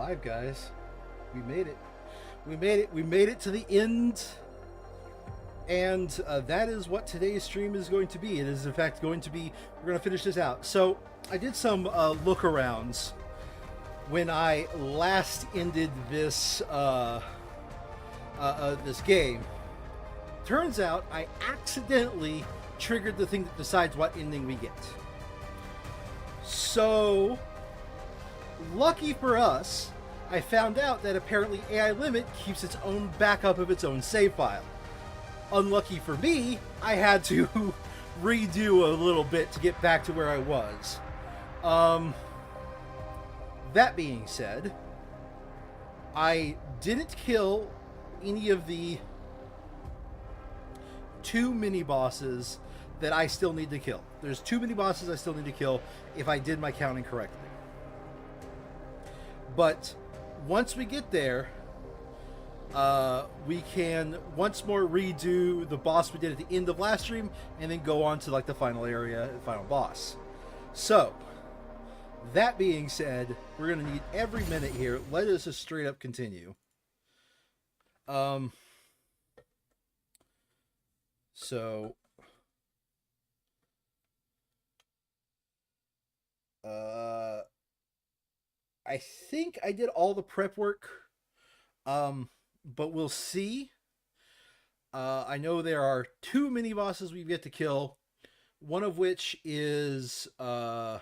alive, guys. We made it. We made it. We made it to the end. And that is what today's stream is going to be. It is, in fact, going to be... We're going to finish this out. So, I did some look-arounds when I last ended this, this game. Turns out, I accidentally triggered the thing that decides what ending we get. So, lucky for us, I found out that apparently AI Limit keeps its own backup of its own save file. Unlucky for me, I had to redo a little bit to get back to where I was. That being said, I didn't kill any of the 2 mini-bosses that I still need to kill. There's 2 mini-bosses I still need to kill if I did my counting correctly. But once we get there, we can once more redo the boss we did at the end of last stream and then go on to like the final area, the final boss. So, that being said, we're going to need every minute here. Let us just straight up continue. So, I think I did all the prep work, but we'll see. I know there are 2 mini bosses we've yet to kill, one of which is both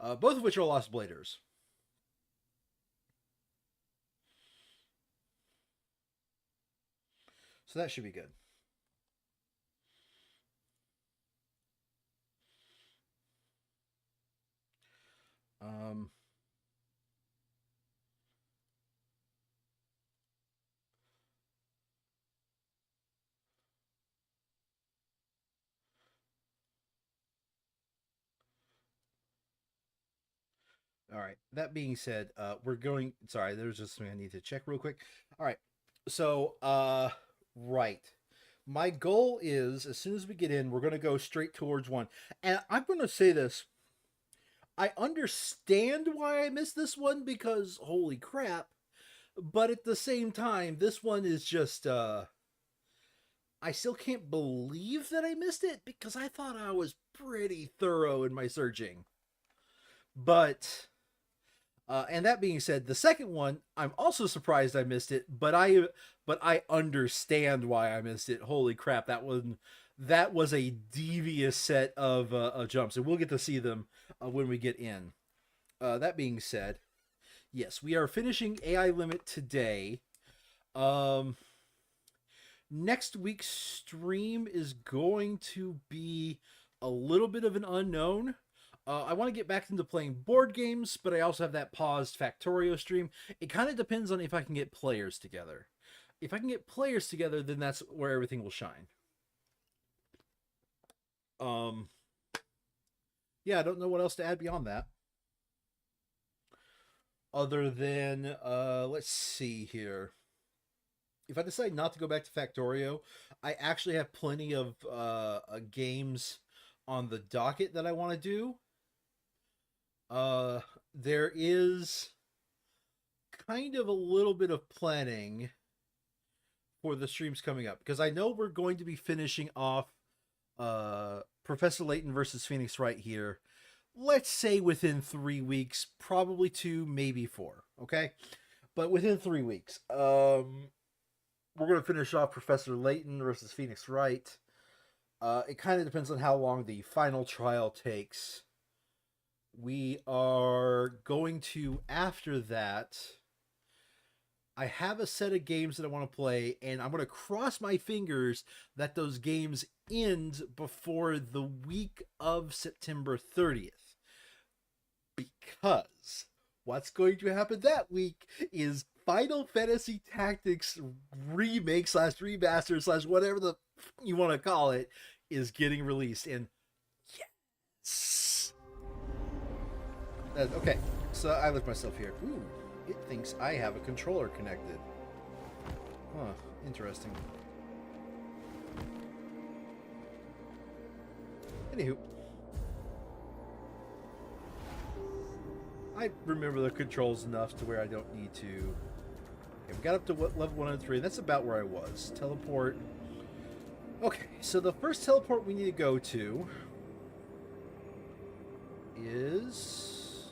of which are Lost Bladers. So that should be good. All right. That being said, we're going. Sorry, there's just something I need to check real quick. All right. So, right. My goal is as soon as we get in, we're going to go straight towards one. And I'm going to say this. I understand why I missed this one because holy crap. But at the same time, this one is just I still can't believe that I missed it because I thought I was pretty thorough in my searching. But and that being said, the second one, I'm also surprised I missed it, but I understand why I missed it. Holy crap, that was a devious set of jumps, and we'll get to see them when we get in. That being said, yes, we are finishing AI Limit today. Next week's stream is going to be a little bit of an unknown. I want to get back into playing board games, but I also have that paused Factorio stream. It kind of depends on if I can get players together. If I can get players together, then that's where everything will shine. Yeah, I don't know what else to add beyond that. Other than, let's see here. If I decide not to go back to Factorio, I actually have plenty of games on the docket that I want to do. There is kind of a little bit of planning for the streams coming up because I know we're going to be finishing off Professor Layton versus Phoenix Wright here. Let's say within 3 weeks, probably 2, maybe 4. Okay, but within 3 weeks, we're going to finish off Professor Layton versus Phoenix Wright. It kind of depends on how long the final trial takes. We are going to, after that, I have a set of games that I want to play, and I'm going to cross my fingers that those games end before the week of September 30th. Because what's going to happen that week is Final Fantasy Tactics remake / remaster / whatever you want to call it is getting released. And yes! Okay, so I left myself here. Ooh, it thinks I have a controller connected. Huh, interesting. Anywho. I remember the controls enough to where I don't need to. Okay, we got up to level 103, and that's about where I was. Teleport. Okay, so the first teleport we need to go to is...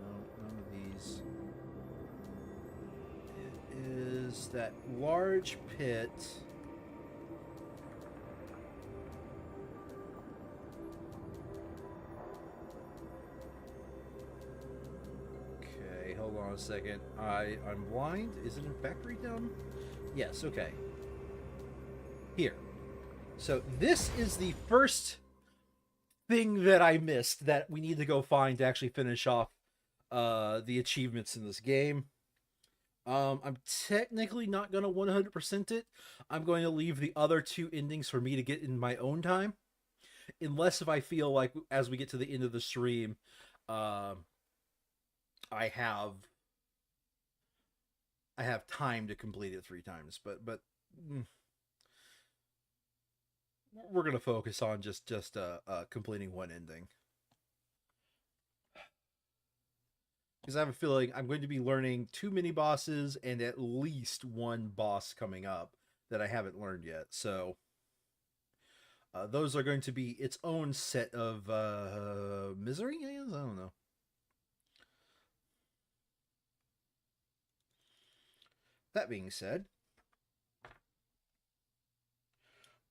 No, none of these. It is that large pit. Okay, hold on a second. I'm blind. Is it in factory dumb? Yes, okay. Here. So this is the first thing that I missed that we need to go find to actually finish off the achievements in this game. I'm technically not going to 100% it. I'm going to leave the other two endings for me to get in my own time. Unless if I feel like as we get to the end of the stream, I have time to complete it 3 times. But we're going to focus on just completing one ending. Because I have a feeling I'm going to be learning 2 mini bosses and at least 1 boss coming up that I haven't learned yet. So those are going to be its own set of misery, I guess? I don't know. That being said,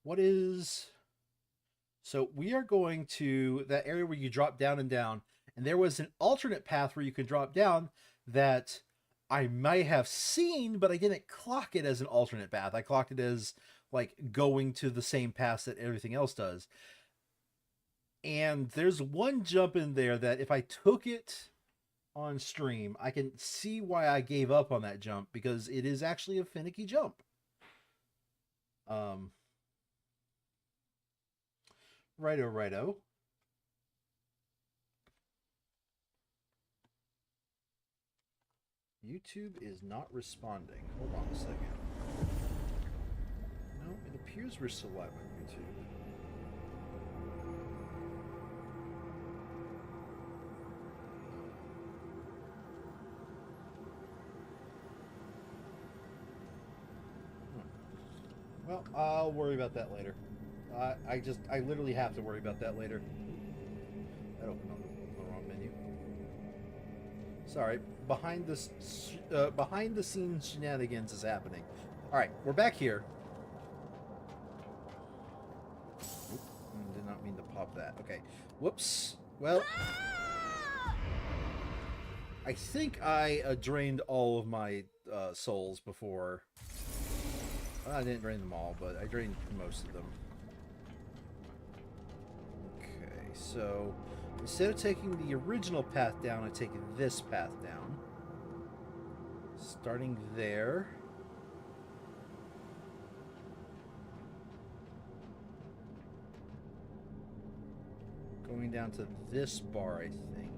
what is... So we are going to that area where you drop down and down. And there was an alternate path where you could drop down that I might have seen, but I didn't clock it as an alternate path. I clocked it as, like, going to the same path that everything else does. And there's one jump in there that if I took it on stream, I can see why I gave up on that jump, because it is actually a finicky jump. Righto. YouTube is not responding. Hold on a second. No, it appears we're still live on YouTube. Well, I'll worry about that later. I literally have to worry about that later. That opened on the wrong menu. Sorry. Behind the scenes shenanigans is happening. All right, we're back here. Oop, did not mean to pop that. Okay, whoops. Well, I think I drained all of my souls before. Well, I didn't drain them all, but I drained most of them. Okay, so instead of taking the original path down, I take this path down. Starting there. Going down to this bar, I think.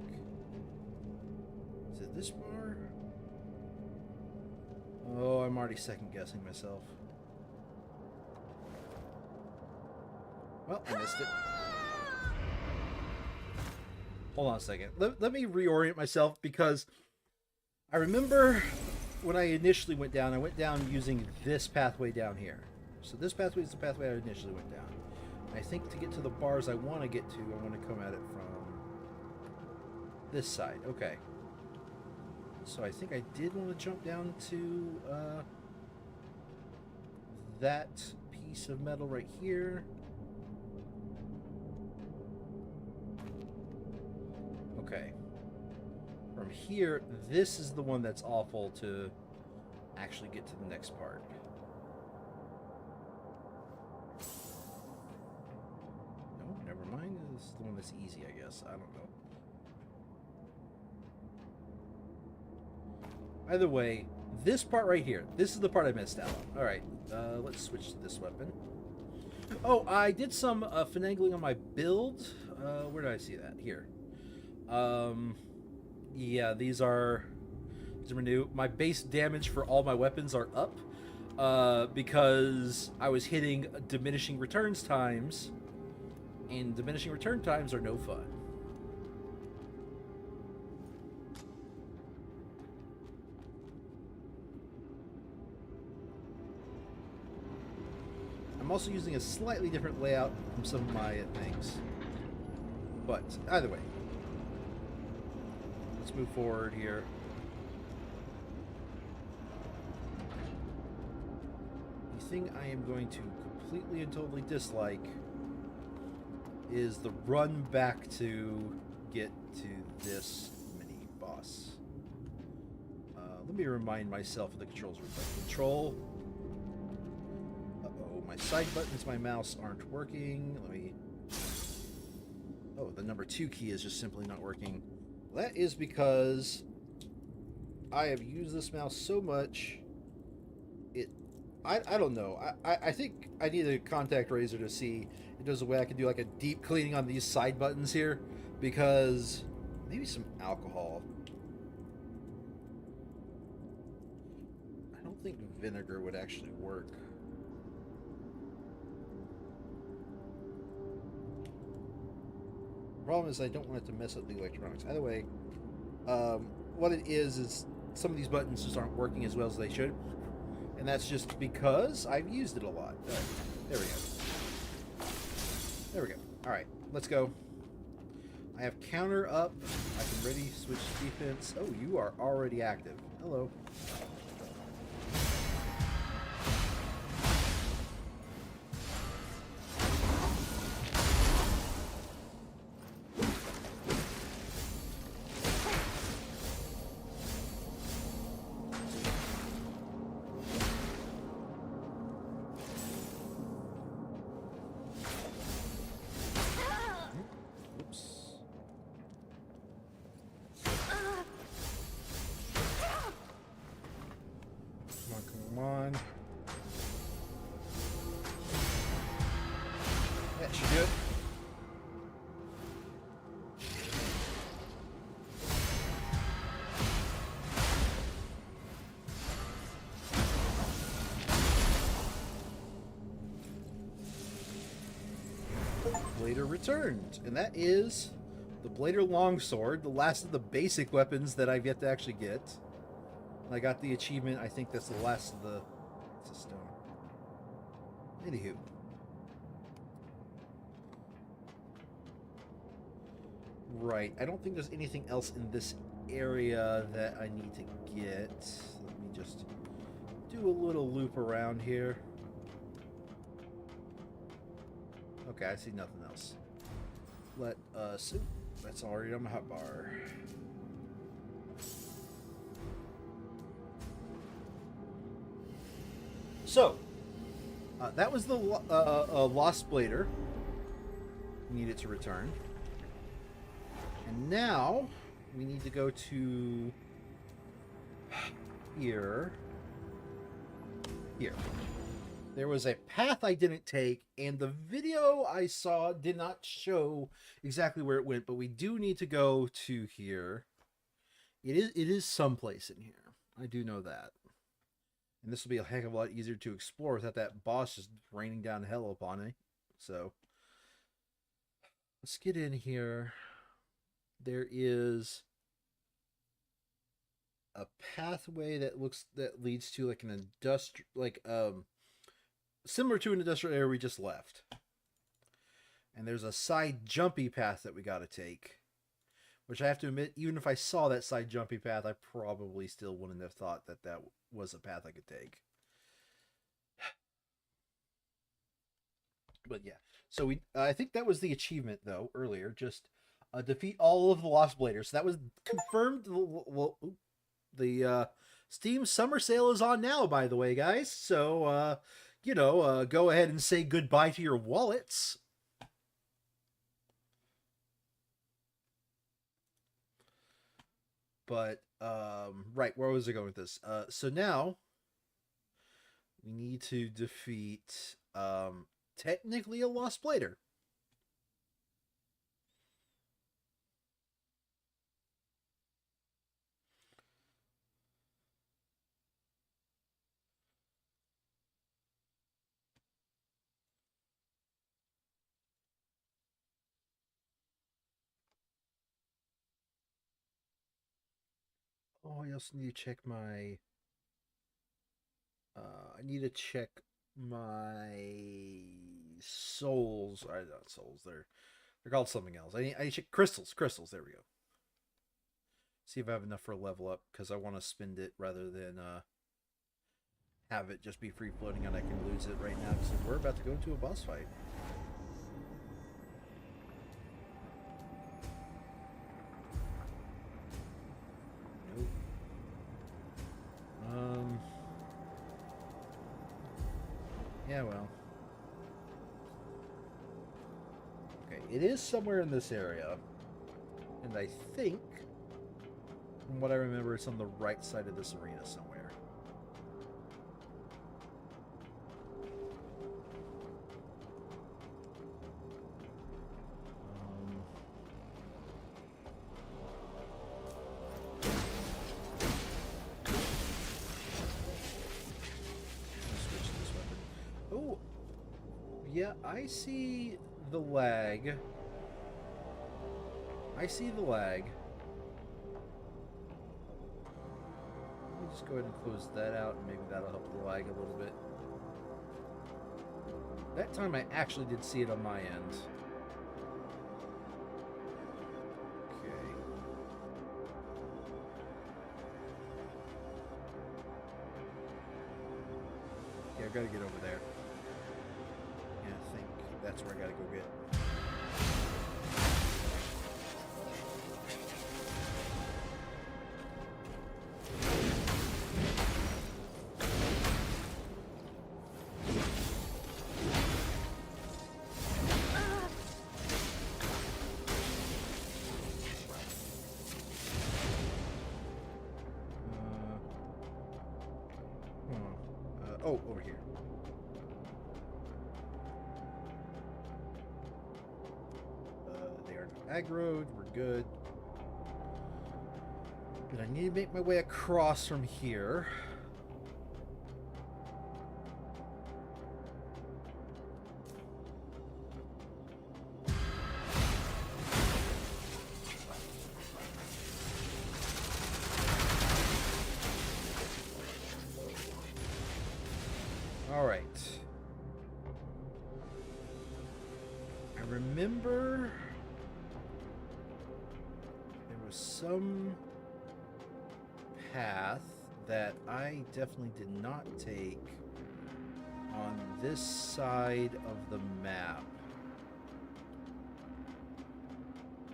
Is it this bar? Oh, I'm already second guessing myself. Well, I missed it. Hold on a second. Let me reorient myself, because I remember when I initially went down, I went down using this pathway down here. So this pathway is the pathway I initially went down. And I think to get to the bars I want to get to, I want to come at it from this side. Okay. So I think I did want to jump down to that piece of metal right here. Okay. From here, this is the one that's awful to actually get to the next part. No, never mind. This is the one that's easy, I guess. I don't know. Either way, this part right here, this is the part I missed out on. Alright, let's switch to this weapon. Oh, I did some finagling on my build. Where did I see that? Here. Yeah, these are new. My base damage for all my weapons are up because I was hitting diminishing returns times And diminishing return times are no fun. I'm also using a slightly different layout from some of my things. But either way, let's move forward here. The thing I am going to completely and totally dislike is the run back to get to this mini boss. Let me remind myself of the controls real quick. Control. Uh-oh, my side buttons, my mouse aren't working. Let me... Oh, the number 2 key is just simply not working. That is because I have used this mouse so much. I don't know. I think I need a contact razor to see if there's a way I can do like a deep cleaning on these side buttons here, because maybe some alcohol. I don't think vinegar would actually work. The problem is I don't want it to mess up the electronics. Either way, what it is some of these buttons just aren't working as well as they should. And that's just because I've used it a lot. There we go. There we go. Alright, let's go. I have counter up. I can ready switch defense. Oh, you are already active. Hello. Come on. That should do it. Blader returned, and that is the Blader Longsword, the last of the basic weapons that I've yet to actually get. I got the achievement. I think that's the last of the... It's a stone. Anywho. Right. I don't think there's anything else in this area that I need to get. Let me just do a little loop around here. Okay, I see nothing else. Let us... Ooh, that's already on my hotbar. So, that was the Lost Blader. Needed to return. And now, we need to go to... Here. There was a path I didn't take, and the video I saw did not show exactly where it went, but we do need to go to here. It is someplace in here. I do know that. And this will be a heck of a lot easier to explore without that boss just raining down hell upon me. So, let's get in here. There is a pathway that leads to like an industrial, similar to an industrial area we just left. And there's a side jumpy path that we got to take, which I have to admit, even if I saw that side jumpy path, I probably still wouldn't have thought that that was a path I could take. But yeah, so I think that was the achievement though earlier. Just defeat all of the Lost Bladers. So that was confirmed. Well, the Steam Summer Sale is on now, by the way, guys. So go ahead and say goodbye to your wallets. But right, where was I going with this? So now we need to defeat technically a Lost Blader. Oh, I also need to check my... I need to check my souls. Not souls. They're called something else. I need to check crystals. Crystals. There we go. See if I have enough for a level up, because I want to spend it rather than have it just be free floating and I can lose it right now, because we're about to go into a boss fight. Nope. Yeah, well. Okay, it is somewhere in this area. And I think, from what I remember, it's on the right side of this arena somewhere. Switch this weapon. Oh, yeah, I see the lag. I see the lag. Let me just go ahead and close that out, and maybe that'll help the lag a little bit. That time I actually did see it on my end. Okay. Yeah, I gotta get over there. Yeah, I think that's where I gotta go get. Oh, over here. They are aggroed. We're good. But I need to make my way across from here. Alright. I remember there was some path that I definitely did not take on this side of the map.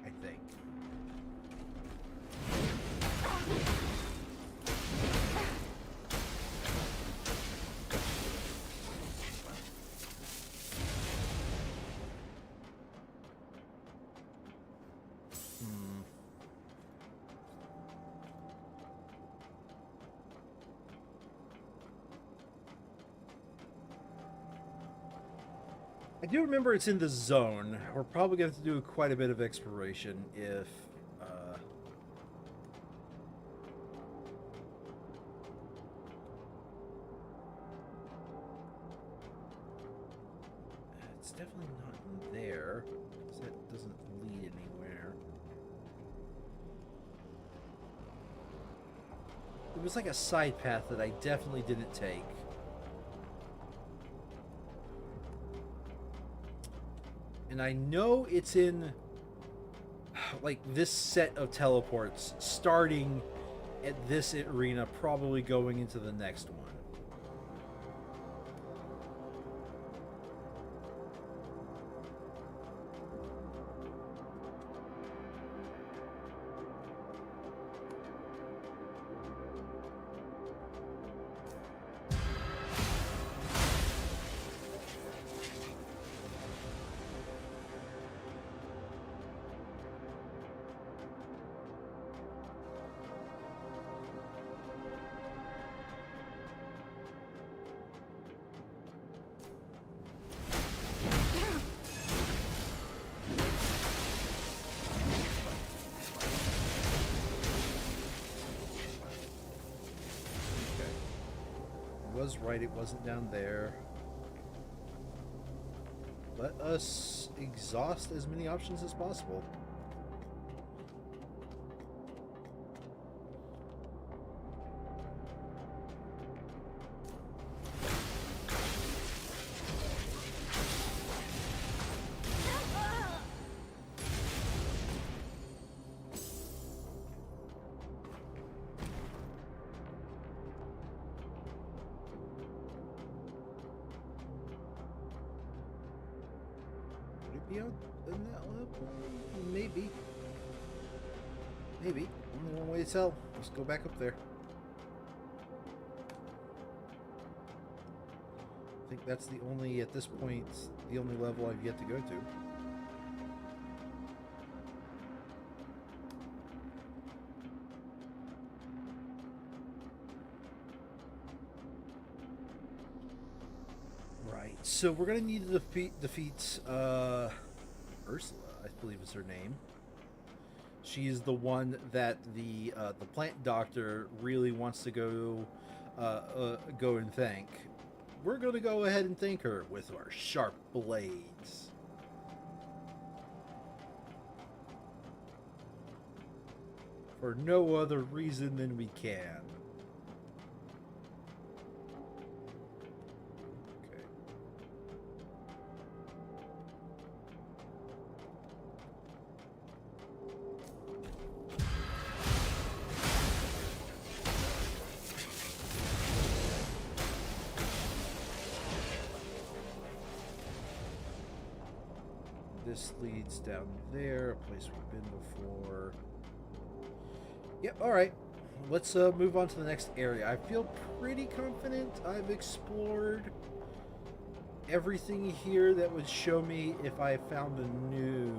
I think. I do remember it's in the zone. We're probably going to have to do quite a bit of exploration if... It's definitely not in there, because that doesn't lead anywhere. It was like a side path that I definitely didn't take. And I know it's in, like, this set of teleports, starting at this arena, probably going into the next one. Was right, it wasn't down there. Let us exhaust as many options as possible. might be out in that level. Maybe. Maybe. Only one way to tell. Let's go back up there. I think that's the only, at this point, the only level I've yet to go to. Right, so we're gonna need to defeat Ursula, I believe is her name. She's the one that the plant doctor really wants to go and thank. We're going to go ahead and thank her with our sharp blades. For no other reason than we can. Okay. This leads down there, a place we've been before. Yep, alright. Let's move on to the next area. I feel pretty confident I've explored everything here that would show me if I found a new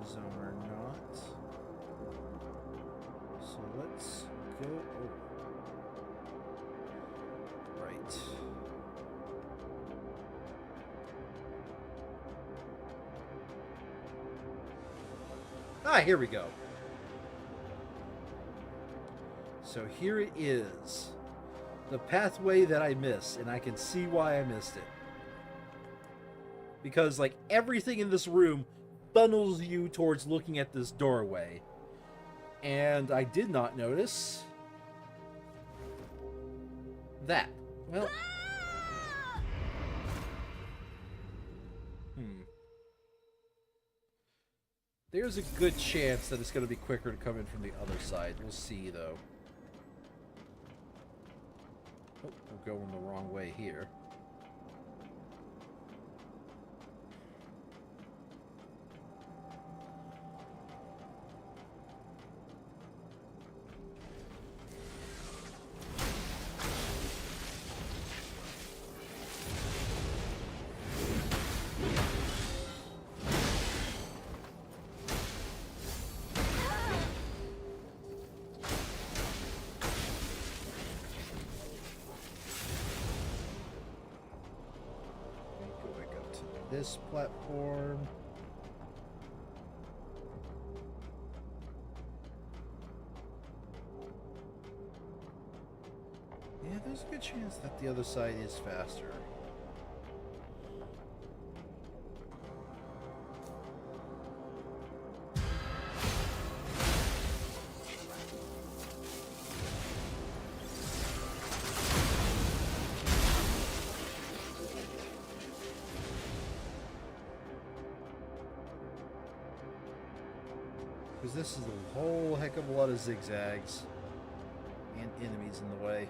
zone or not. So let's go... Oh. Right. Ah, here we go. So here it is. The pathway that I missed, and I can see why I missed it. Because, like, everything in this room funnels you towards looking at this doorway. And I did not notice that. Well... There's a good chance that it's going to be quicker to come in from the other side. We'll see, though. Oh, we're going the wrong way here. This platform. Yeah, there's a good chance that the other side is faster. Because this is a whole heck of a lot of zigzags and enemies in the way.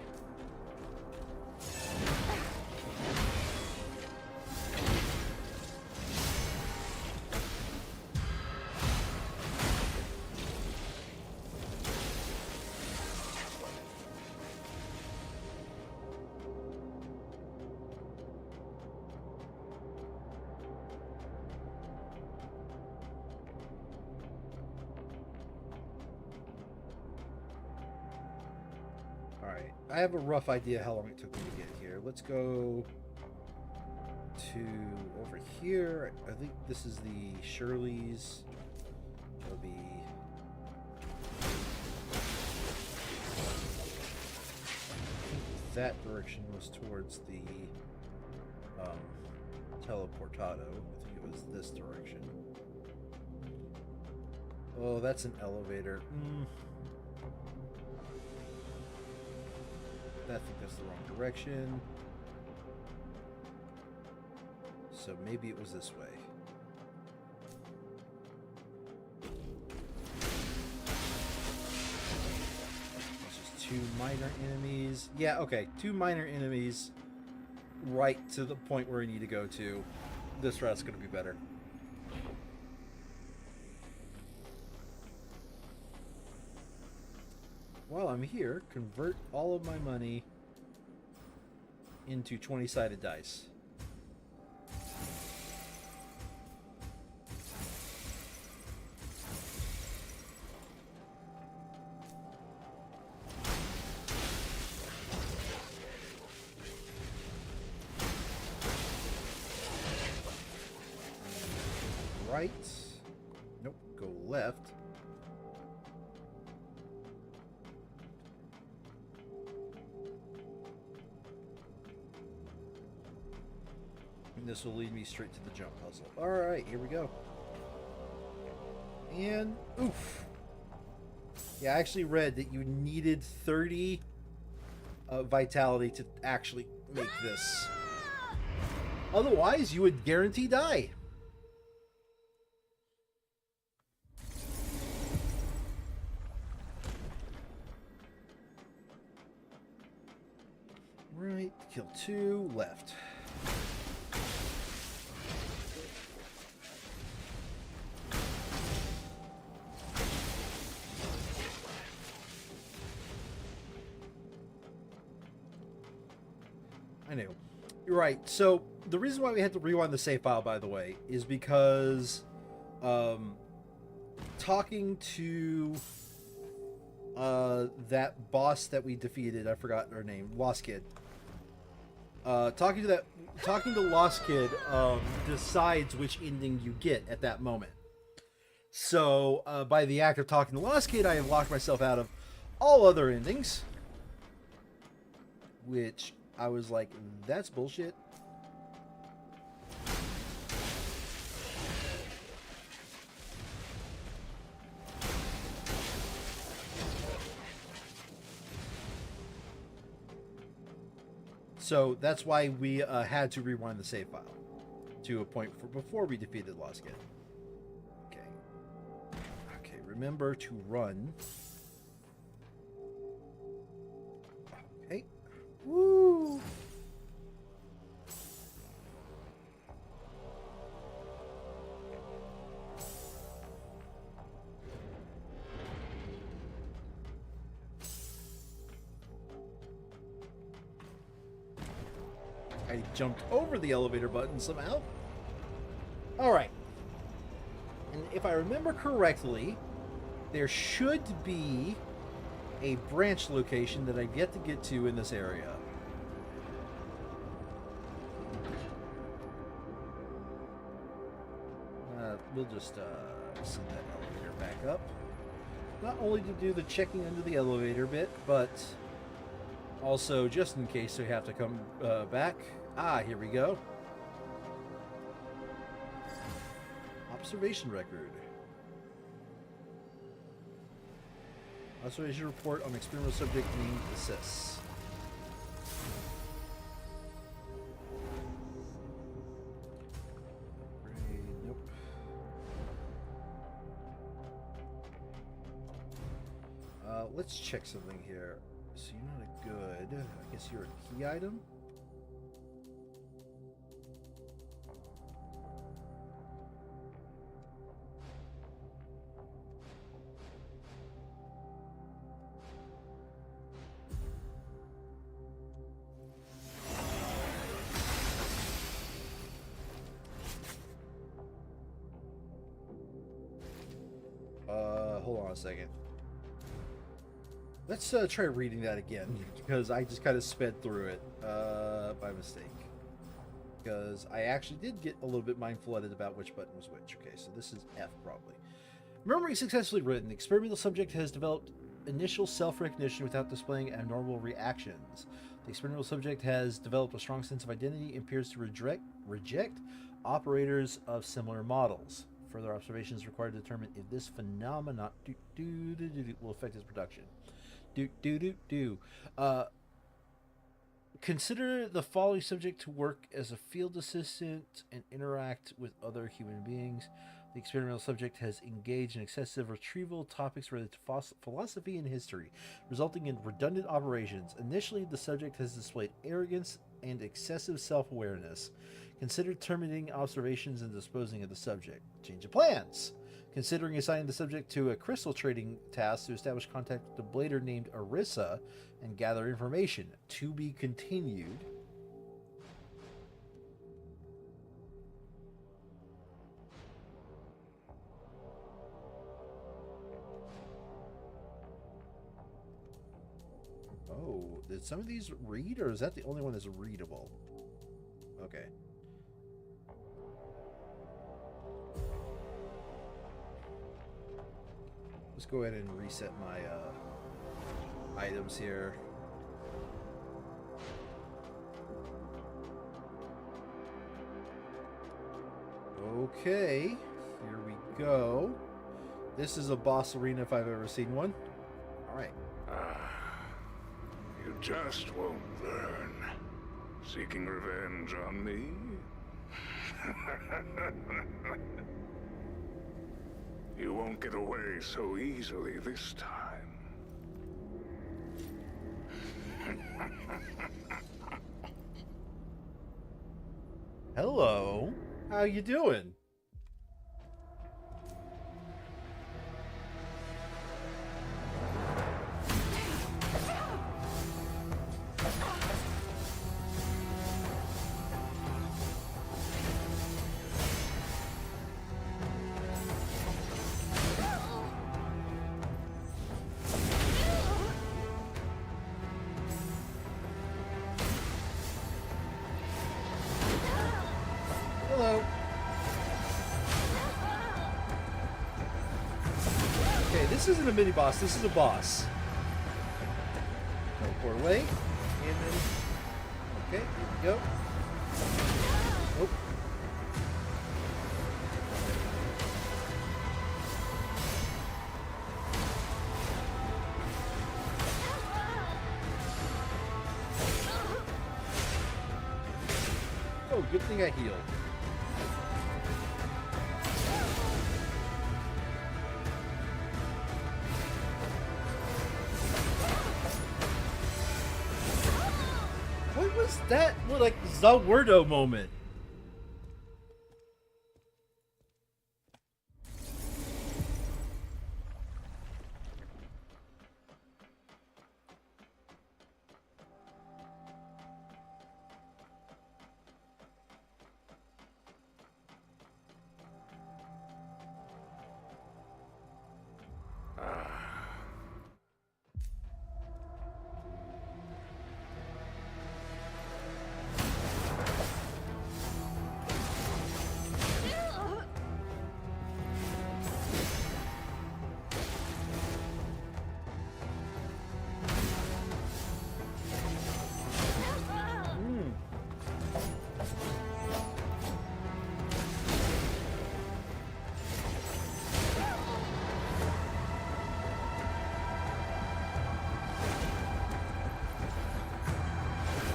Alright, I have a rough idea how long it took me to get here. Let's go to over here. I think this is the Shirley's. It'll be... that direction was towards the teleportado. I think it was this direction. Oh, that's an elevator. I think that's the wrong direction. So maybe it was this way. It's just two minor enemies. Yeah, okay. Two minor enemies right to the point where we need to go to. This route's going to be better. while I'm here, convert all of my money into 20-sided dice. Right. Nope, go left. And this will lead me straight to the jump puzzle. Alright, here we go. And, oof. Yeah, I actually read that you needed 30 vitality to actually make this. Otherwise, you would guarantee die. Right, kill 2, left. I know. You're right. So the reason why we had to rewind the save file, by the way, is because talking to that boss that we defeated, I forgot her name, Lost Kid. Talking to Lost Kid decides which ending you get at that moment. So by the act of talking to Lost Kid, I have locked myself out of all other endings, which I was like, that's bullshit. So that's why we had to rewind the save file to a point before we defeated Lost Kid. Okay. Okay, remember to run. Okay. Woo! I jumped over the elevator button somehow. Alright. And if I remember correctly, there should be a branch location that I've yet to get to in this area. We'll just send that elevator back up. Not only to do the checking under the elevator bit, but also just in case we have to come back. Ah, here we go. Observation record. Observation report on experimental subject named Assess. Nope. Let's check something here. So you're not a good. I guess you're a key item. Hold on a second. Let's try reading that again, because I just kind of sped through it by mistake. Because I actually did get a little bit mind-flooded about which button was which. Okay, so this is F, probably. Memory successfully written. The experimental subject has developed initial self-recognition without displaying abnormal reactions. The experimental subject has developed a strong sense of identity and appears to reject operators of similar models. Further observations required to determine if this phenomenon will affect its production. Consider the following subject to work as a field assistant and interact with other human beings. The experimental subject has engaged in excessive retrieval topics related to philosophy and history, resulting in redundant operations. Initially, the subject has displayed arrogance and excessive self-awareness. Consider terminating observations and disposing of the subject. Change of plans. Considering assigning the subject to a crystal trading task to establish contact with the blader named Arissa and gather information. To be continued. Oh, did some of these read, or is that the only one that's readable? Okay. Let's go ahead and reset my items here. Okay, here we go. This is a boss arena if I've ever seen one. All right. You just won't learn. Seeking revenge on me? You won't get away so easily this time. Hello. How you doing? Hello. Okay, this isn't a mini boss, this is a boss. Teleport away. And then. Okay, here we go. Nope. Oh, good thing I healed. What was that, like, Zawardo moment?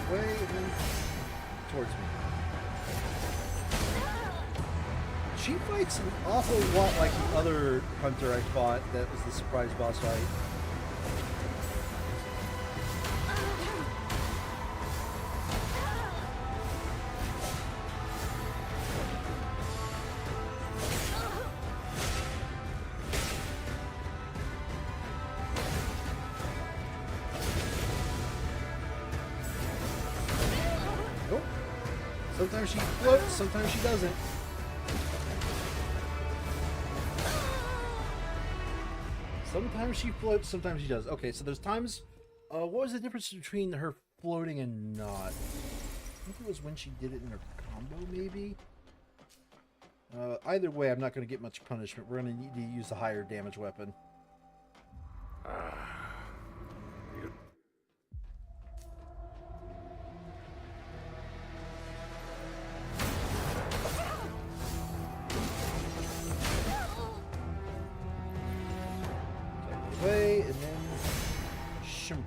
Way and then towards me. She fights an awful lot like the other hunter I fought that was the surprise boss fight. Nope. Sometimes she floats, sometimes she doesn't. Sometimes she floats, sometimes she does. Okay, so there's times... what was the difference between her floating and not? I think it was when she did it in her combo, maybe? Either way, I'm not going to get much punishment. We're going to need to use the higher damage weapon. Away, and then shampoo.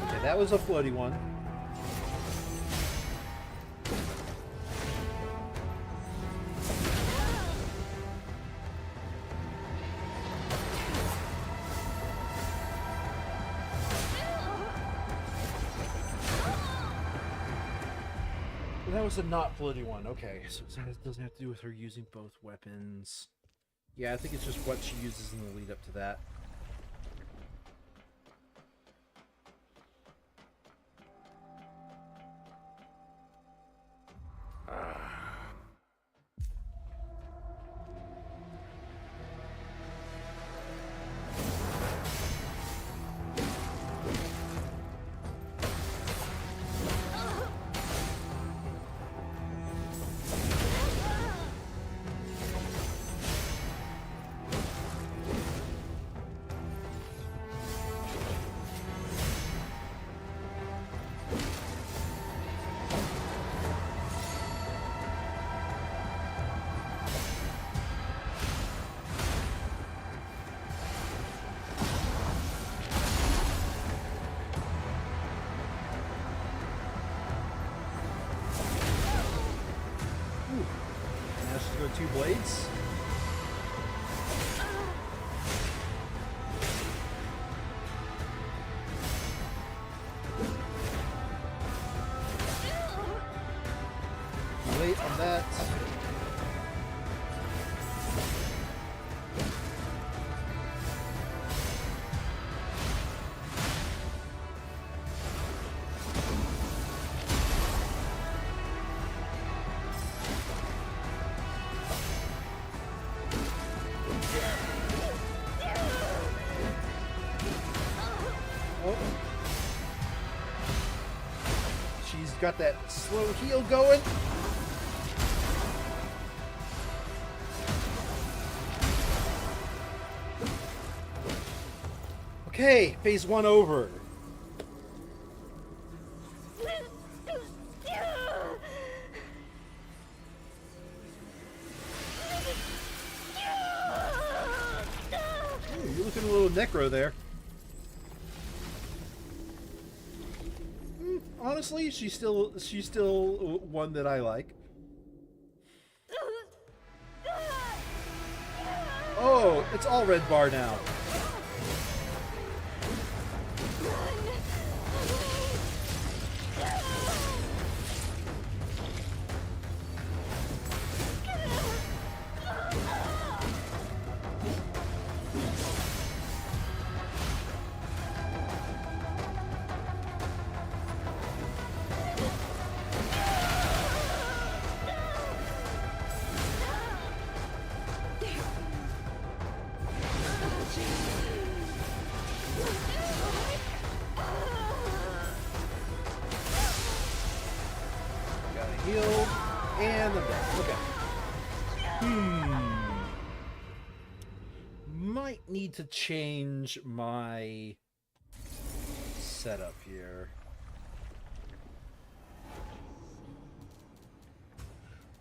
Okay, that was a floaty one. That was a not bloody one. Okay, so it doesn't have to do with her using both weapons. Yeah, I think it's just what she uses in the lead up to that. Two blades. Wait on that. She's got that slow heal going. Okay, phase 1 over. Ooh, you're looking a little necro there. Honestly, she's still one that I like. Oh, it's all red bar now. Healed, and I'm dead. Okay. Might need to change my setup here.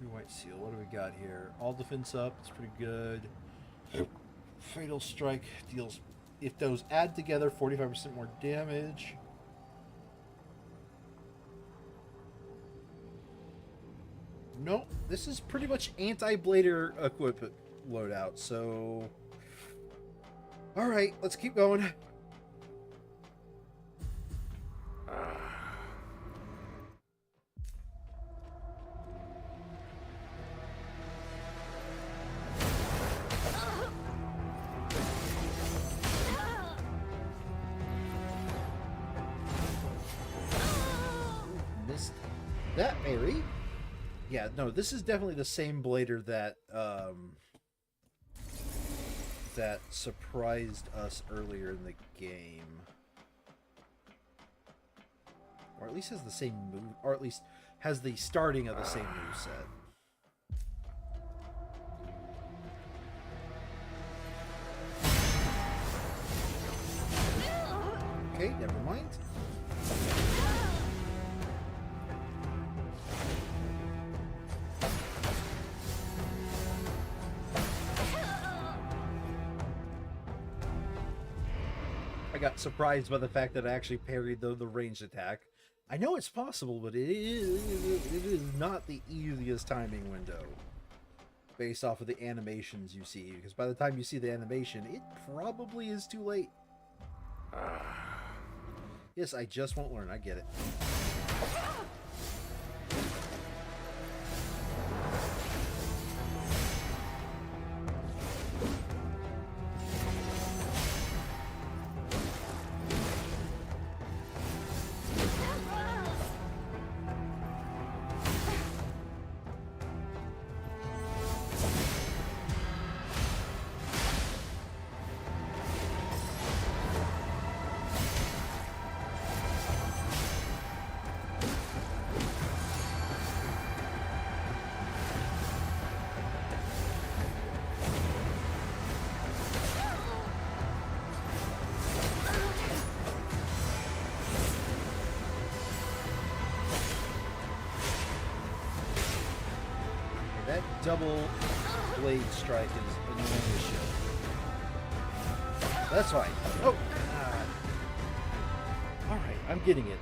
White seal, what do we got here? All defense up, it's pretty good. Fatal strike deals, if those add together, 45% more damage. No, this is pretty much anti-blader equipment loadout, so... Alright, let's keep going. Missed that, Mary. Yeah, no, this is definitely the same blader that that surprised us earlier in the game. Or at least has the same move, or at least has the starting of the same move set. Okay, never mind. I got surprised by the fact that I actually parried the ranged attack. I know it's possible, but it is not the easiest timing window based off of the animations you see, because by the time you see the animation, it probably is too late. Yes, I just won't learn. I get it. That double blade strike is annoying as shit. That's fine. Oh, God. Alright, I'm getting it.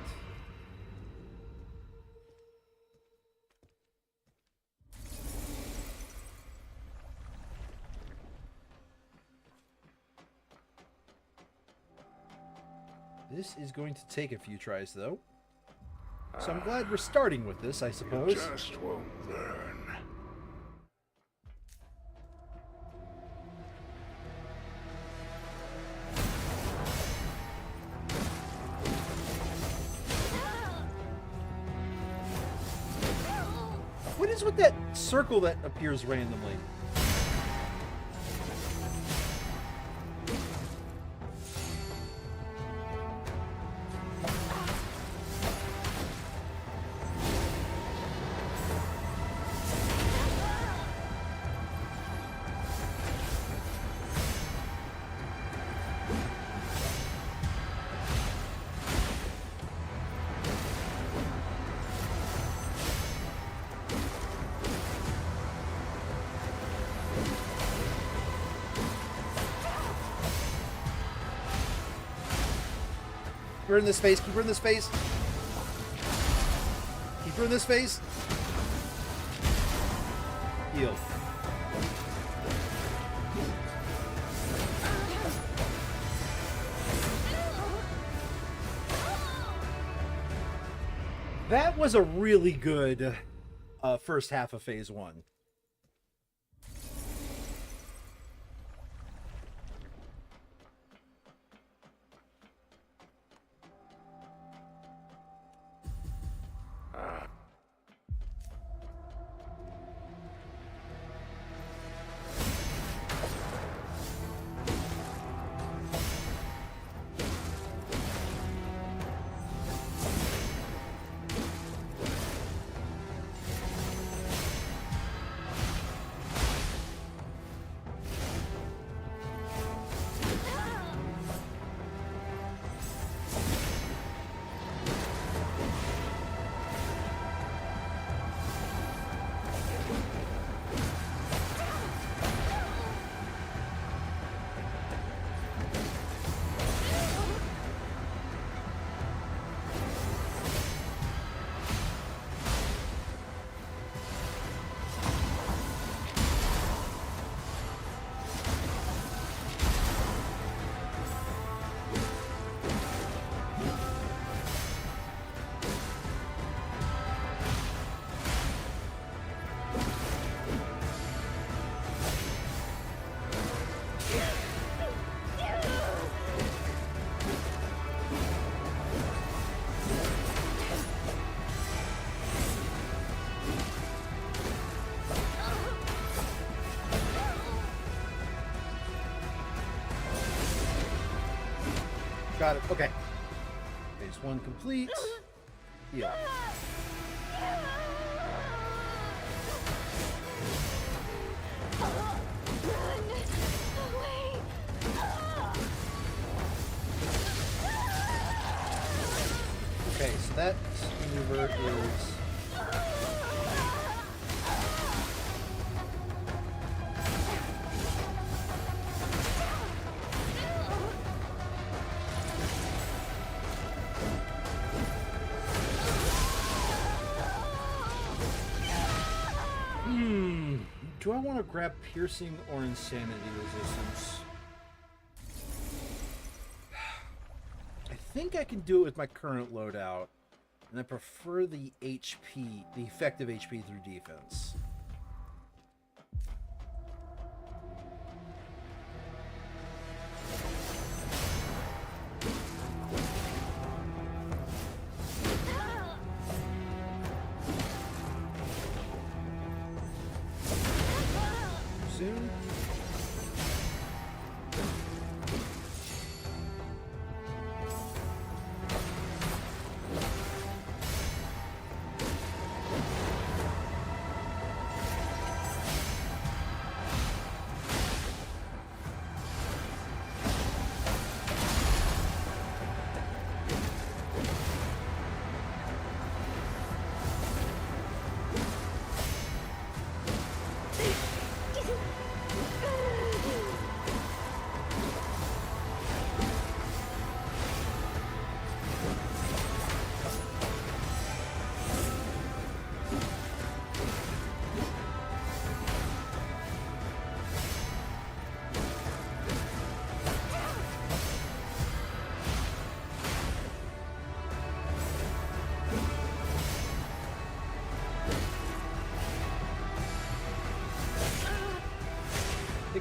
This is going to take a few tries, though. So I'm glad we're starting with this, I suppose. You just won't learn. What is with that circle that appears randomly? Keep her in this face, keep her in this face. Keep her in this face. Heal. That was a really good first half of phase 1. Got it. Okay. Phase 1 complete. Heal. Okay, so that maneuver is... Do I want to grab piercing or insanity resistance? I think I can do it with my current loadout, and I prefer the HP, the effective HP through defense. Soon.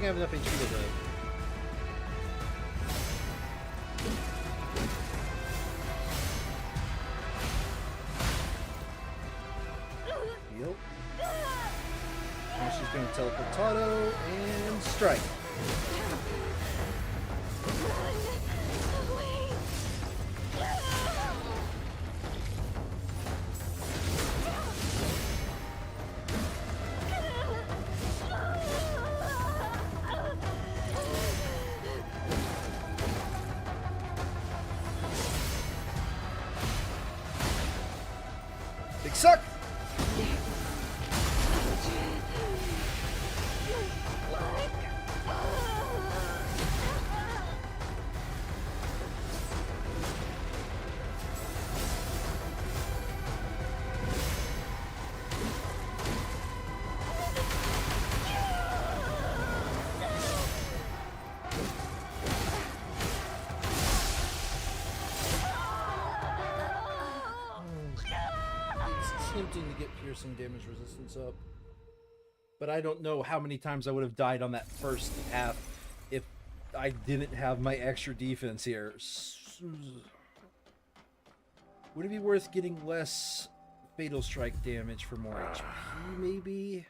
I have enough HP to live. Heal. Now she's going to teleport auto and strike. Big suck! Tempting to get piercing damage resistance up, but I don't know how many times I would have died on that first half if I didn't have my extra defense here. Would it be worth getting less fatal strike damage for more HP, maybe?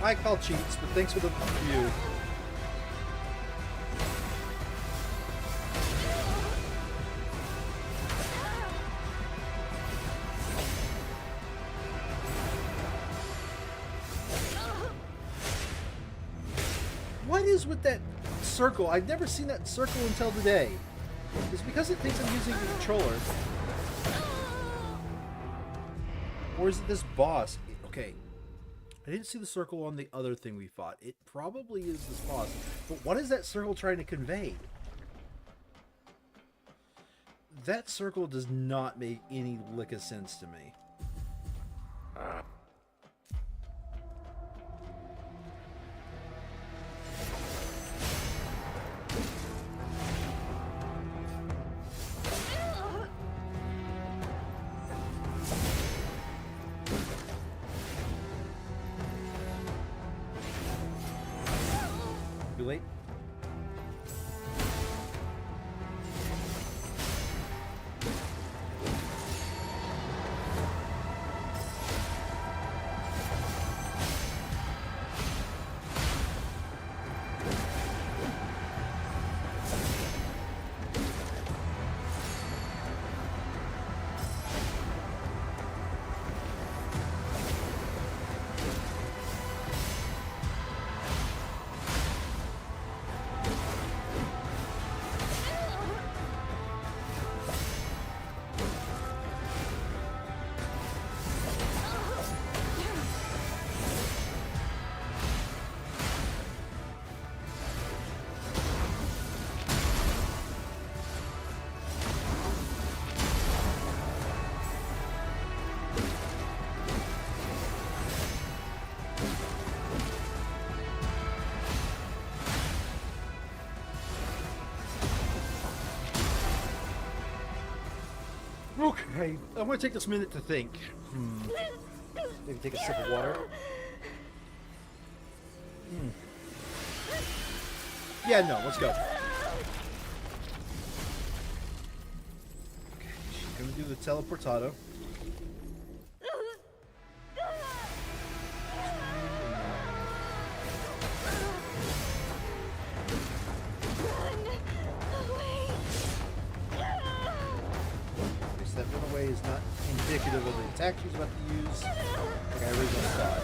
I call cheats, but thanks for the view. What is with that circle? I've never seen that circle until today. Is it because it thinks I'm using the controller? Or is it this boss? Okay. I didn't see the circle on the other thing we fought. It probably is this boss. But what is that circle trying to convey? That circle does not make any lick of sense to me. Too late. Okay, I'm going to take this minute to think. Maybe take a sip of water. Yeah, no, let's go. Okay, she's gonna do the teleportado. That runaway is not indicative of the attack she's about to use, like I originally thought.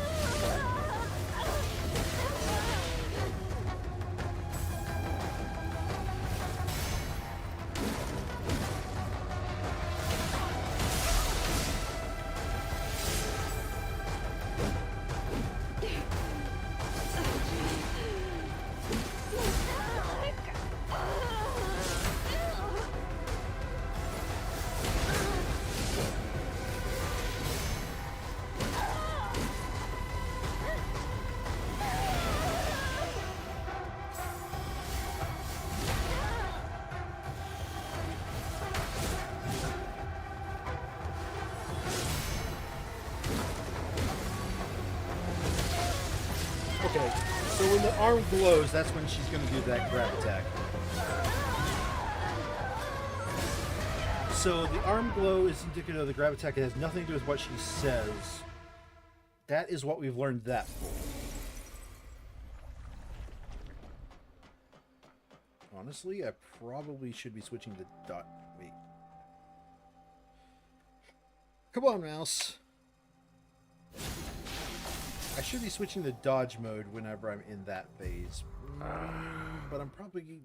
Okay, so when the arm glows, that's when she's going to do that grab attack. So the arm glow is indicative of the grab attack. It has nothing to do with what she says. That is what we've learned that for. Honestly, I probably should be switching to dot. Wait. Come on, mouse. I should be switching to dodge mode whenever I'm in that phase. But I'm probably...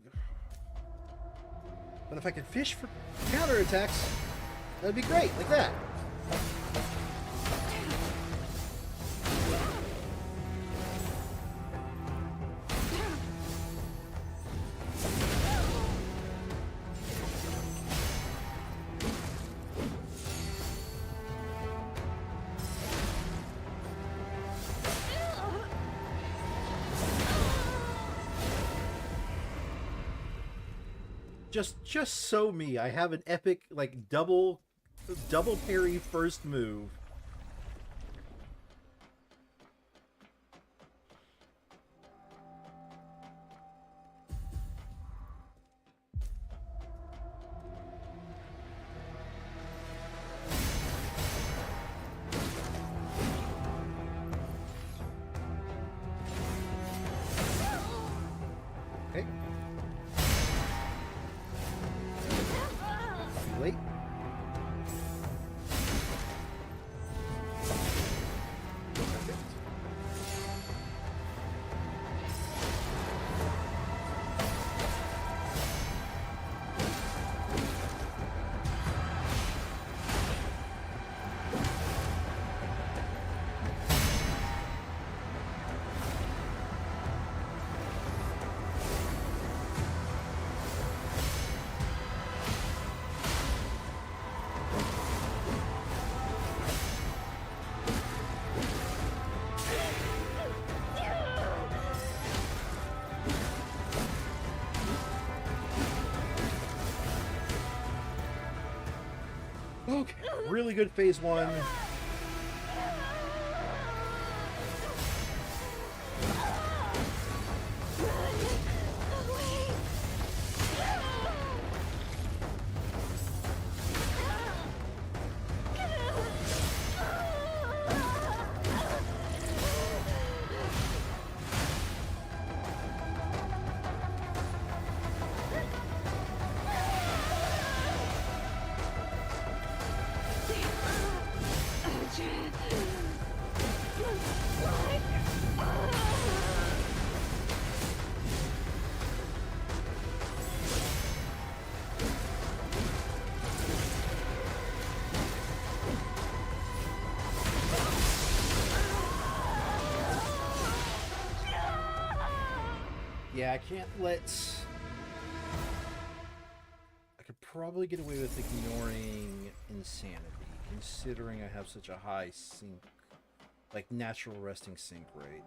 But if I could fish for counterattacks, that'd be great, like that. Just so me, I have an epic like double parry first move. Okay. Late. Perfect. Okay, really good phase one. Yeah, I can't let... I could probably get away with ignoring insanity, considering I have such a high sync, like natural resting sync rate.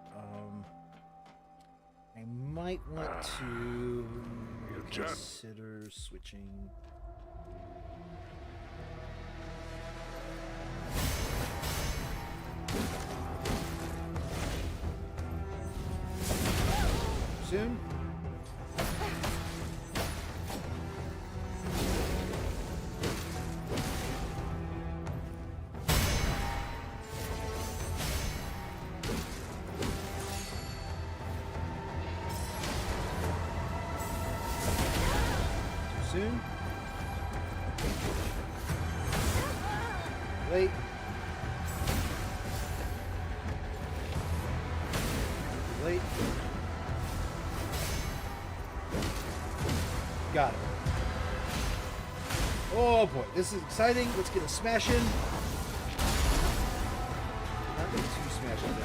I might want to consider switching... Wait. Wait. Got it. Oh boy, this is exciting. Let's get a smash in. Not get two smashes in.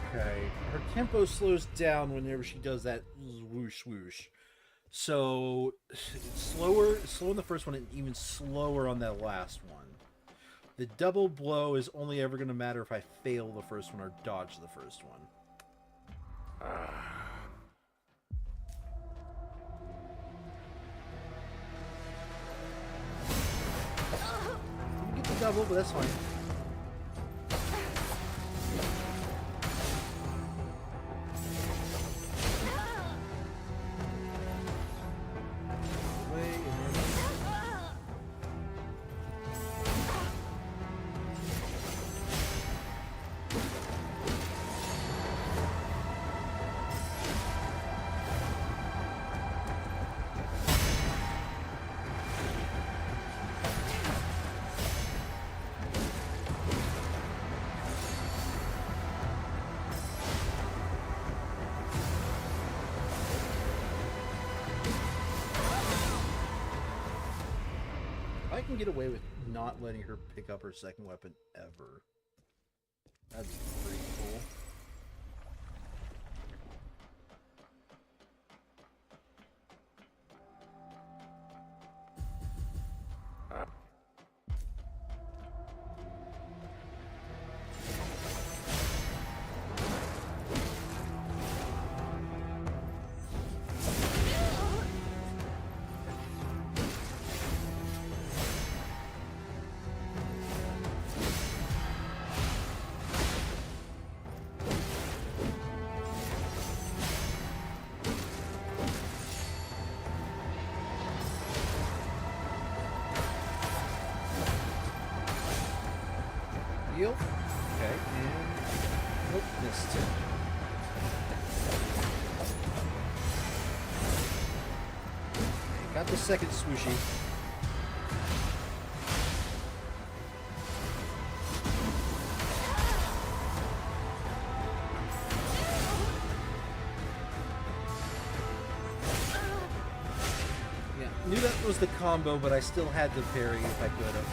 Okay. Her tempo slows down whenever she does that whoosh whoosh. So it's slow in the first one and even slower on that last one. The double blow is only ever going to matter if I fail the first one or dodge the first one. Didn't get the double, but that's fine. I can get away with not letting her pick up her second weapon ever. That'd be pretty cool. Heal. Okay, and nope, missed. Okay, got the second swooshy. Yeah, knew that was the combo, but I still had to parry if I could have.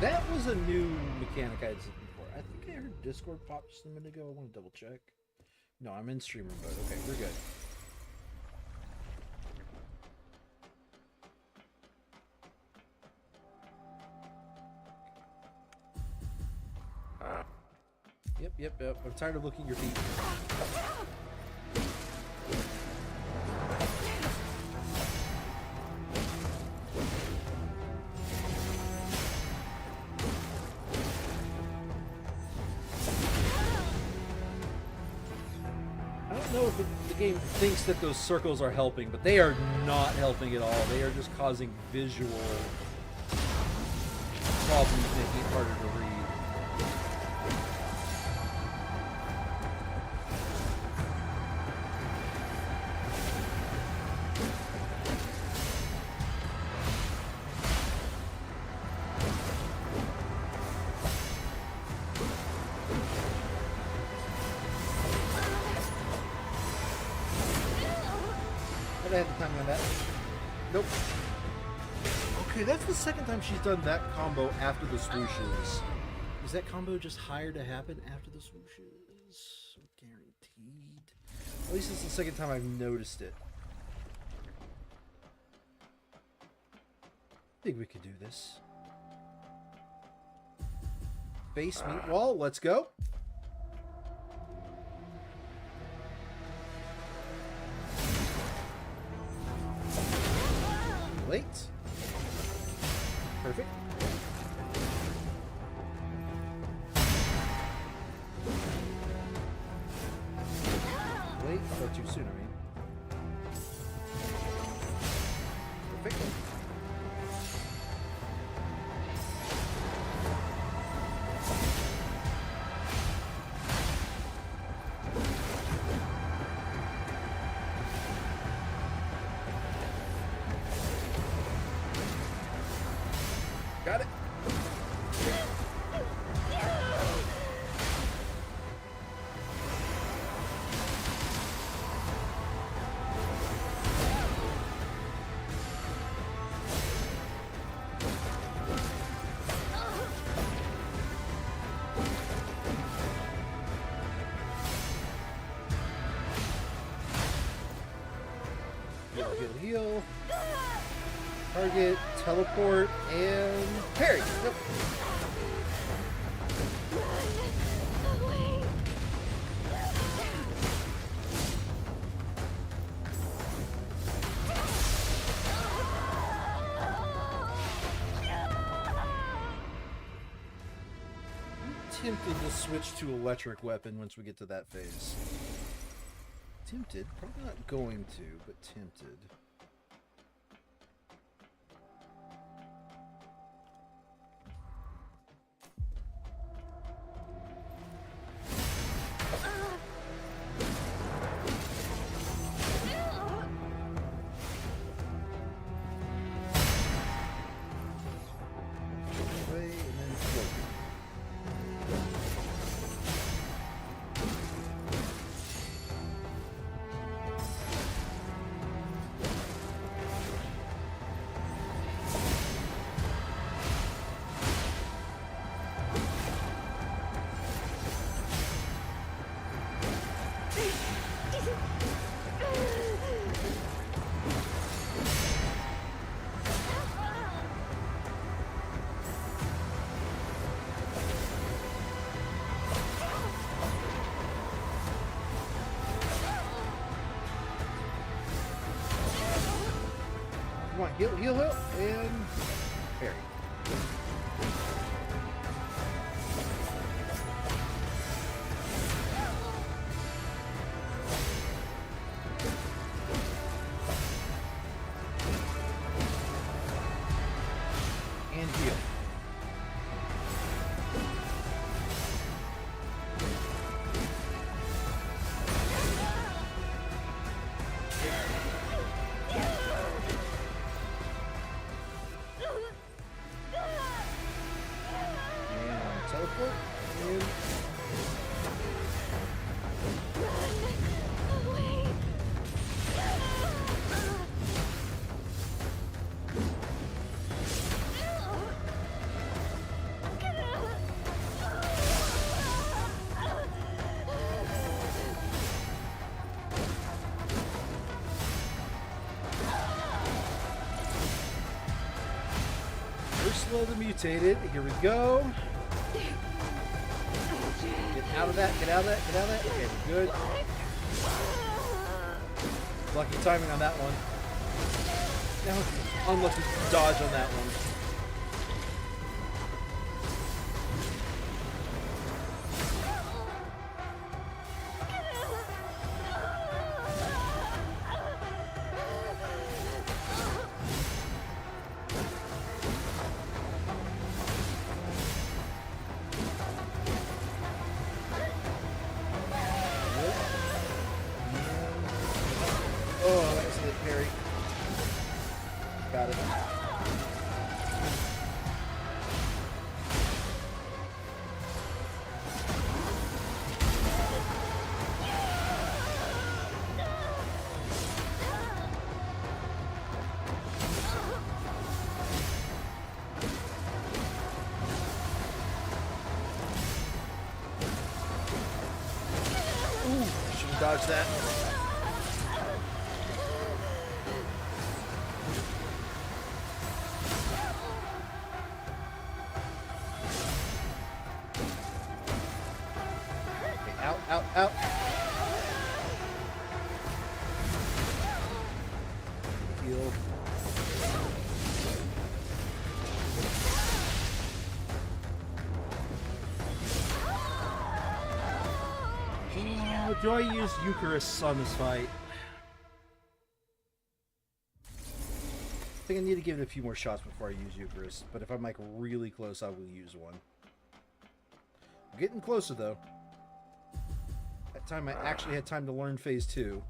That was a new mechanic I had seen before. I think I heard Discord pop just a minute ago. I want to double check. No, I'm in streamer mode. Okay, we're good. Yep. I'm tired of looking at your feet. I don't know if the game thinks that those circles are helping, but they are not helping at all. They are just causing visual problems, making it harder to read. I had the time on that. Nope. Okay, that's the second time she's done that combo after the swooshes. Is that combo just higher to happen after the swooshes? Guaranteed. At least it's the second time I've noticed it. I think we could do this. Face meet wall, let's go. Wait. Perfect. Wait, or too soon, I mean. Got it. Heal, heal, heal. Target, teleport, and parry. Yep. I'm tempted to switch to electric weapon once we get to that phase. Tempted, probably not going to, but tempted. Away and then float. Come on, heal, heal, heal, and parry. And heal. And teleport. And Ursula the Mutated. Here we go. Get out of that, get out of that, get out of that. Okay, we're good. Lucky timing on that one. Now, unlucky dodge on that one. Oh, that was a good parry. Got it. Ooh, should have dodged that. Out, out, out. Heal. Oh, do I use Eucharist on this fight? I think I need to give it a few more shots before I use Eucharist, but if I'm like really close, I will use one. I'm getting closer though. That time I actually had time to learn phase 2.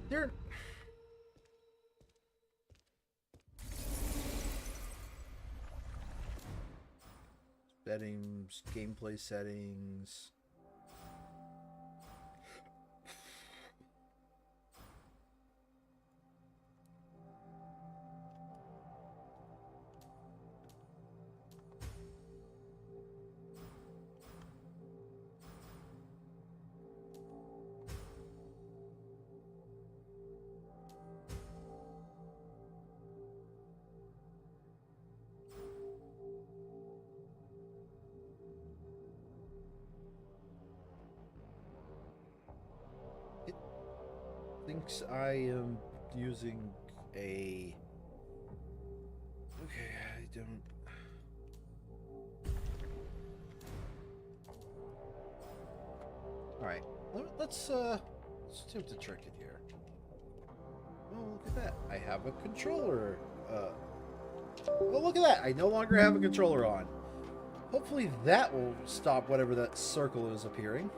They're... Settings, gameplay settings. Thinks I am using a... Okay, I don't... Alright, let's attempt to trick it here. Oh, look at that. I have a controller. Oh, look at that. I no longer have a controller on. Hopefully that will stop whatever that circle is appearing.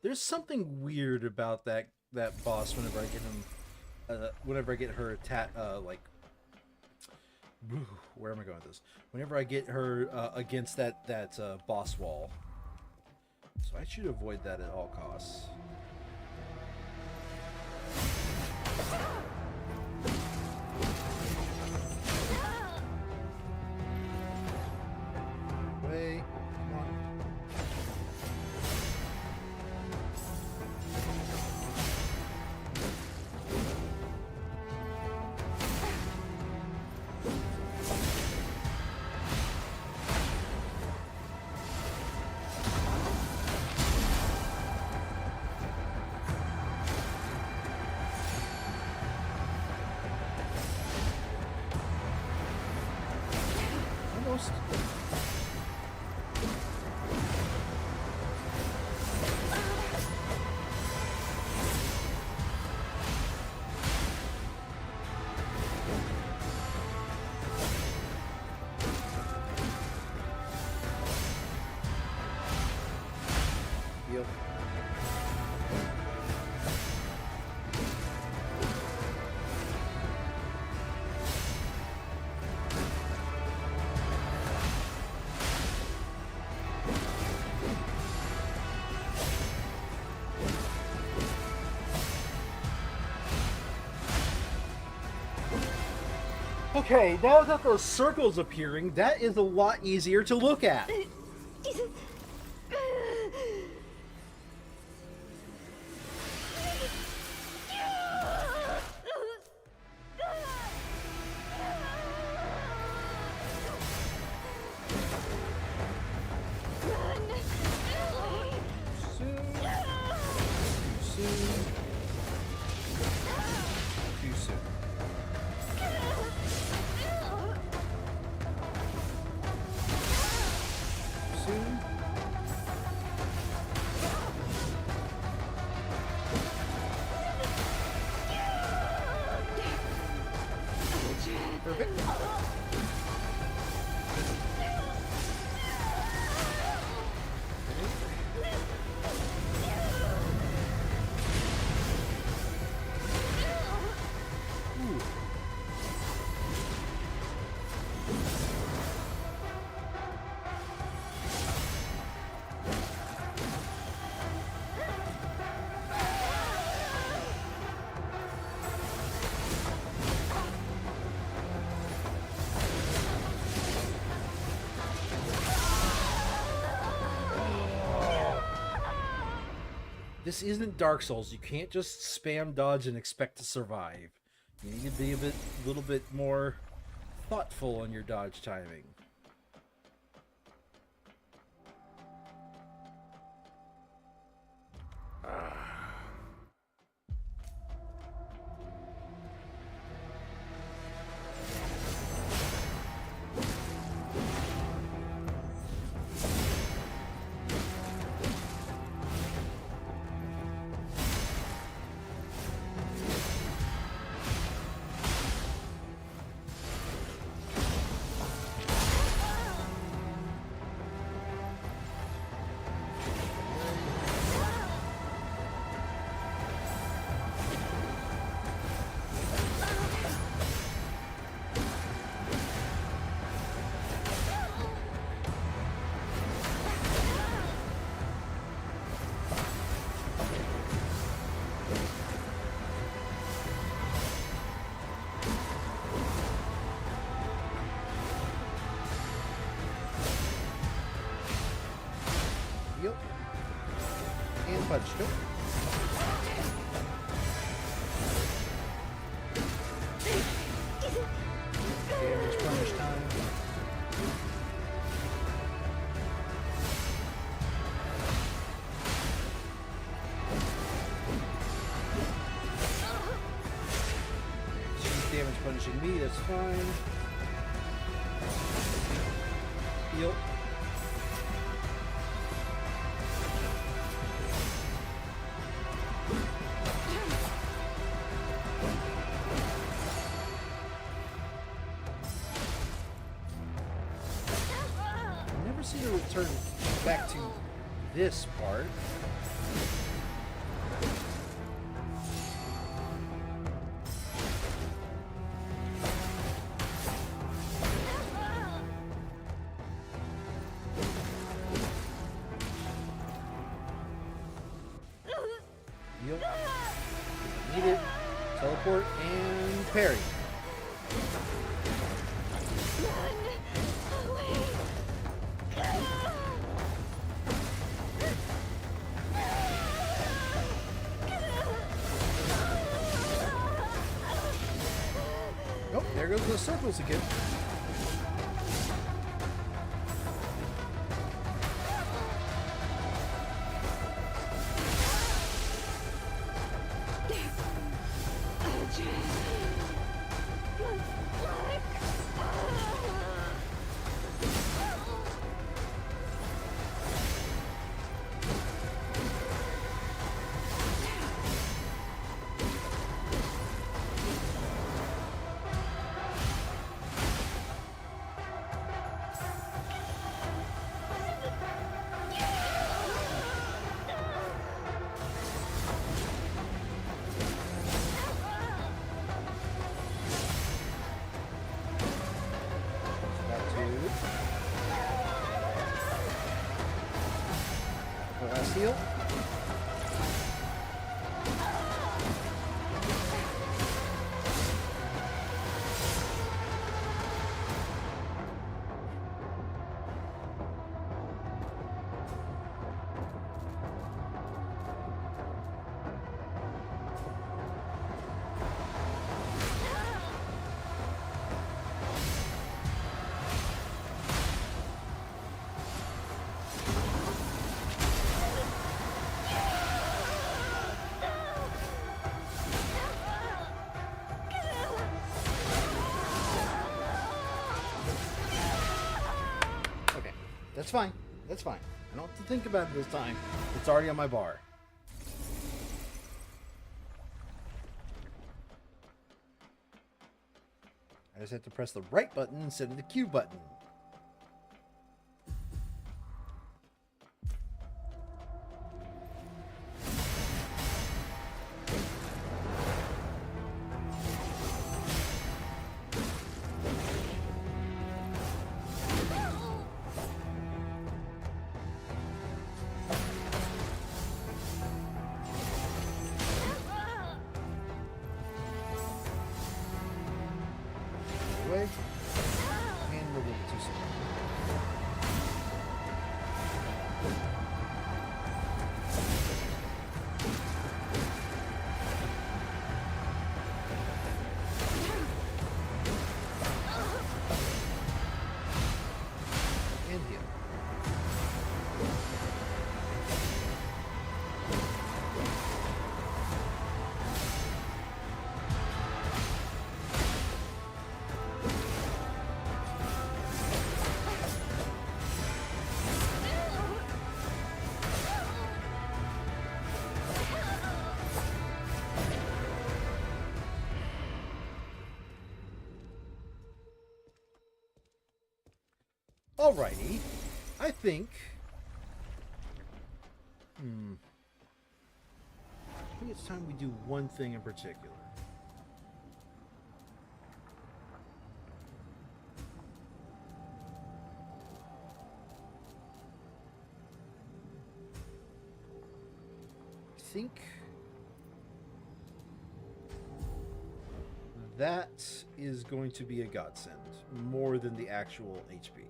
There's something weird about that boss whenever I get him, whenever I get her where am I going with this? Whenever I get her against that boss wall, so I should avoid that at all costs. Way, come on. Almost. Yep. Okay, now that those circles appearing, that is a lot easier to look at. Too soon. Perfect. This isn't Dark Souls. You can't just spam dodge and expect to survive. You need to be a little bit more thoughtful on your dodge timing. Yep. And punched him. Damage punish time. She's damage punishing me, that's fine. Yep. Never seem to return back to this part. Yep. Need it. Teleport and parry. Oh, there goes the circles again. Last heal. That's fine. That's fine. I don't have to think about it this time. It's already on my bar. I just have to press the right button instead of the Q button. Away. And we'll move it 2 Alrighty. I think... I think it's time we do one thing in particular. I think that is going to be a godsend, more than the actual HP,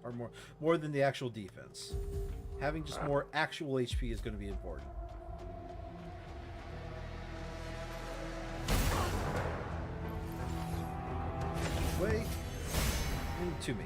or more than the actual defense. Having just more actual HP is going to be important. This way and to me.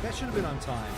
That should have been on time.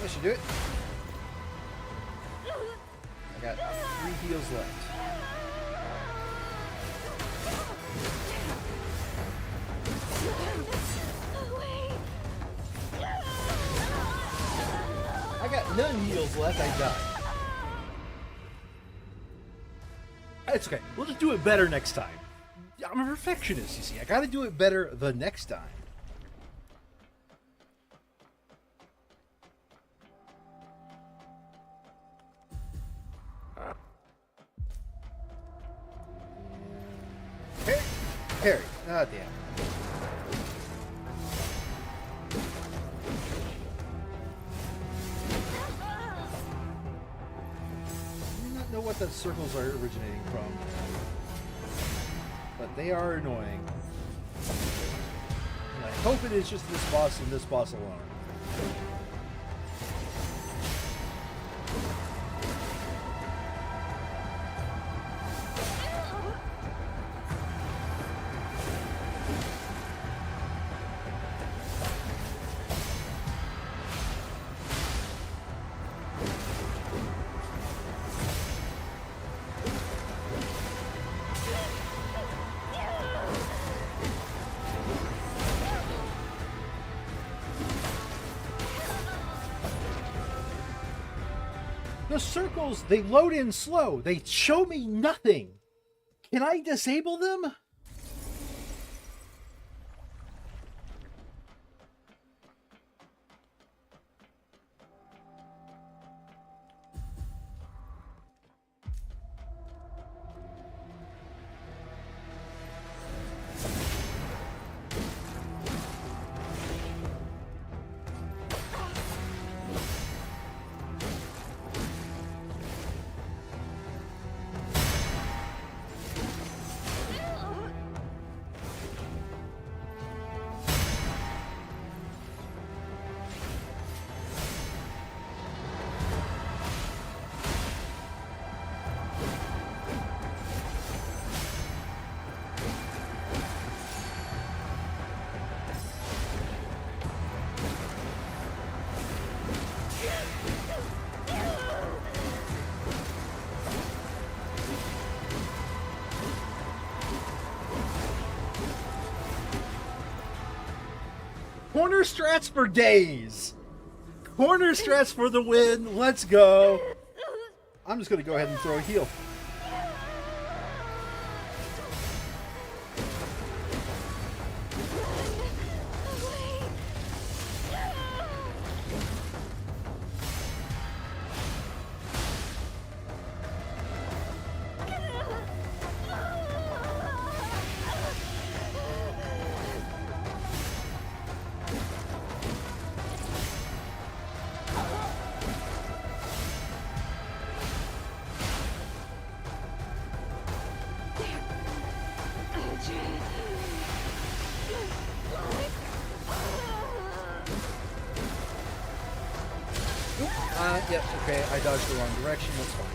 That should do it. I got 3 heals left. I got none heals left. I died. It's okay. We'll just do it better next time. I'm a perfectionist, you see. I gotta do it better the next time. Parry. Ah, damn. I do not know what the circles are originating from, but they are annoying. And I hope it is just this boss and this boss alone. The circles, they load in slow. They show me nothing. Can I disable them? Corner strats for days. Corner strats for the win. Let's go. I'm just going to go ahead and throw a heal. Yep, okay, I dodged the wrong direction, that's fine.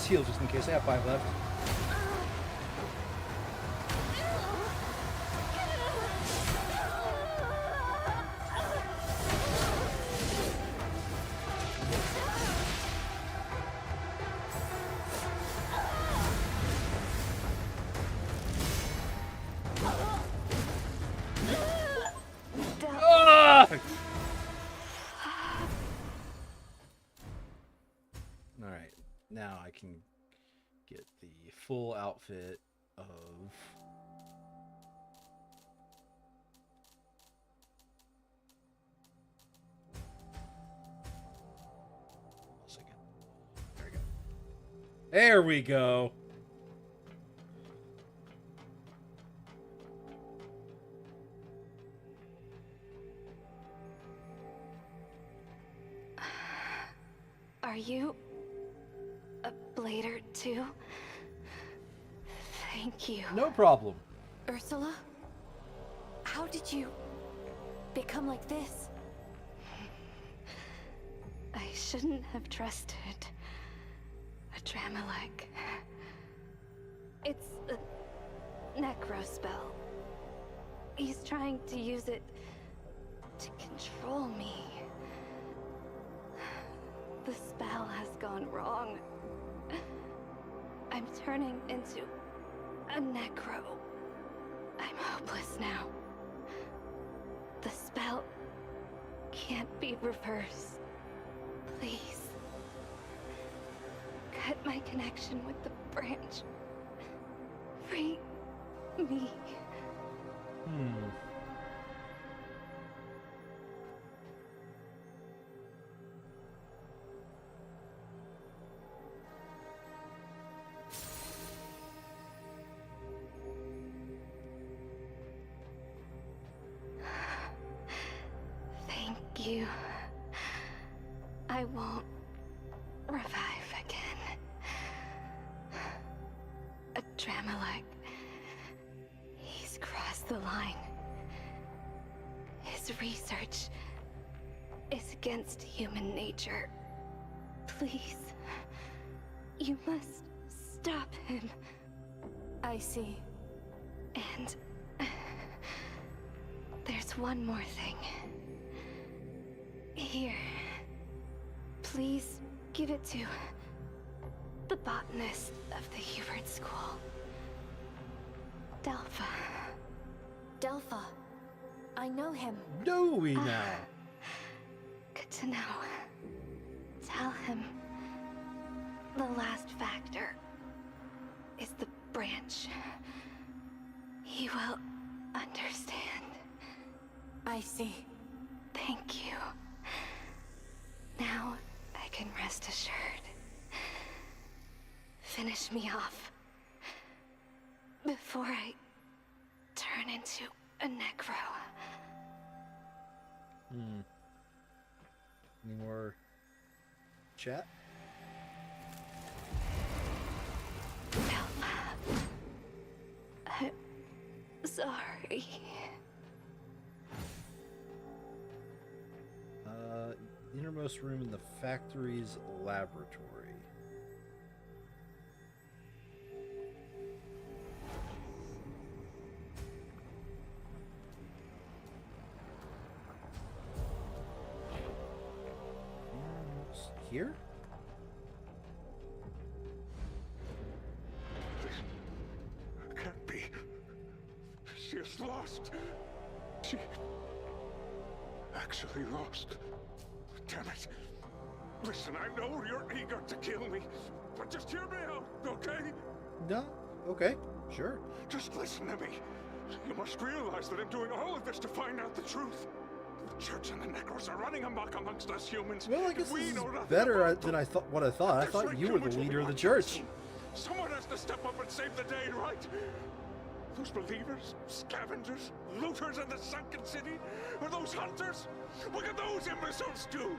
Heal just in case. I have 5 left. Alright, now I can get the full outfit of... Hold on a second. There we go. There we go! Are you a blader too? Thank you. No problem. Ursula? How did you become like this? I shouldn't have trusted a Dramalek. It's a necro spell. He's trying to use it to control me. The spell has gone wrong. I'm turning into a necro. I'm hopeless now. The spell can't be reversed. Please. Cut my connection with the branch. Free me. Thank you. I won't revive again. A Dramalek. He's crossed the line. His research is against human nature. Please, you must stop him. I see. And there's one more thing. Here. Please give it to the botanist of the Hubert School. Delpha. Delpha. I know him. Do we now? Good to know. Tell him the last factor is the branch. He will understand. I see. Thank you. Now I can rest assured. finish me off before I turn into a necro. Any more chat? No. I'm sorry. Innermost room in the factory's laboratory. Here? Can't be. She is lost. She actually lost. Damn it. Listen, I know you're eager to kill me, but just hear me out, okay? No. Okay. Sure. Just listen to me. You must realize that I'm doing all of this to find out the truth. The church and the necros are running amok amongst us humans. Well, I guess We this is know nothing better about than them. I thought. What I thought. I Just thought like you were the humans will leader be of the watching church. us. Someone has to step up and save the day, right? Those believers, scavengers, looters in the sunken city, or those hunters? What can those imbeciles do?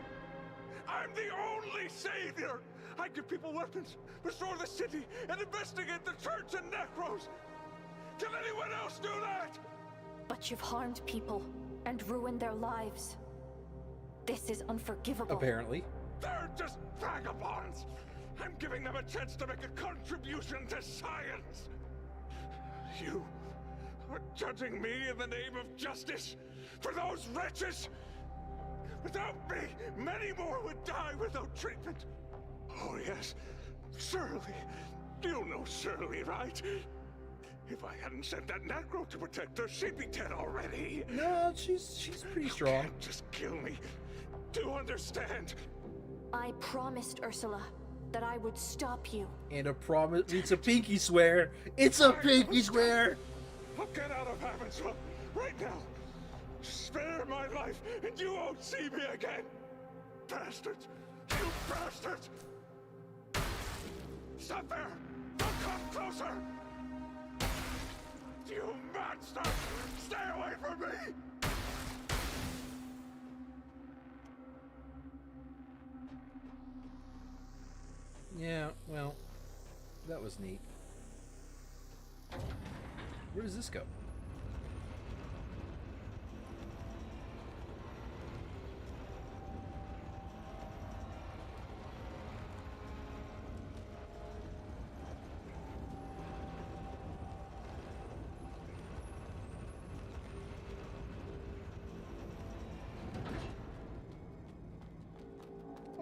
I'm the only savior! I give people weapons, restore the city, and investigate the church and necros! Can anyone else do that? But you've harmed people and ruined their lives. This is unforgivable. Apparently. They're just vagabonds! I'm giving them a chance to make a contribution to science! You are judging me in the name of justice for those wretches? Without me, many more would die without treatment. Oh yes, Shirley. You know Shirley, right? If I hadn't sent that necro to protect her, she'd be dead already. No, she's pretty You strong. can't just kill me. Do you understand? I promised Ursula that I would stop you. And a promise. It's a pinky swear. It's a pinky swear. I'll get out of Havensville right now. Spare my life, and you won't see me again. Bastards! You bastards! Stop there! Don't come closer! You monster! Stay away from me! Yeah, well, that was neat. Where does this go?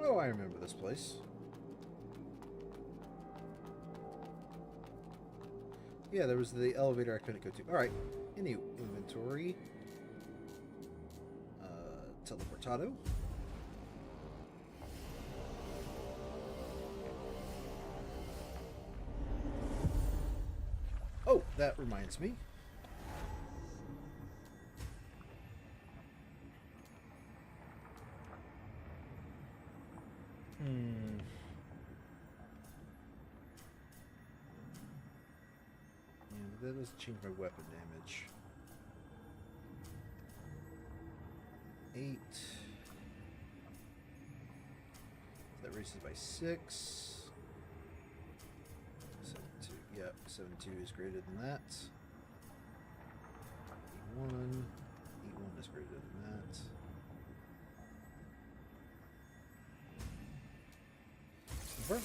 Oh, I remember this place. Yeah, there was the elevator I couldn't go to. Alright, any inventory. Teleportado. Oh, that reminds me. Yeah, that doesn't change my weapon damage. 8. That raises by 6. 7-2. Yep, 7-2 is greater than that. 8-1. 8-1 is greater than that. Confirm.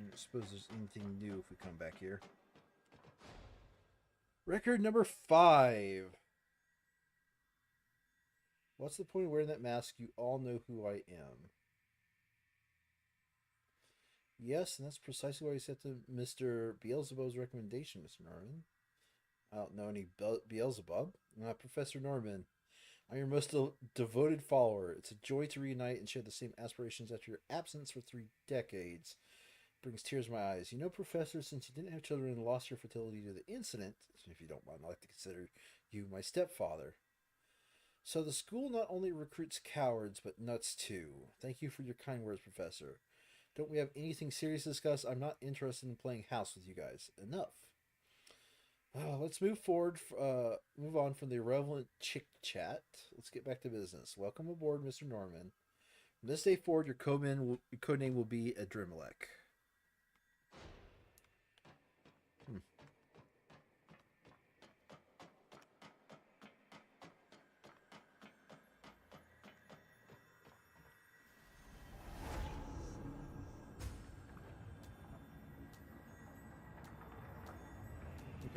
I suppose there's anything new if we come back here. Record number 5. What's the point of wearing that mask? You all know who I am. Yes, and that's precisely why I said to Mr. Beelzebub's recommendation, Mr. Norman. I don't know any Beelzebub. Professor Norman, I'm your most devoted follower. It's a joy to reunite and share the same aspirations after your absence for 3 decades. Brings tears to my eyes. You know, Professor, since you didn't have children and lost your fertility to the incident, if you don't mind, I'd like to consider you my stepfather. So the school not only recruits cowards, but nuts too. Thank you for your kind words, Professor. Don't we have anything serious to discuss? I'm not interested in playing house with you guys. Enough. Let's move forward. Move on from the irrelevant chick chat. Let's get back to business. Welcome aboard, Mr. Norman. From this day forward, your codename will be Adremelech.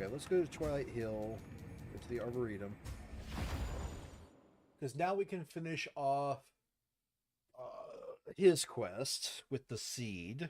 Okay, let's go to Twilight Hill, go to the Arboretum. Because now we can finish off his quest with the seed.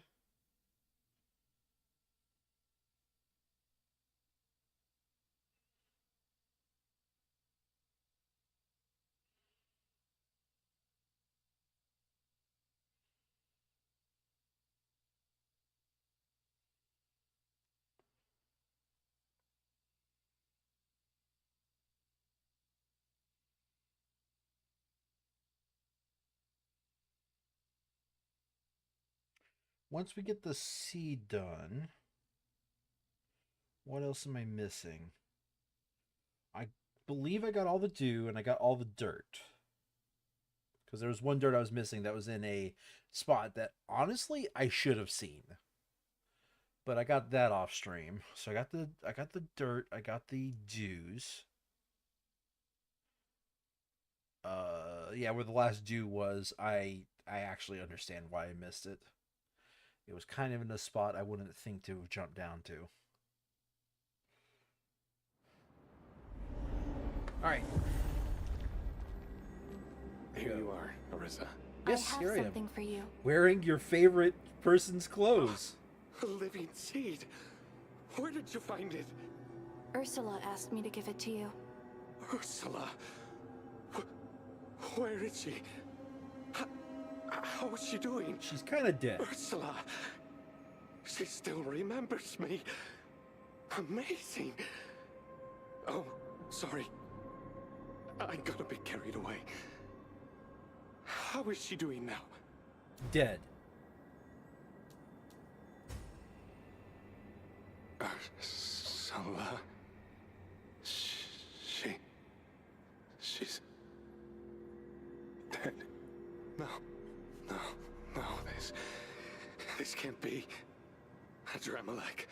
Once we get the seed done, what else am I missing? I believe I got all the dew and I got all the dirt. Because there was one dirt I was missing that was in a spot that honestly I should have seen. But I got that off stream. So I got the dirt, I got the dews. Yeah, where the last dew was, I actually understand why I missed it. It was kind of in a spot I wouldn't think to have jumped down to. Alright. Here you are, Arisa. Yes, I have here I am. something for you. Wearing your favorite person's clothes. A living seed. Where did you find it? Ursula asked me to give it to you. Ursula. Where is she? How is she doing? She's kind of dead. Ursula. She still remembers me. Amazing. Oh, sorry. I got a bit carried away. How is she doing now? Dead. Ursula. She's dead. No, this can't be. Adremelech.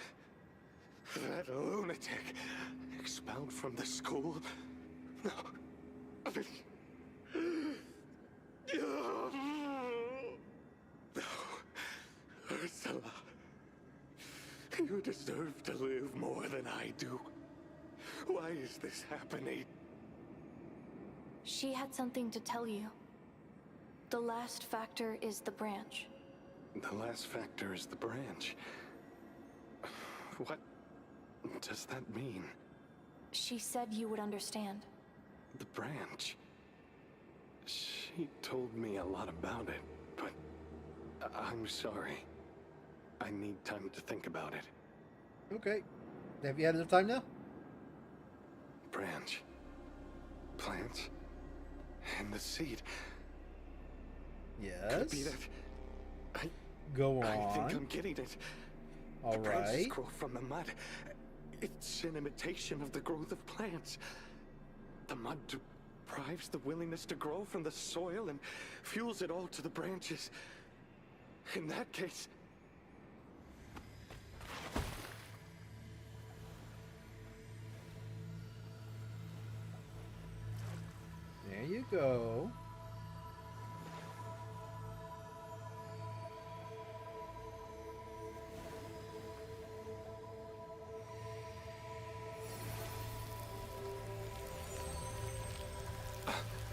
That lunatic. Expelled from the school. No. No. Ursula. You deserve to live more than I do. Why is this happening? She had something to tell you. The last factor is the branch. The last factor is the branch. What does that mean? She said you would understand. The branch? She told me a lot about it, but I'm sorry. I need time to think about it. Okay. Have you had enough time now? Branch. Plants. And the seed. Yes. Could it be that? Go I think on. I'm getting it. All The branches right. grow from the mud. It's an imitation of the growth of plants. The mud deprives the willingness to grow from the soil and fuels it all to the branches. In that case... There you go.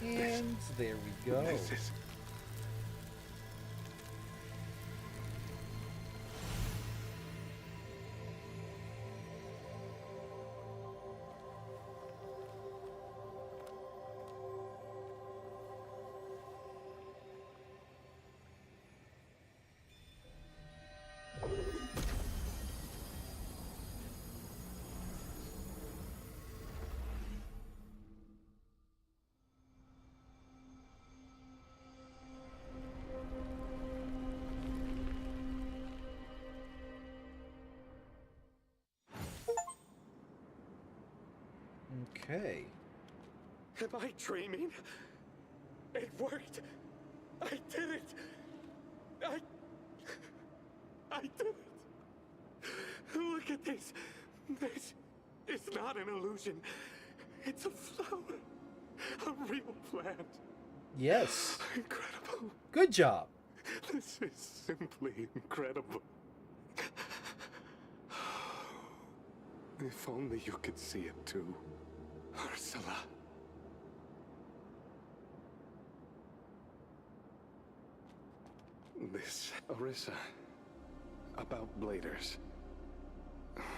And there we go. This is... Am I dreaming? It worked. I did it. I did it. Look at this. This is not an illusion. It's a flower. A real plant. Yes. Incredible. Good job. This is simply incredible. If only you could see it too, Ursula. This, Orissa, about bladers.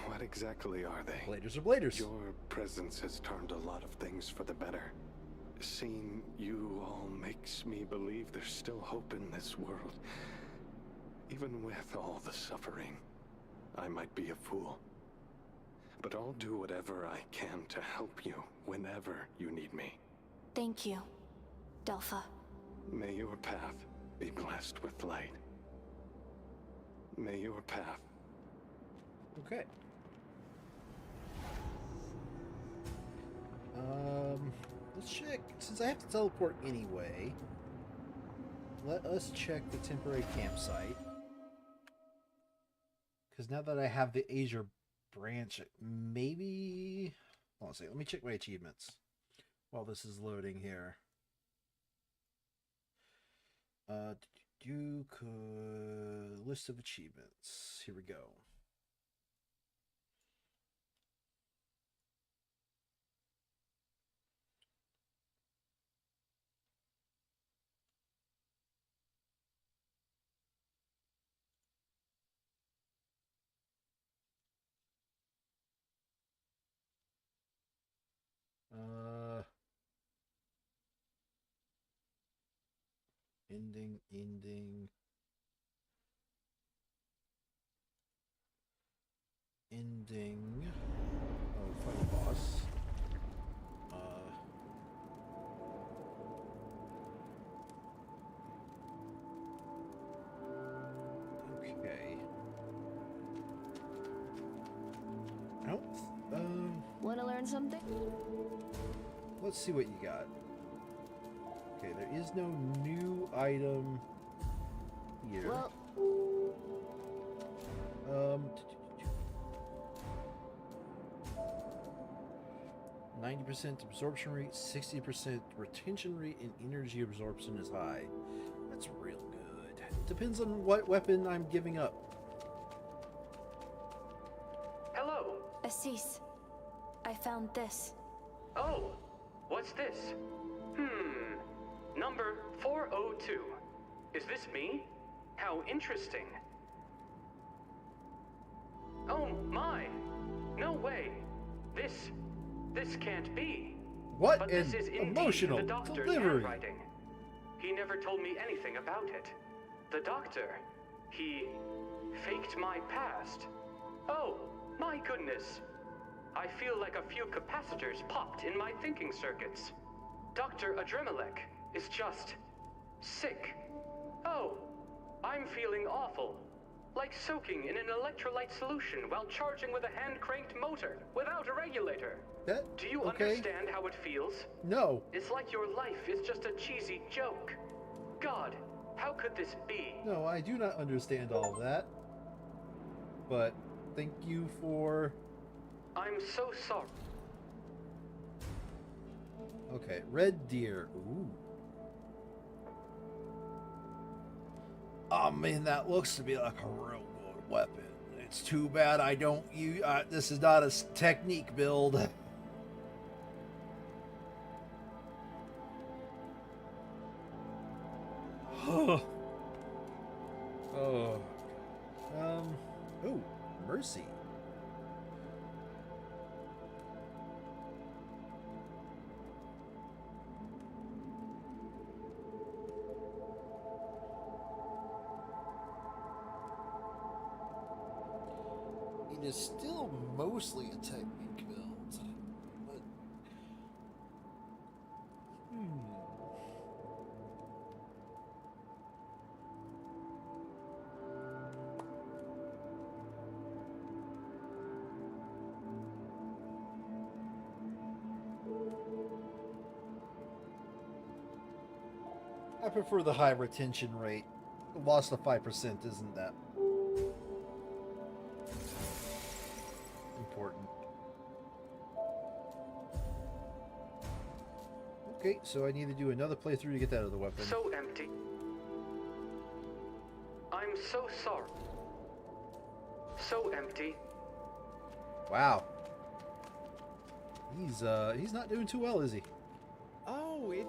What exactly are they? Bladers are bladers. Your presence has turned a lot of things for the better. Seeing you all makes me believe there's still hope in this world. Even with all the suffering, I might be a fool. But I'll do whatever I can to help you whenever you need me. Thank you, Delpha. May your path be blessed with light. May your path. Okay. Let's check. Since I have to teleport anyway, let us check the temporary campsite. Because now that I have the Asia branch, maybe... Hold on a second. Let me check my achievements while this is loading here. List of achievements. Here we go. Ending. Oh, fight a boss. Okay. I don't. Wanna learn something? Let's see what you got. Okay, there is no new item here. Well, 90% absorption rate, 60% retention rate, and energy absorption is high. That's real good. Depends on what weapon I'm giving up. Hello. Assis, I found this. Oh, what's this? Number 402. Is this me? How interesting. Oh my! No way! This can't be. What But an this is indeed emotional the doctor's delivery. handwriting. He never told me anything about it. The doctor, he faked my past. Oh, my goodness. I feel like a few capacitors popped in my thinking circuits. Dr. Adremelek is just sick. Oh, I'm feeling awful. Like soaking in an electrolyte solution while charging with a hand-cranked motor without a regulator. Do you understand how it feels? No. It's like your life is just a cheesy joke. God, how could this be? No, I do not understand all of that. But thank you for... I'm so sorry. Okay, red deer. Ooh. Oh man, that looks to be like a real good weapon. It's too bad I don't use... this is not a technique build. Oh. Oh. Oh, mercy. It is still mostly a technique build, but I prefer the high retention rate. The loss of 5% isn't that important. Okay, so I need to do another playthrough to get that other weapon. So empty. I'm so sorry. So empty. Wow. He's not doing too well, is he? Oh, it...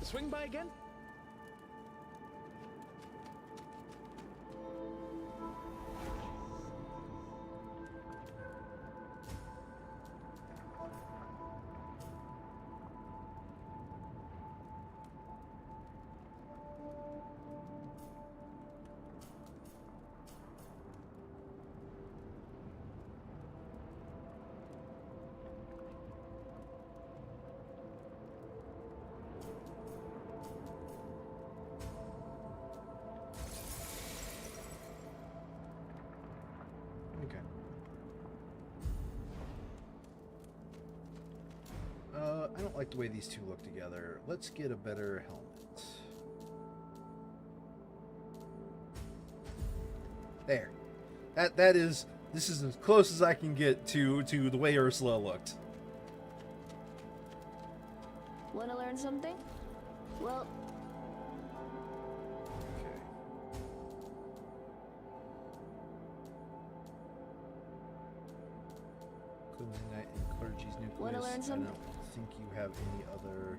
Swing by again? Okay. I don't like the way these two look together. Let's get a better helmet. There. This is as close as I can get to the way Ursula looked. Want to learn something? Well, Okay. Cleansing Night and Clergy's Nucleus. Wanna learn I some? don't think you have any other...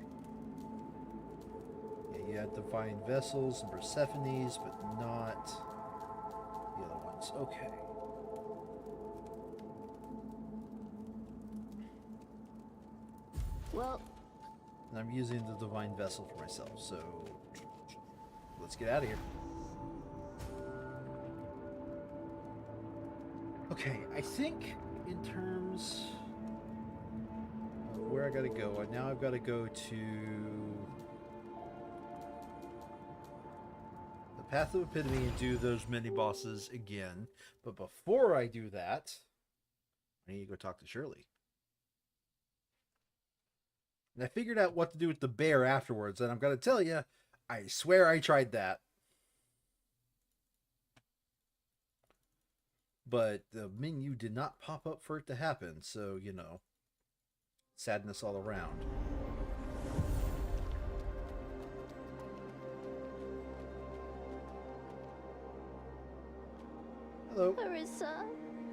Yeah, you had Divine Vessels and Persephone's, but not the other ones. Okay. well, And I'm using the Divine Vessel for myself, so let's get out of here. Okay, I think in terms of where I gotta go, now I've got to go to the Path of Epitome and do those mini bosses again. But before I do that, I need to go talk to Shirley. And I figured out what to do with the bear afterwards, and I'm going to tell you, I swear I tried that. But the menu did not pop up for it to happen, so, you know, sadness all around. Hello. Carissa,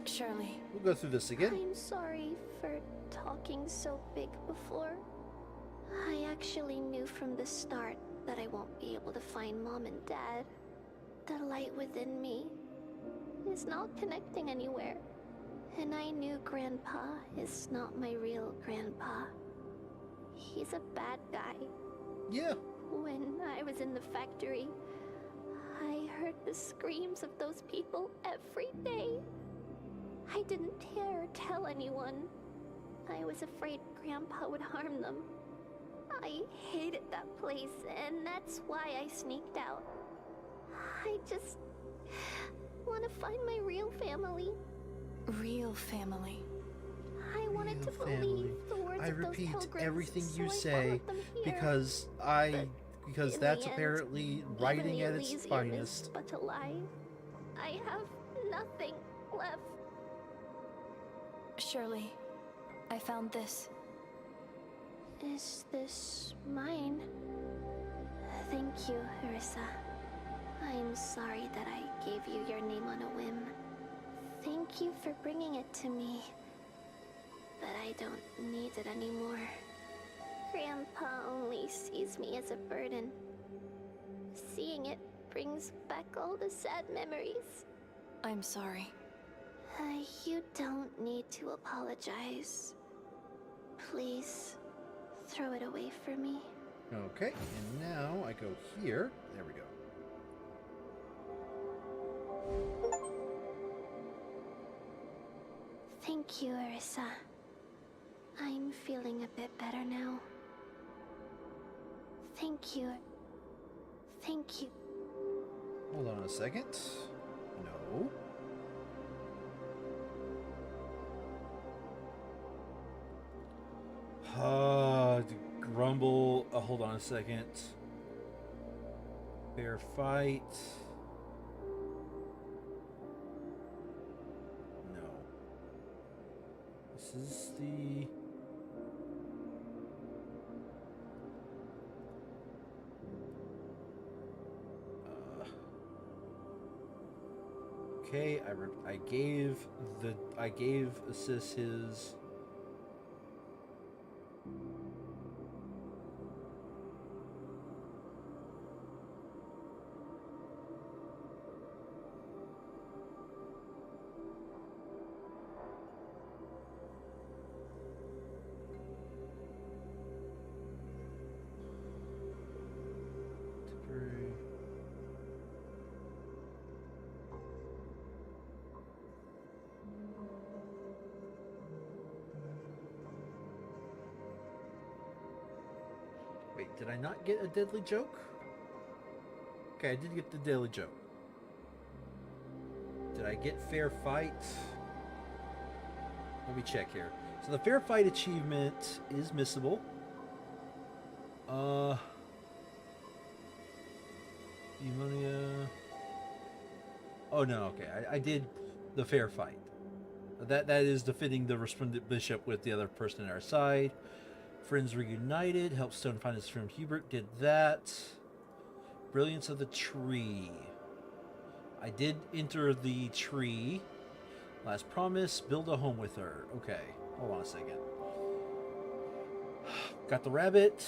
Shirley, We'll go through this again. I'm sorry for talking so big before. I actually knew from the start that I won't be able to find Mom and Dad. The light within me is not connecting anywhere. And I knew Grandpa is not my real Grandpa. He's a bad guy. Yeah. When I was in the factory, I heard the screams of those people every day. I didn't dare tell anyone. I was afraid Grandpa would harm them. I hated that place, and that's why I sneaked out. I just want to find my real family. real family. I wanted to Real family. believe the words I of those repeat pilgrims, everything so you I say followed them here. because In that's the end, apparently even writing the at its Elysium is finest. but a lie. I have nothing left. Shirley, I found this. Is this mine? Thank you, Arissa. I'm sorry that I gave you your name on a whim. Thank you for bringing it to me. But I don't need it anymore. Grandpa only sees me as a burden. Seeing it brings back all the sad memories. I'm sorry. You don't need to apologize. Please, throw it away for me. Okay, and now I go here. There we go. Thank you, Arissa. I'm feeling a bit better now. Thank you. Thank you. Hold on a second. No. Grumble. Hold on a second. Fair fight. No. This is the... Okay, I gave Assist his... Wait, did I not get a deadly joke? Okay, I did get the deadly joke. Did I get fair fight? Let me check here. So the fair fight achievement is missable. Demonia. Oh no, okay. I did the fair fight. That is defeating the resplendent bishop with the other person at our side. Friends reunited. Help Stone find his friend Hubert. Did that. Brilliance of the tree. I did enter the tree. Last promise. Build a home with her. Okay. Hold on a second. Got the rabbit.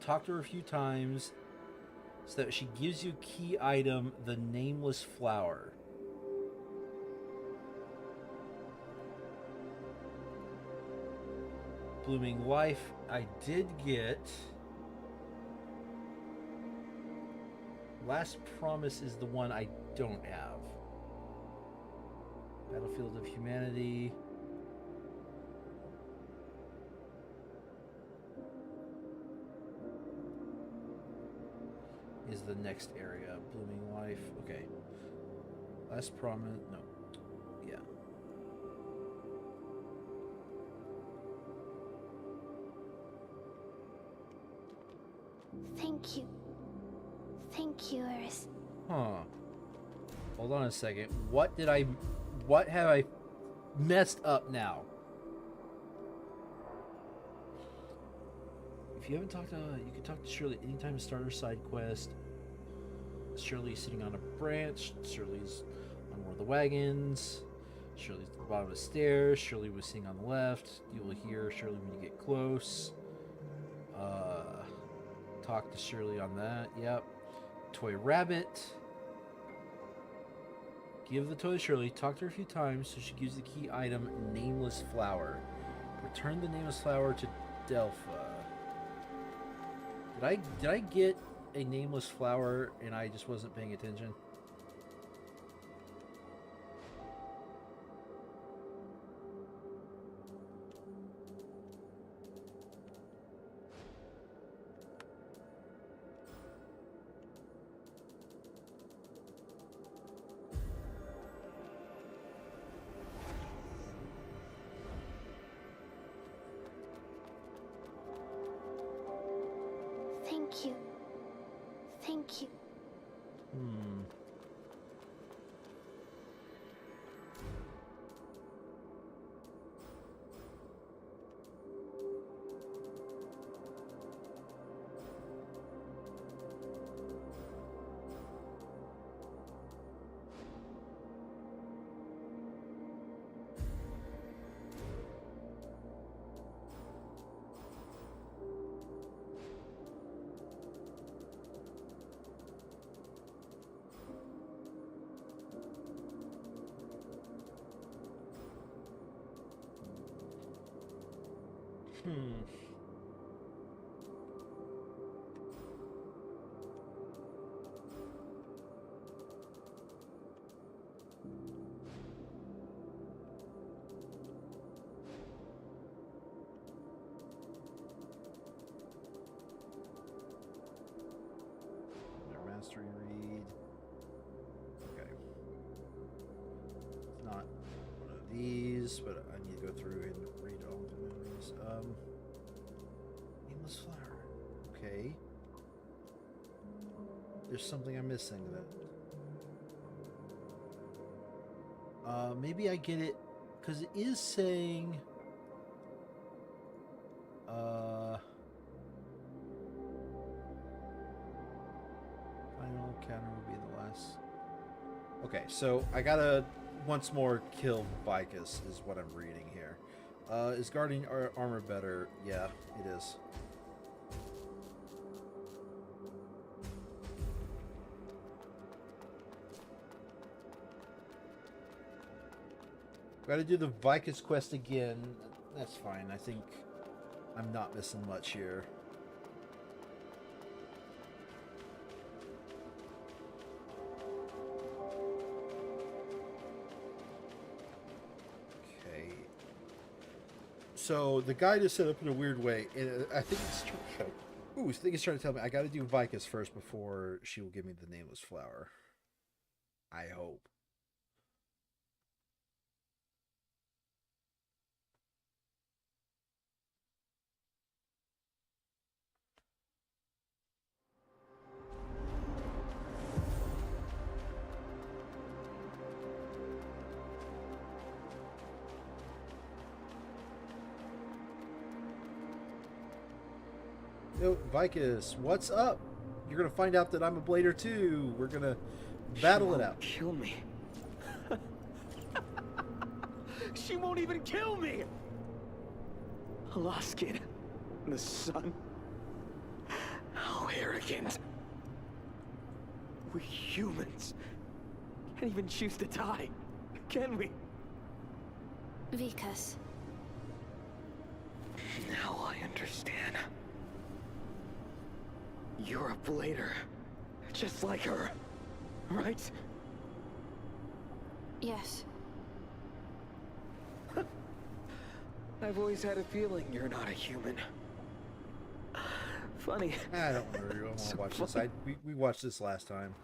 Talk to her a few times so that she gives you key item, the nameless flower. Blooming life, I did get. Last promise is the one I don't have. Battlefield of Humanity. Is the next area. Blooming life. Okay. Last promise. No. Yeah. Thank you. Thank you, Iris. Huh. Hold on a second. What have I messed up now? If you haven't talked to, you can talk to Shirley anytime to start her side quest. Shirley's sitting on a branch. Shirley's on one of the wagons. Shirley's at the bottom of the stairs. Shirley was sitting on the left. You will hear Shirley when you get close. Talk to Shirley on that. Yep. Toy rabbit. Give the toy to Shirley. Talk to her a few times so she gives the key item, nameless flower. Return the nameless flower to Delpha. Did I get a nameless flower and I just wasn't paying attention? Thank you. Thank you. memories, but I need to go through and read all the memories. Nameless flower. Okay. There's something I'm missing then. Maybe I get it because it is saying final encounter will be the last. Okay, so I gotta once more kill Vicus is what I'm reading here. Is guarding armor better? Yeah, it is. Gotta do the Vicus quest again. That's fine. I think I'm not missing much here. Okay. So the guide is set up in a weird way, and I think it's trying to tell me I gotta do Vicus first before she will give me the nameless flower. I hope. Yo, Vicus, what's up? You're gonna find out that I'm a blader too. We're gonna battle it out. Kill me. She won't even kill me! A lost kid in the sun. How arrogant. We humans can't even choose to die, can we? Vicus. Now I understand. You're a blader, just like her, right? Yes. I've always had a feeling you're not a human. Funny. I don't want to watch this. We watched this last time.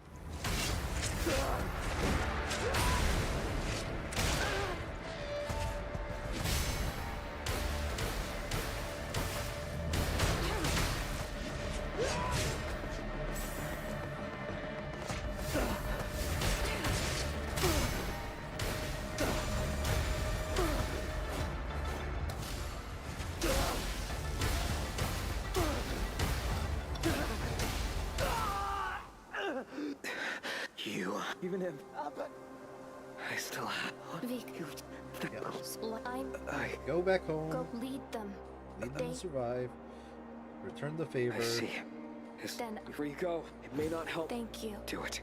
Even him. But I still have Vic. Go back home. Go lead them. Lead them to survive. Return the favor. I see. Then Before you go, it may not help. thank you. Do it.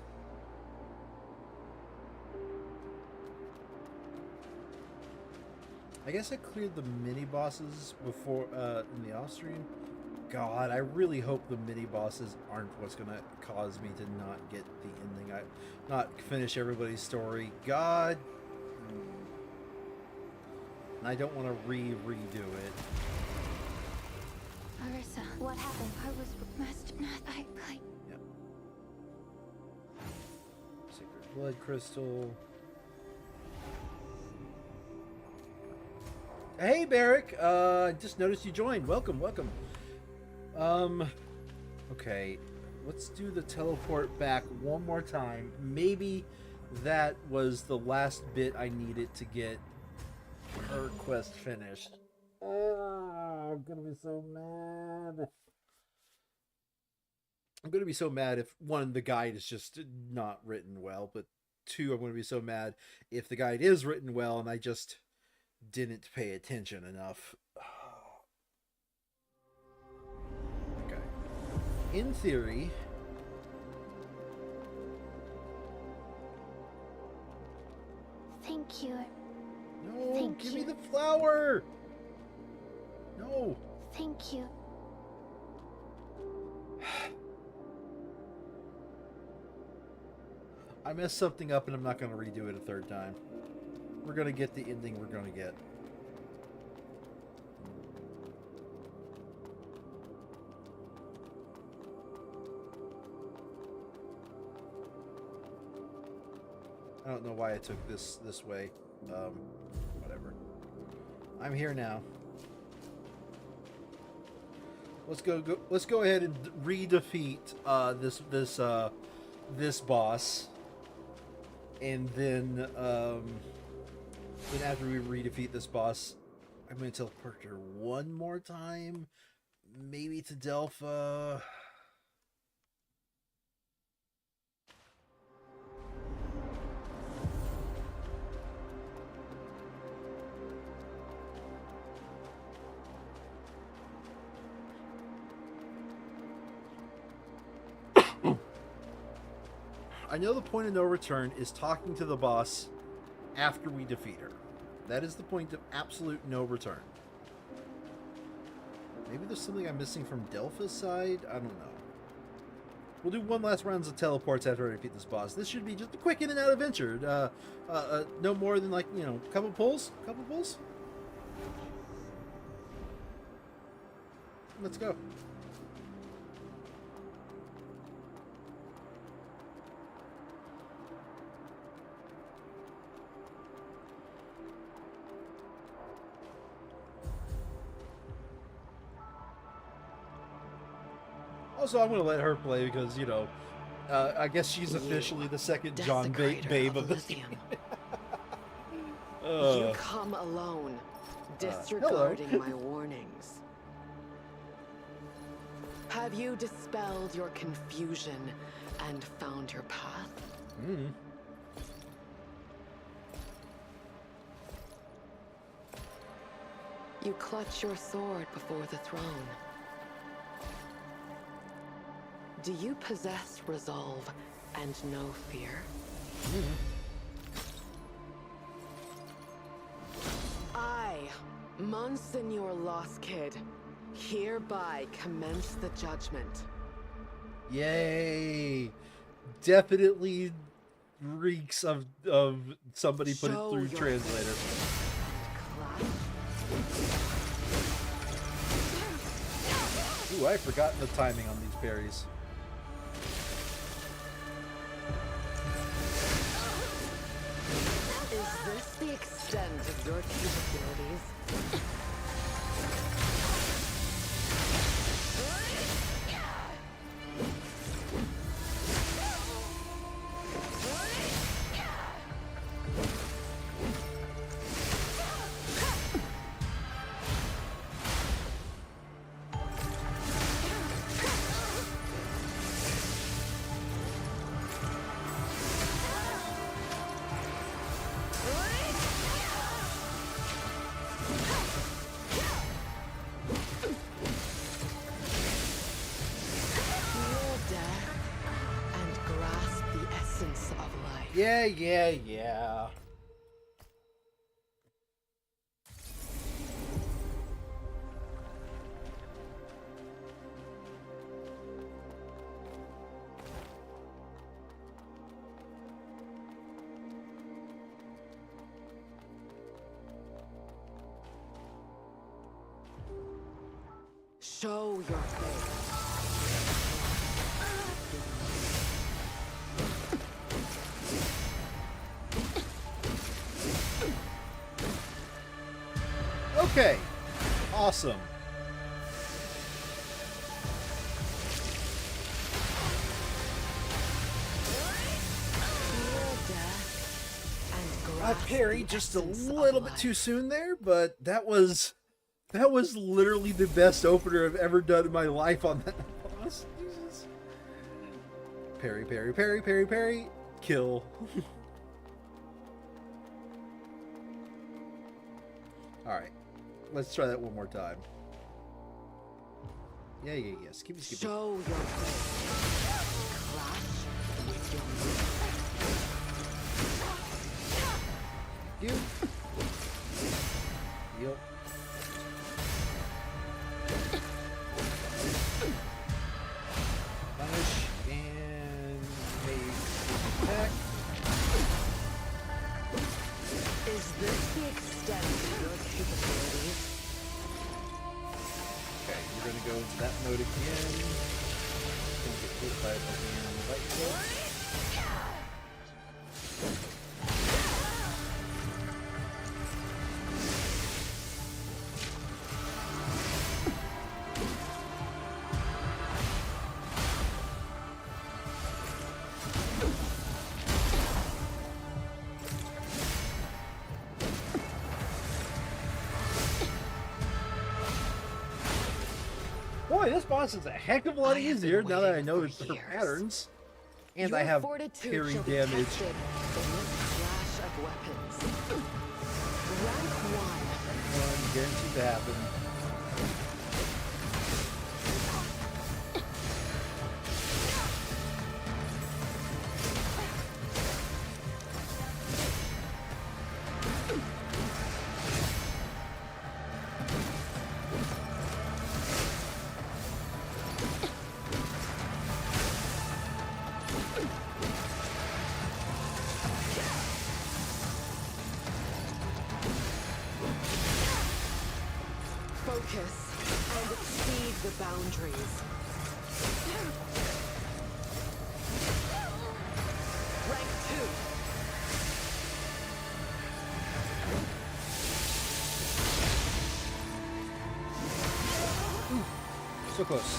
I guess I cleared the mini bosses before in the off stream. God, I really hope the mini bosses aren't what's gonna cause me to not get the ending. Not finish everybody's story. God, and I don't want to redo it. Arisa, What happened? I was master. Yep. Sacred blood crystal. Hey, Barrick. Just noticed you joined. Welcome, welcome. Okay, let's do the teleport back one more time. Maybe that was the last bit I needed to get her quest finished. Oh, I'm gonna be so mad. I'm gonna be so mad if one, the guide is just not written well, but two, I'm gonna be so mad if the guide is written well and I just didn't pay attention enough. Okay. In theory, thank you. no, Thank give me you. the flower. No. Thank you. I messed something up and I'm not going to redo it a third time. We're going to get the ending we're going to get. I don't know why I took this way. Whatever. I'm here now. Let's go ahead and re-defeat this boss, and then after we re-defeat this boss, I'm going to teleport her one more time, maybe to Delpha. I know the point of no return is talking to the boss after we defeat her. That is the point of absolute no return. Maybe there's something I'm missing from Delpha's side? I don't know. We'll do one last round of teleports after I defeat this boss. This should be just a quick in and out adventure. No more than, like, you know, a couple pulls? Let's go. Also, I'm going to let her play because, you know, I guess she's officially the second John Babe of the lithium. You come alone, disregarding my warnings. Have you dispelled your confusion and found your path? Mm. You clutch your sword before the throne. Do you possess resolve and no fear? I, Monsignor Lost Kid, hereby commence the judgment. Yay! Definitely reeks of somebody put it through translator. Ooh, I've forgotten the timing on these parries. Is this the extent of your capabilities? Yeah. Show your face. Okay. Awesome. I parried just a little bit too soon there, but that was literally the best opener I've ever done in my life on that boss. Jesus. Parry, kill. All right, let's try that one more time. Yeah. Skip. Show your face. Clash with your You. Yep. Punish and make attack. Is this the extent of your capabilities? Okay, we're gonna go into that mode again. Gonna get hit by the light sword. Boy, this boss is a heck of a lot I have been easier now that I waiting know for her years. patterns. And Your I have fortitude parry shall be damage. tested in this clash of weapons. Rank 1. One guaranteed to happen. Focus and exceed the boundaries. Rank 2. So close.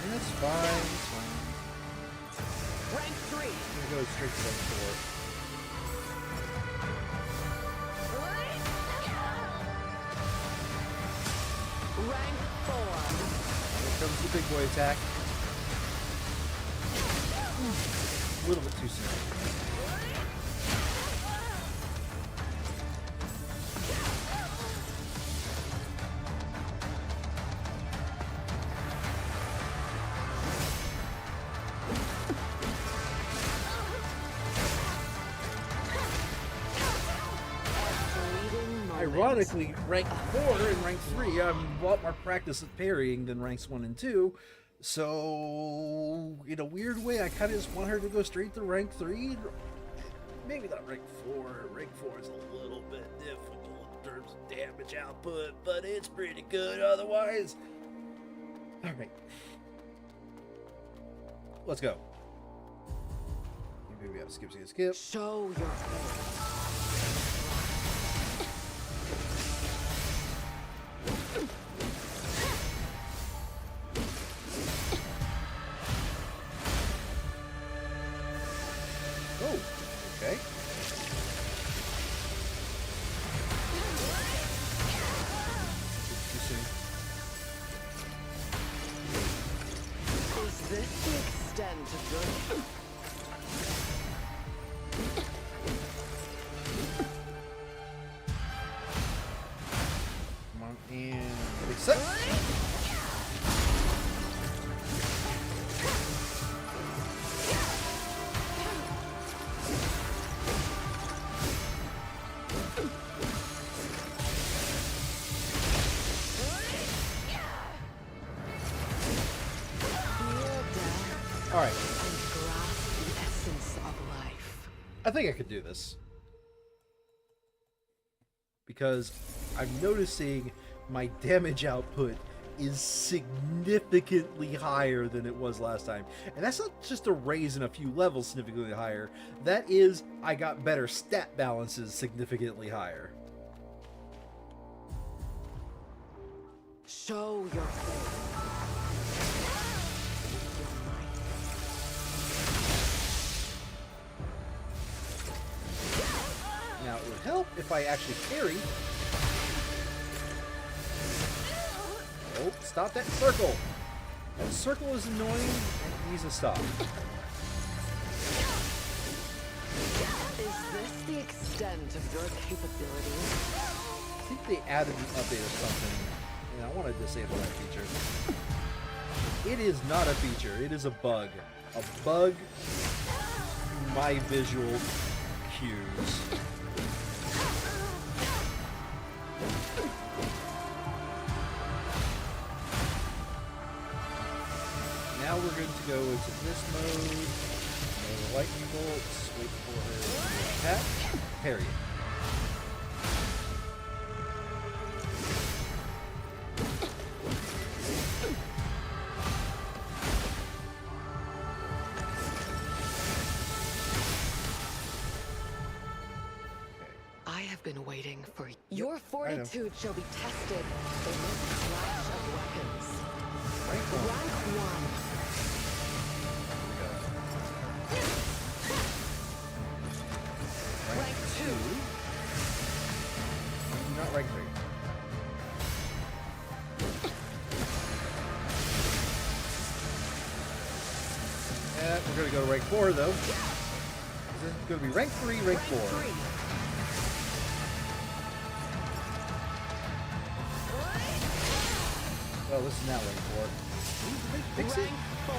That's fine. It's fine. Rank 3. I'm gonna go straight to rank 4. Rank 4. Here comes the big boy attack. A little bit too soon. Ironically, rank 4 and rank 3, I'm a lot more practice at parrying than ranks 1 and 2. So, in a weird way, I kind of just want her to go straight to rank 3. Maybe not rank 4. Rank 4 is a little bit difficult in terms of damage output, but it's pretty good otherwise. Alright. Let's go. Maybe we have skip, skip, skip. Show your face. Oh, okay. Too soon. Is this the extent of your... Come on, and reset. All right. And grasp the essence of life. I think I could do this. Because I'm noticing my damage output is significantly higher than it was last time. And that's not just a raise in a few levels significantly higher. That is, I got better stat balances significantly higher. Show your face. Now, it would help if I actually parry. Oh, stop that circle. That circle is annoying and needs to stop. Is this the extent of your capabilities? I think they added an update or something, and I want to disable that feature. It is not a feature, it is a bug. A bug in my visual cues. Now we're going to go into this mode. No lightning bolts. Wait for her to attack. Parry it. I have been waiting for your fortitude shall be tested in this clash of weapons. Rank 1. Rank 1. Rank 2. Not rank 3. And we're gonna go to rank 4 though. This is gonna be rank 3, rank 4. Well, this is now rank 4. Fix it? Rank 4.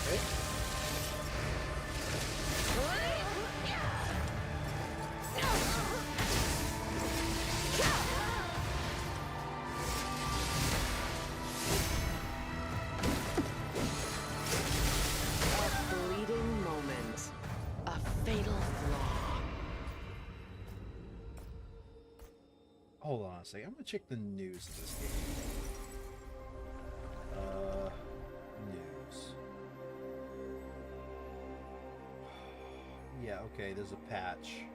Okay. A fleeting moment. A fatal flaw. Hold on a second. I'm gonna check the news of this game. News. Yeah, okay, there's a patch.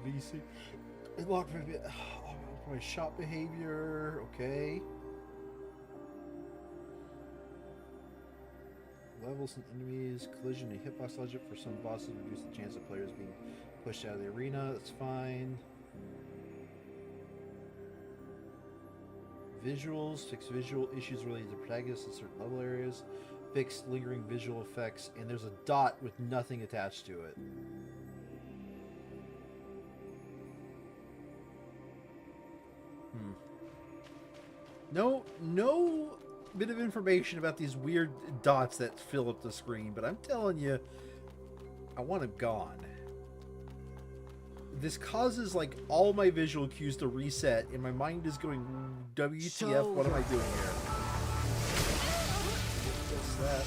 VC. It locked my shot behavior. Okay. Levels and enemies, collision and hitbox logic for some bosses reduce the chance of players being pushed out of the arena. That's fine. Visuals, fix visual issues related to protagonists in certain level areas, fix lingering visual effects, and there's a dot with nothing attached to it. No bit of information about these weird dots that fill up the screen, but I'm telling you, I want them gone. This causes like all my visual cues to reset, and my mind is going, WTF, what am I doing here? What's that?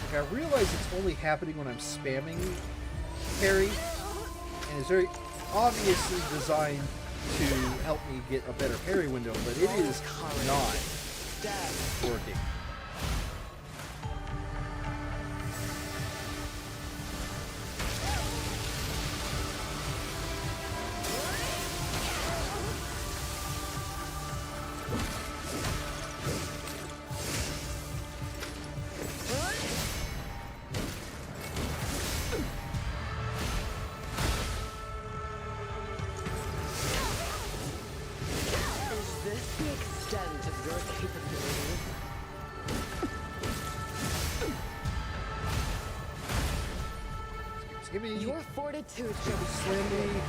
Like, I realize it's only happening when I'm spamming parry, and it's very obviously designed to help me get a better parry window, but it is not working. Is this the extent of your capabilities? Give me Your fortitude shall be slam me.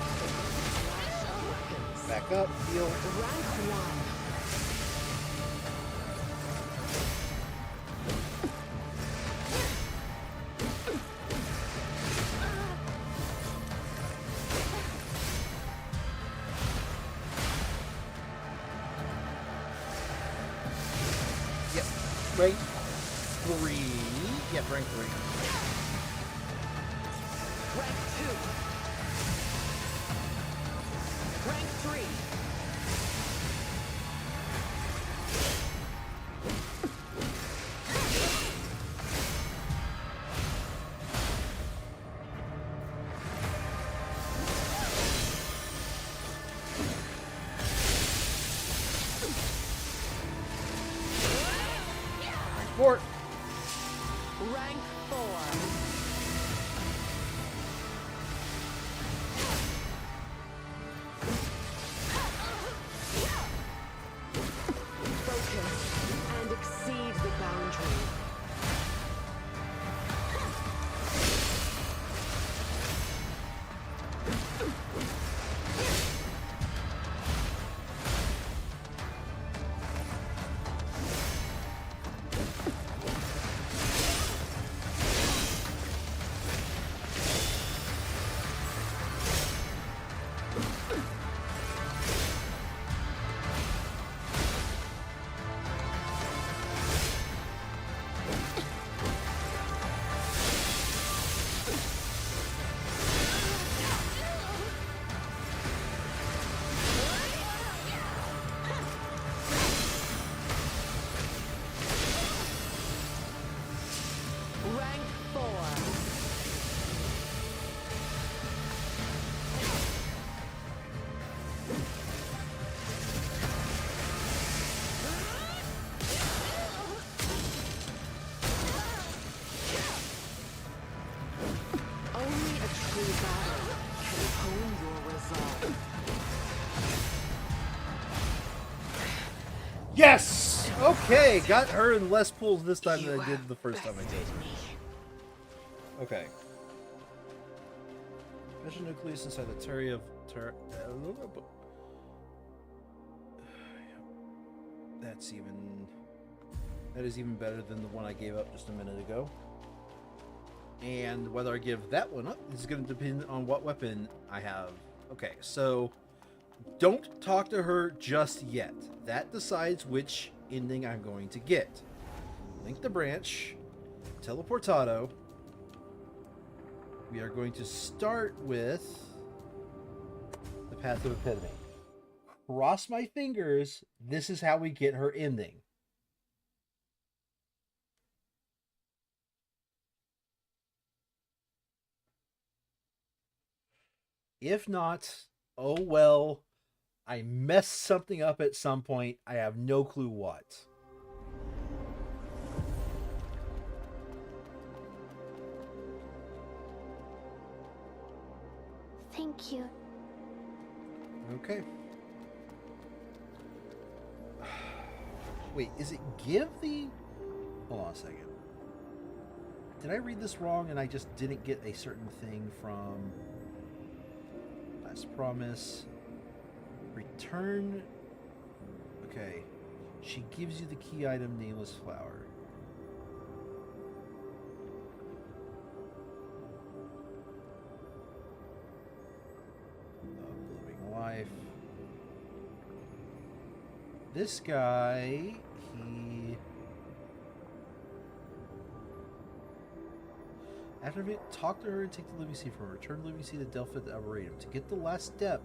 flash of weapons. Back up, heal. Rank 1. Yep. Rank 3. Yep, rank 3. Rank 2. Rank 3. Rank 4. Rank 4. Focus and exceed the boundary. Yes! Okay, got her in less pulls this time than I did the first time I did. Okay. Measure nucleus inside the terry of that is even better than the one I gave up just a minute ago. And whether I give that one up is going to depend on what weapon I have. Okay, so don't talk to her just yet. That decides which ending I'm going to get. Link the branch, teleportado. We are going to start with the Path of Epitome. Cross my fingers, this is how we get her ending. If not, oh well, I messed something up at some point. I have no clue what. Thank you. Okay. Wait, is it give the... Hold on a second. Did I read this wrong and I just didn't get a certain thing from Last Promise? Return... Okay. She gives you the key item, Nameless Flower. Living Life. This guy, he... After it, talk to her and take the living seed from her. Return the living seed to Delphi the Arboretum. To get the last step,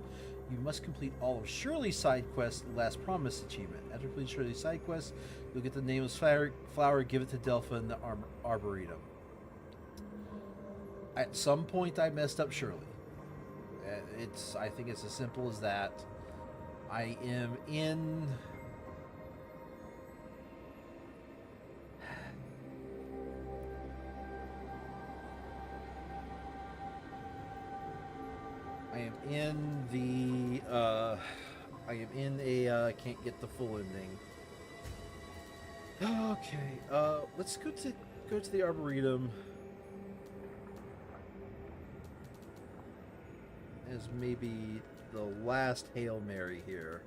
you must complete all of Shirley's side quest, Last Promise achievement. After completing Shirley's side quest, you'll get the nameless flower, give it to Delphi in the Arboretum. At some point, I messed up Shirley. I think it's as simple as that. I am in... I am in a can't get the full ending. Okay, let's go to the Arboretum as maybe the last Hail Mary here.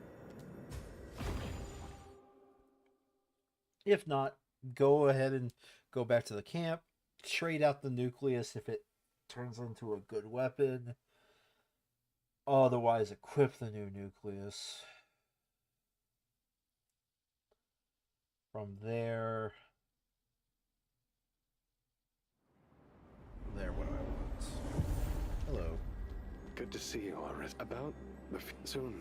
If not, go ahead and go back to the camp, trade out the nucleus if it turns into a good weapon. Otherwise, equip the new nucleus. From there... There, what do I want? Hello. Good to see you, Oris. About the... Soon,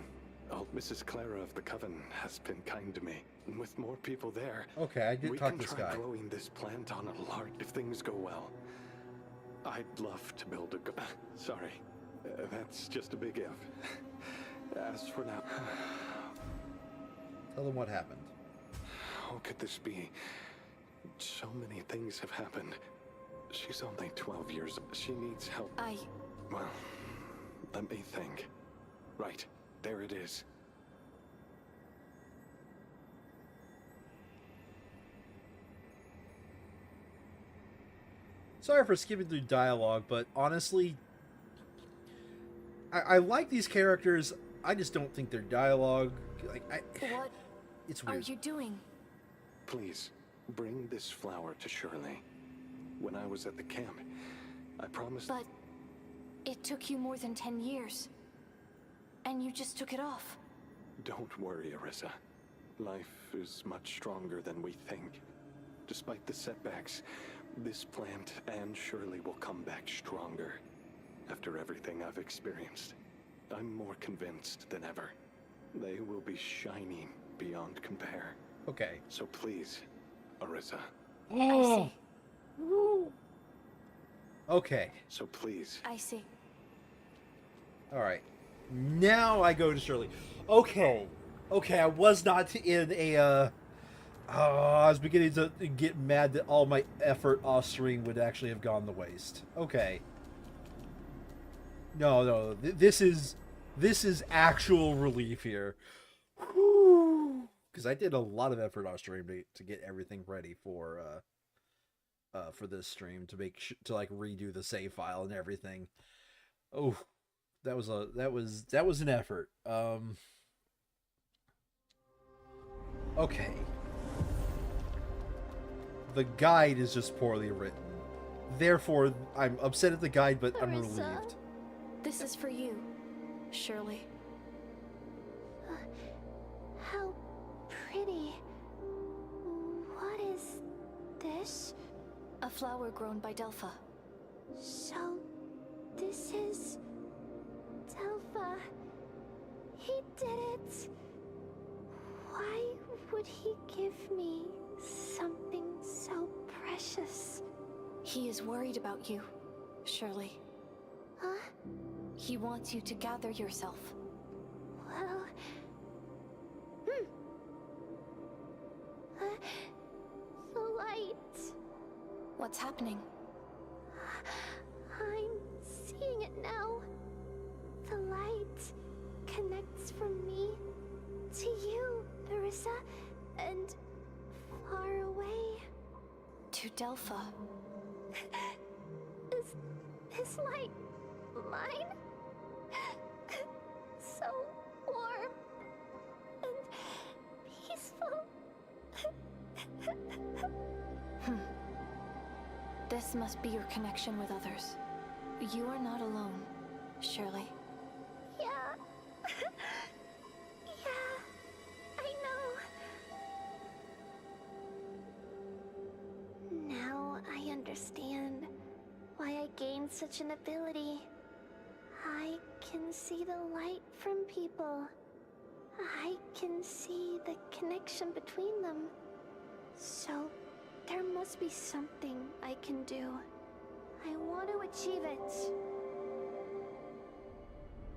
old Mrs. Clara of the Coven has been kind to me. And with more people there... Okay, I did talk to this guy. We can try growing this plant on a large... if things go well. I'd love to build a... Sorry. That's just a big if. As for now... Tell them what happened. How could this be? So many things have happened. She's only 12 years old. She needs help. Well, let me think. Right, there it is. Sorry for skipping through dialogue, but honestly... I like these characters. I just don't think their dialogue... What it's weird. are you doing? Please, bring this flower to Shirley. When I was at the camp, I promised... But it took you more than 10 years. And you just took it off. Don't worry, Arissa. Life is much stronger than we think. Despite the setbacks, this plant and Shirley will come back stronger. After everything I've experienced, I'm more convinced than ever. They will be shining beyond compare. Okay. So please, Arissa. I see. Okay. So please. I see. Alright. Now I go to Shirley. Okay. Okay, I was not in a, I was beginning to get mad that all my effort off-screen would actually have gone to waste. Okay. No. This is actual relief here. Because because I did a lot of effort on stream to get everything ready for this stream, to make to like redo the save file and everything. Oh, that was an effort. Okay. The guide is just poorly written. Therefore, I'm upset at the guide, but I'm relieved. This is for you, Shirley. How pretty. What is this? A flower grown by Delpha. So, this is Delpha. He did it. Why would he give me something so precious? He is worried about you, Shirley. Huh? He wants you to gather yourself. Well... the light. What's happening? I'm seeing it now. The light connects from me to you, Arissa, and far away. To Delpha. Is light mine? So warm and peaceful. This must be your connection with others. You are not alone, Shirley. Yeah. Yeah, I know. Now I understand why I gained such an ability. I can see the light from people. I can see the connection between them. So, there must be something I can do. I want to achieve it.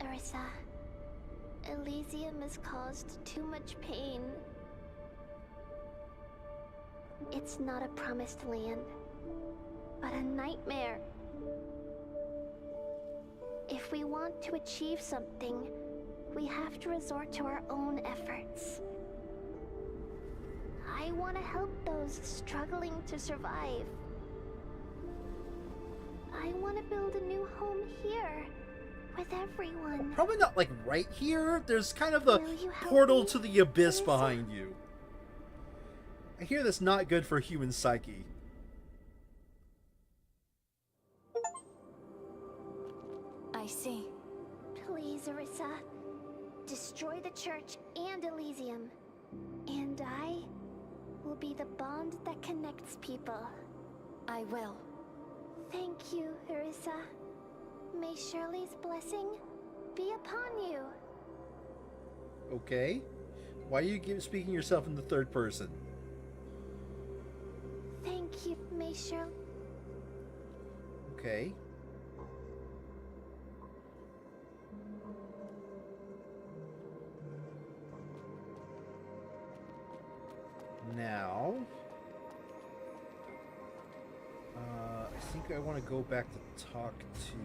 Arissa, Elysium has caused too much pain. It's not a promised land, but a nightmare. If we want to achieve something, we have to resort to our own efforts. I want to help those struggling to survive. I want to build a new home here, with everyone. Probably not like right here. There's kind of the Will you help portal me, to the abyss Arissa? behind you. I hear that's not good for human psyche. I see. Please, Arissa. Destroy the church and Elysium. And I will be the bond that connects people. I will. Thank you, Arissa. May Shirley's blessing be upon you. Okay. Why are you speaking yourself in the third person? Thank you, May Shirley. Okay. Now, I think I want to go back to talk to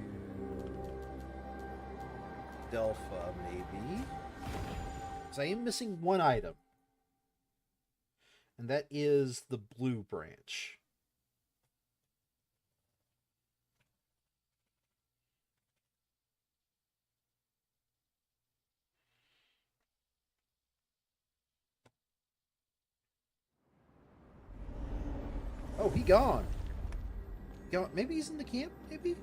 Delpha, maybe. Because I am missing one item. And that is the blue branch. Oh, he gone. Maybe he's in the camp, maybe?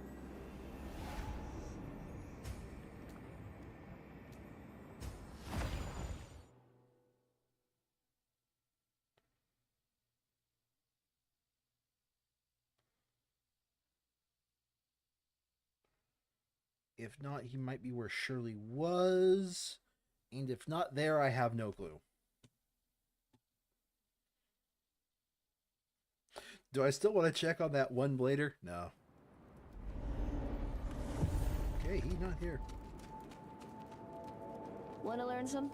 If not, he might be where Shirley was. And if not there, I have no clue. Do I still want to check on that one blader? No. Okay, he's not here. Want to learn some?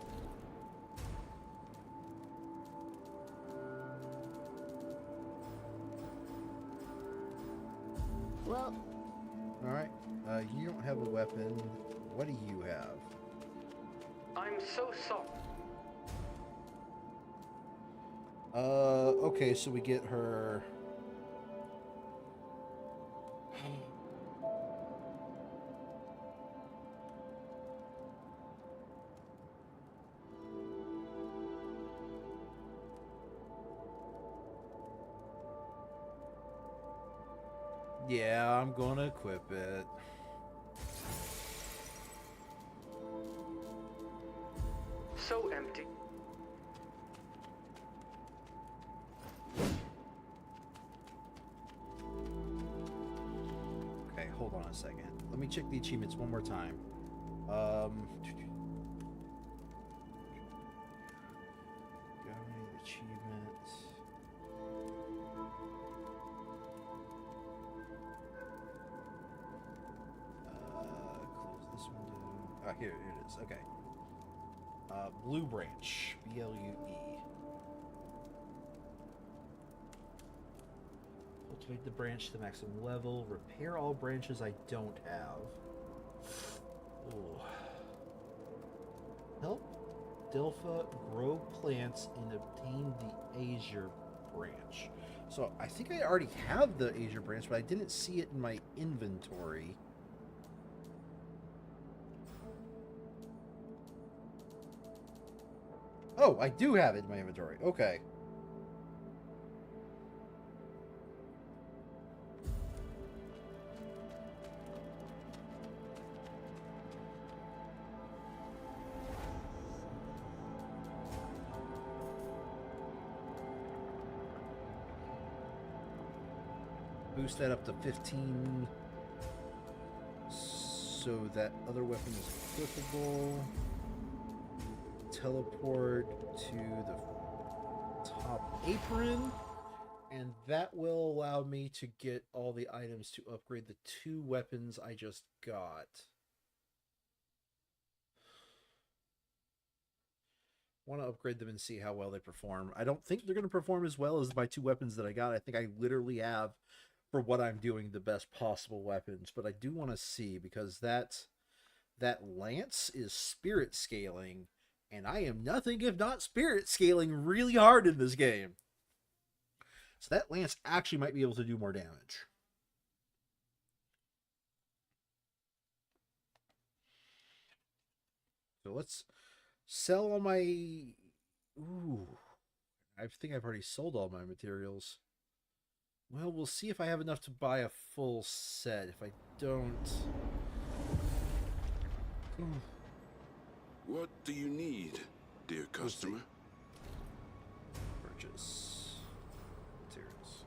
Well, Alright. You don't have a weapon. What do you have? I'm so sorry. Okay, so we get her. Yeah, I'm gonna equip it. So empty. Okay, hold on a second. Let me check the achievements one more time. Gallery achievements. Close this window. Ah, here it is. Okay. Blue branch. BLUE. Cultivate the branch to the maximum level. Repair all branches I don't have. Ooh. Help Dilpha grow plants and obtain the Azure branch. So I think I already have the Azure branch, but I didn't see it in my inventory. Oh, I do have it in my inventory. Okay. Boost that up to 15 so that other weapon is equipable. Teleport to the top apron, and that will allow me to get all the items to upgrade the 2 weapons I just got. Want to upgrade them and see how well they perform. I don't think they're going to perform as well as my 2 weapons that I got. I think I literally have, for what I'm doing, the best possible weapons, but I do want to see, because that lance is spirit scaling, and I am nothing if not spirit scaling really hard in this game. So that lance actually might be able to do more damage. So let's sell all my... Ooh. I think I've already sold all my materials. Well, we'll see if I have enough to buy a full set. If I don't... What do you need, dear customer? Purchase materials.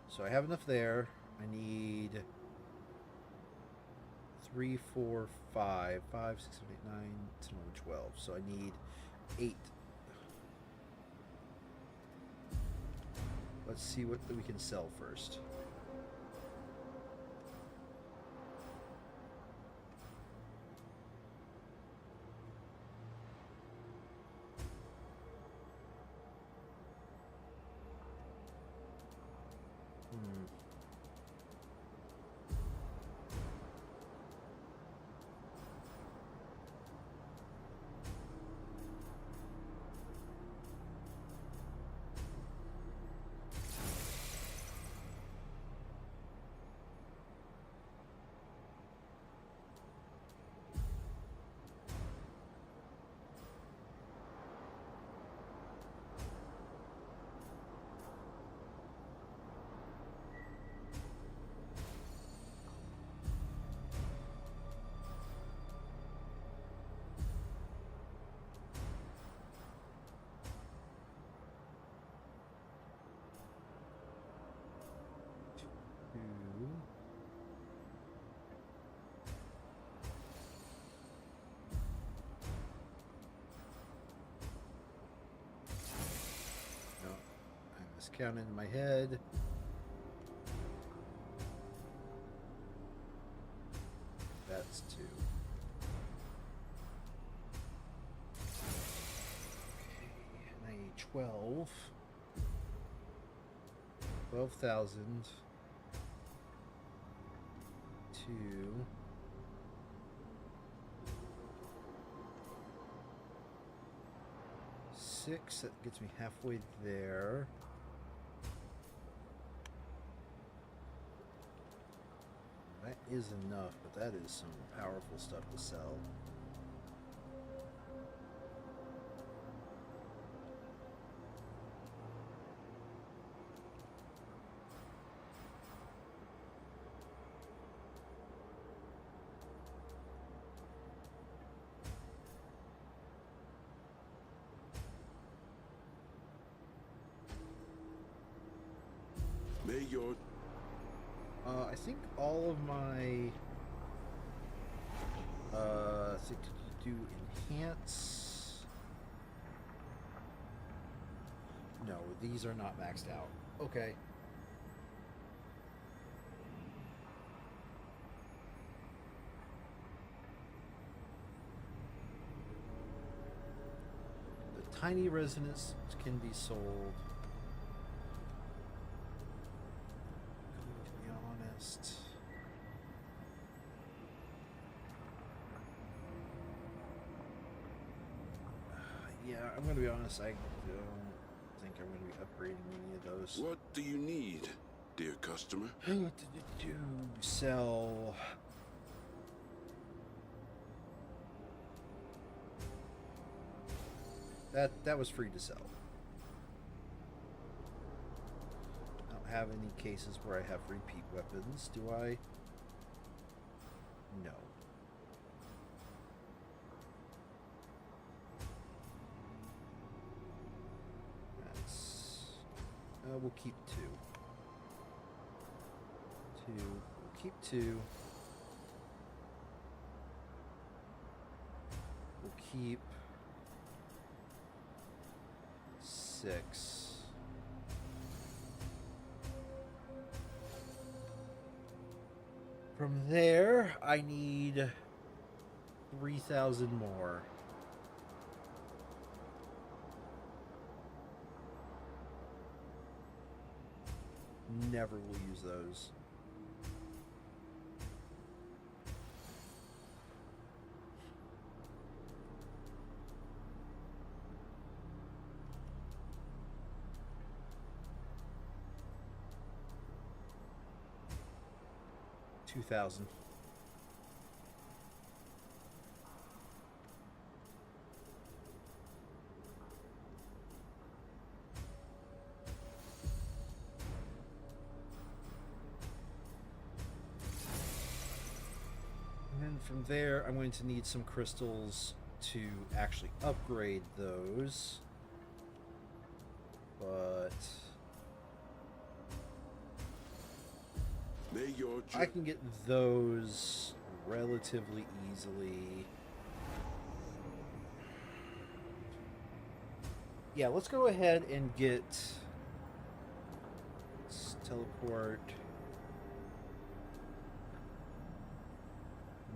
So I have enough there. I need 3, 4, 5, 5, 6, 7, 8, 9, 10, 11, 12. So I need 8. Let's see what we can sell first. Count in my head. That's 2. Okay, and I need 12. 12,000. 2. 6. 6. That gets me halfway there. That is enough, but that is some powerful stuff to sell. May your... I think all of my... I think do enhance... No, these are not maxed out. Okay. The tiny resonance can be sold. To be honest. Yeah, I'm going to be honest. I don't think I'm going to be upgrading any of those. What do you need, dear customer? What did it do? Sell. That was free to sell. I don't have any cases where I have repeat weapons, do I? No. That's... we'll keep 2. We'll keep 2. We'll keep 6. From there, I need 3,000 more. Never will use those. $2,000. And then from there, I'm going to need some crystals to actually upgrade those. But May your... I can get those relatively easily. Yeah, let's go ahead and get... Let's teleport.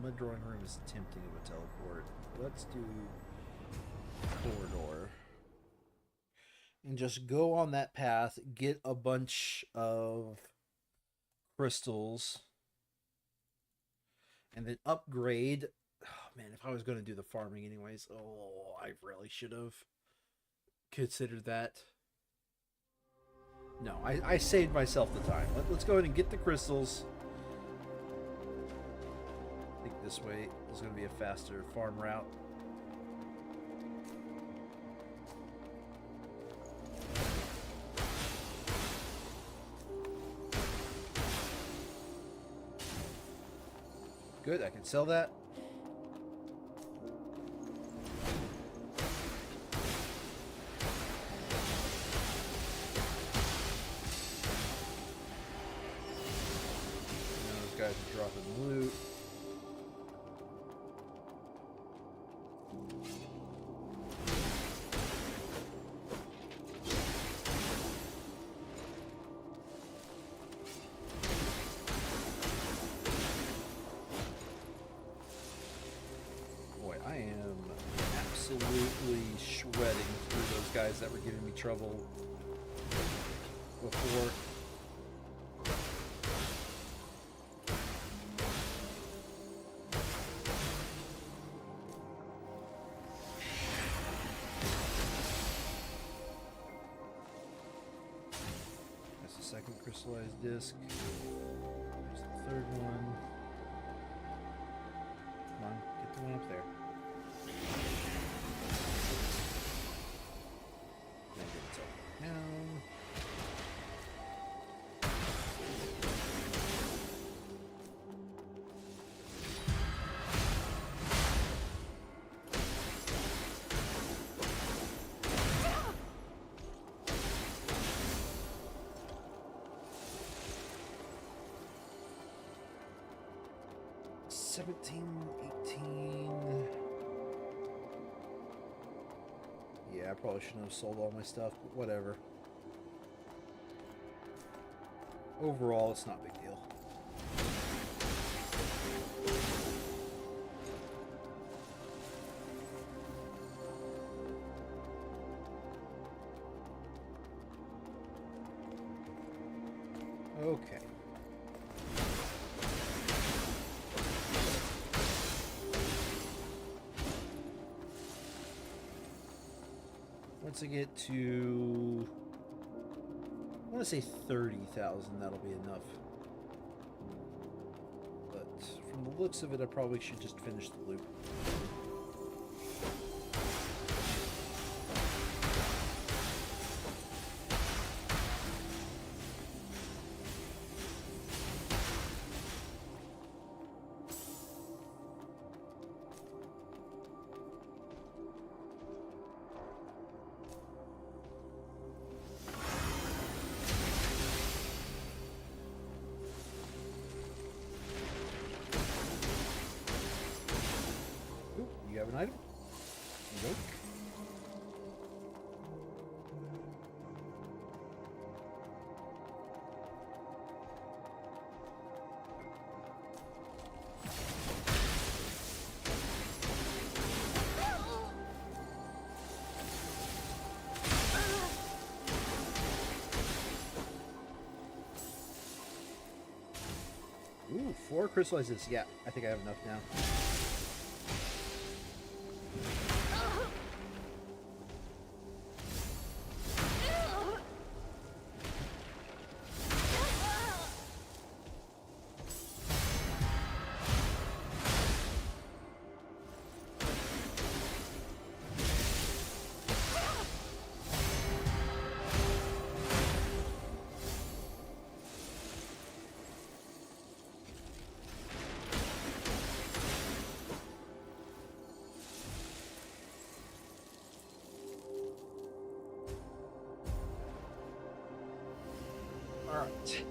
Mud drawing room is tempting of a teleport. Let's do corridor. And just go on that path, get a bunch of crystals, and then upgrade. Oh man, if I was going to do the farming anyways, oh, I really should have considered that. No, I saved myself the time. Let's go ahead and get the crystals. I think this way is going to be a faster farm route. Good, I can sell that. And those guys are dropping loot. Absolutely shredding through those guys that were giving me trouble before. second crystallized disc. There's the third one. Come on, get the one up there. Then get it up down. Yeah, I probably shouldn't have sold all my stuff, but whatever. Overall, it's not a big deal. Okay. Once I get to, I want to say 30,000, that'll be enough. But from the looks of it, I probably should just finish the loop. You have an item? Nope. Ooh, 4 crystallizes. Yeah, I think I have enough now. Alright,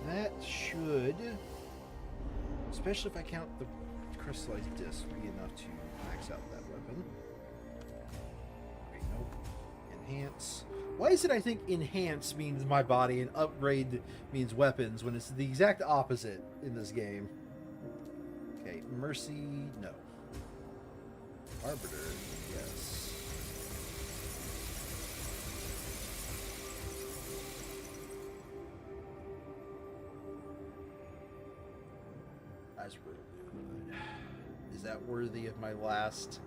that should, especially if I count the crystallized disc, be enough to max out that weapon. Wait, nope. Enhance. Why is it I think enhance means my body and upgrade means weapons when it's the exact opposite in this game? Okay, mercy, no. Arbiter, yes. That's really good. Is that worthy of my last?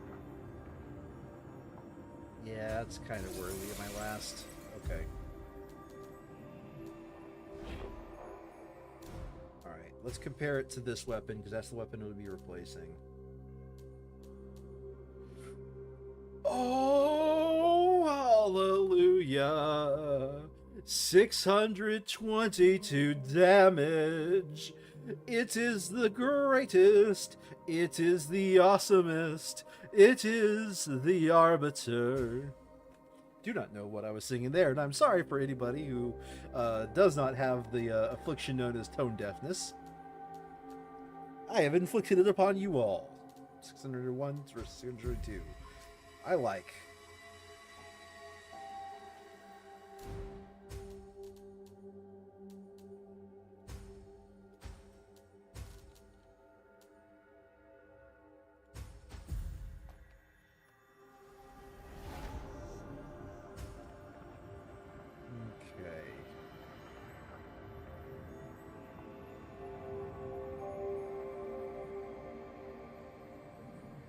Yeah, it's kind of worthy of my last. Okay. Alright, let's compare it to this weapon, because that's the weapon it would be replacing. Oh, hallelujah! 622 damage! It is the greatest, it is the awesomest, it is the arbiter. Do not know what I was singing there, and I'm sorry for anybody who does not have the affliction known as tone deafness. I have inflicted it upon you all. 601 versus 602. I like.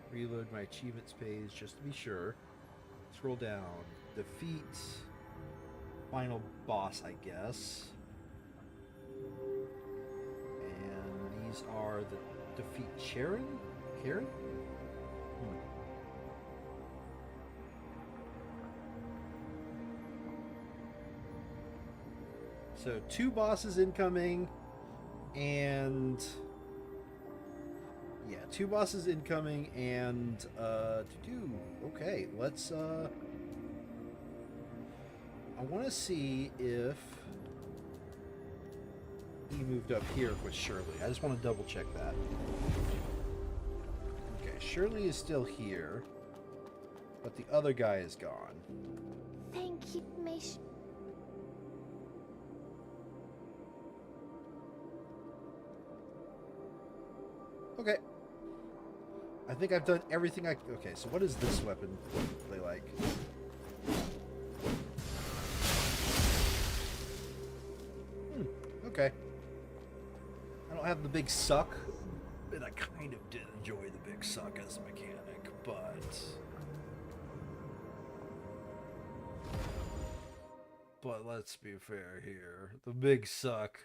Reload my achievements page just to be sure. Scroll down. Defeat final boss, I guess. These are the defeat Karen? So 2 bosses incoming, and yeah, 2 bosses incoming, and okay, let's I want to see if he moved up here with Shirley. I just want to double check that. Okay, Shirley is still here, but the other guy is gone. Thank you, Okay. I think I've done everything I... Okay, so what is this weapon play like? Okay. I don't have the big suck, and I kind of did enjoy the big suck as a mechanic, but... But let's be fair here. The big suck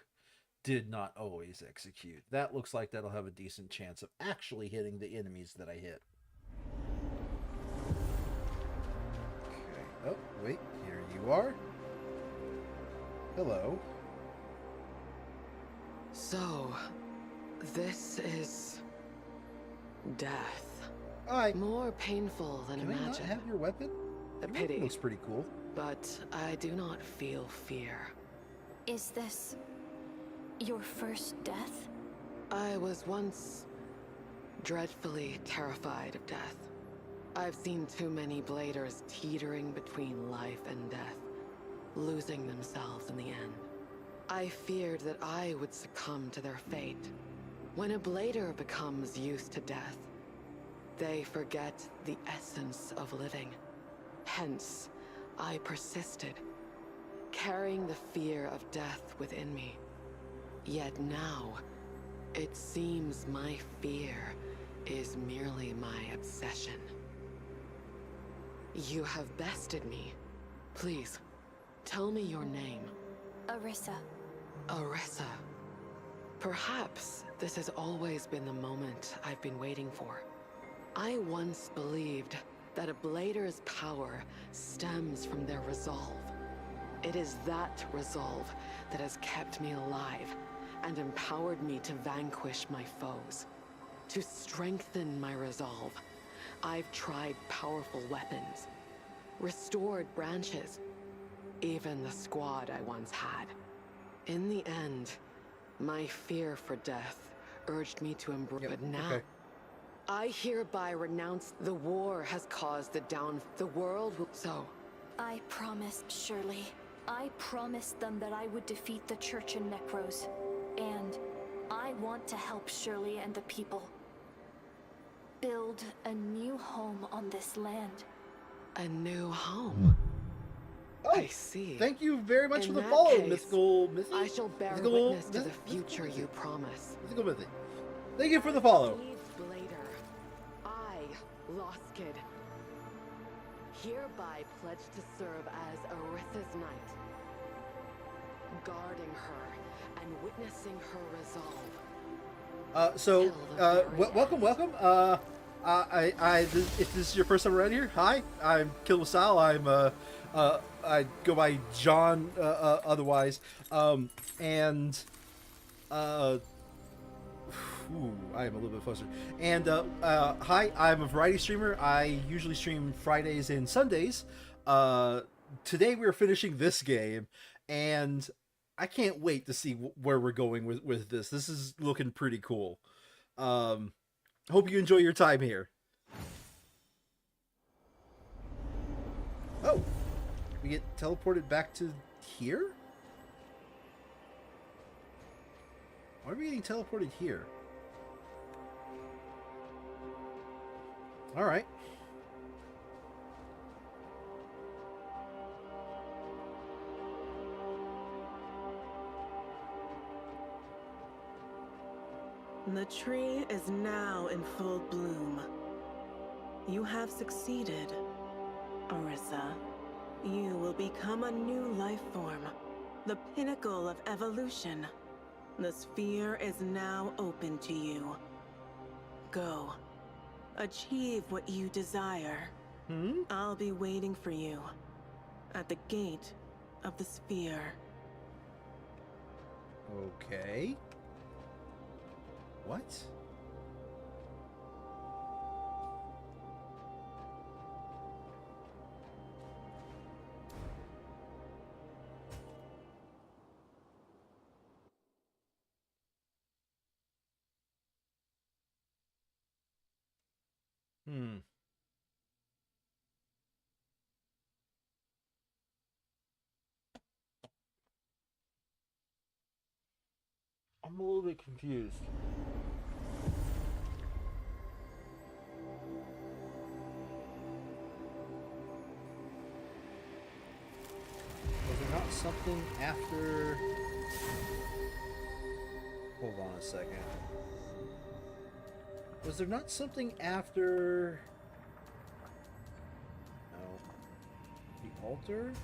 did not always execute. That looks like that'll have a decent chance of actually hitting the enemies that I hit. Okay. Oh, wait. Here you are. Hello. So, this is... death. Hi. More painful than Can I not imagined. have your weapon? A Your pity. weapon looks pretty cool. But I do not feel fear. Is this your first death? I was once dreadfully terrified of death. I've seen too many bladers teetering between life and death, losing themselves in the end. I feared that I would succumb to their fate. When a blader becomes used to death, they forget the essence of living. Hence, I persisted, carrying the fear of death within me. Yet now, it seems my fear is merely my obsession. You have bested me. Please, tell me your name. Arissa. Arissa. Perhaps this has always been the moment I've been waiting for. I once believed that a blader's power stems from their resolve. It is that resolve that has kept me alive and empowered me to vanquish my foes. To strengthen my resolve, I've tried powerful weapons, restored branches, even the squad I once had. In the end, my fear for death urged me to embrace. But now, okay. I hereby renounce the war has caused the the world will. So, I promised Shirley. I promised them that I would defeat the Church and Necros. And I want to help Shirley and the people build a new home on this land. a new home. Oh, I see. Thank you very much In for the that follow, case, mythical Mythy. I shall bear Mythical witness to the Myth- future Mythical you promise. Mythical Mythy. Thank you for the follow. Eve Blader, I, Lost Kid, hereby pledge to serve as Arissa's knight, guarding her and witnessing her resolve. Welcome. If this is your first time around here, hi, I'm KilledWithStyle. I go by John, otherwise, and I am a little bit flustered. And hi, I'm a variety streamer. I usually stream Fridays and Sundays. Today we're finishing this game, and I can't wait to see where we're going with this. This is looking pretty cool. Hope you enjoy your time here. Oh, we get teleported back to here? Why are we getting teleported here? All right. The tree is now in full bloom. You have succeeded, Arissa. You will become a new life form, the pinnacle of evolution. The sphere is now open to you. Go. Achieve what you desire. I'll be waiting for you at the gate of the sphere. Okay. What? I'm a little bit confused. Was there not something after... Hold on a second. Was there not something after... No. The altar?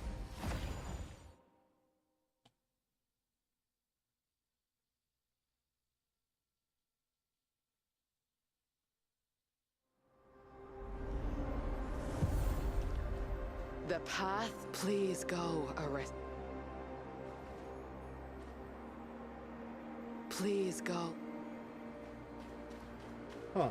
The path, please go, Arrest. Please go. Huh.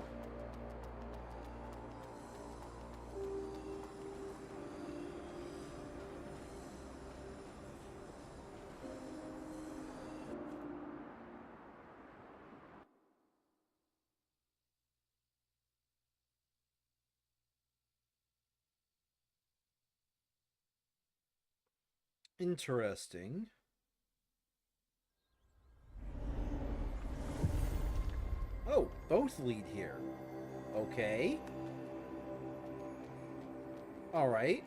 Interesting. Oh, both lead here. Okay. All right.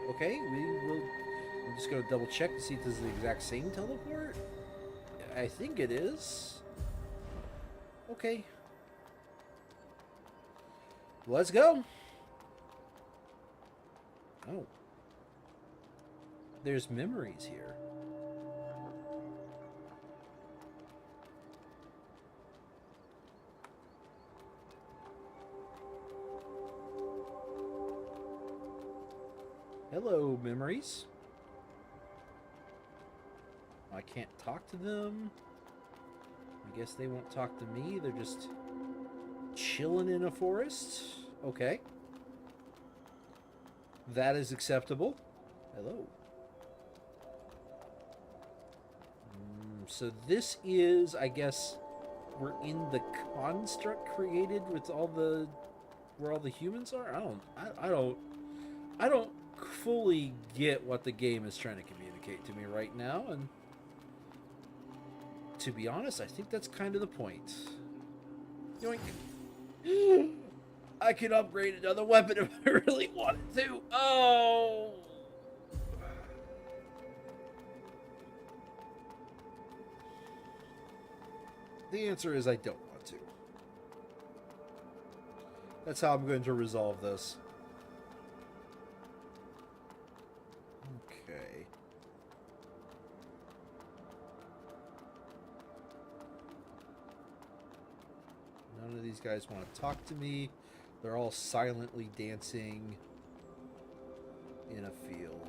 Okay, I'm just gonna double check to see if this is the exact same teleport. I think it is. Okay. Let's go. Oh. There's memories here. Hello, memories. I can't talk to them. I guess they won't talk to me. They're just chilling in a forest. Okay. That is acceptable. Hello. So this is, I guess, we're in the construct created with all the, where all the humans are. I don't fully get what the game is trying to communicate to me right now, and to be honest, I think that's kind of the point. Yoink. I could upgrade another weapon if I really wanted to. Oh. The answer is I don't want to. That's how I'm going to resolve this. Okay. None of these guys want to talk to me. They're all silently dancing in a field.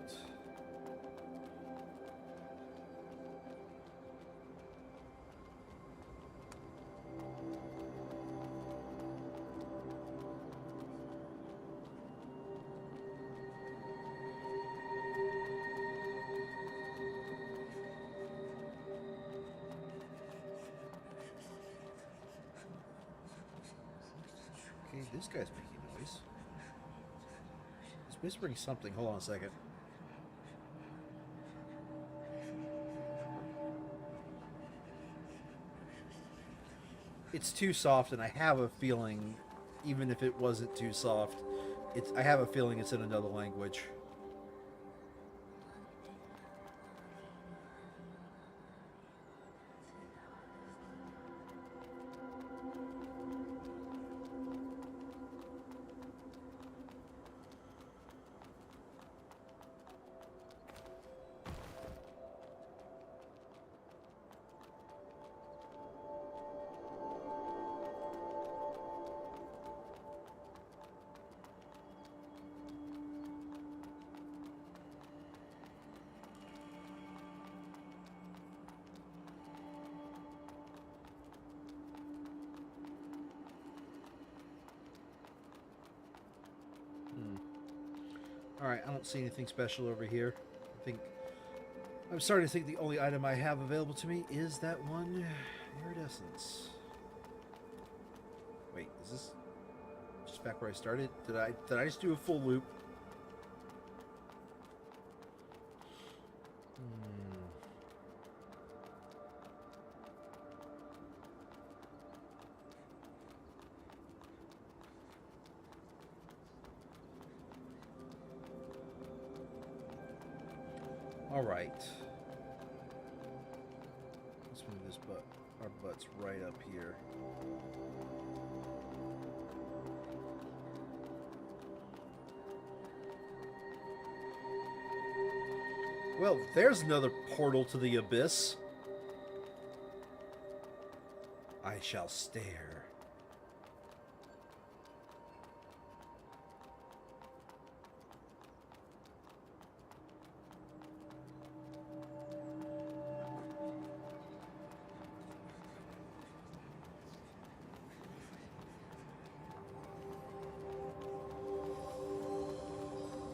Okay, this guy's making noise. He's whispering something. Hold on a second. It's too soft, and I have a feeling, even if it wasn't too soft, I have a feeling it's in another language. Alright, I don't see anything special over here. I'm starting to think the only item I have available to me is that one iridescence. Wait, is this just back where I started? Did I just do a full loop? All right. Let's move this our butts right up here. Well, there's another portal to the abyss. I shall stare.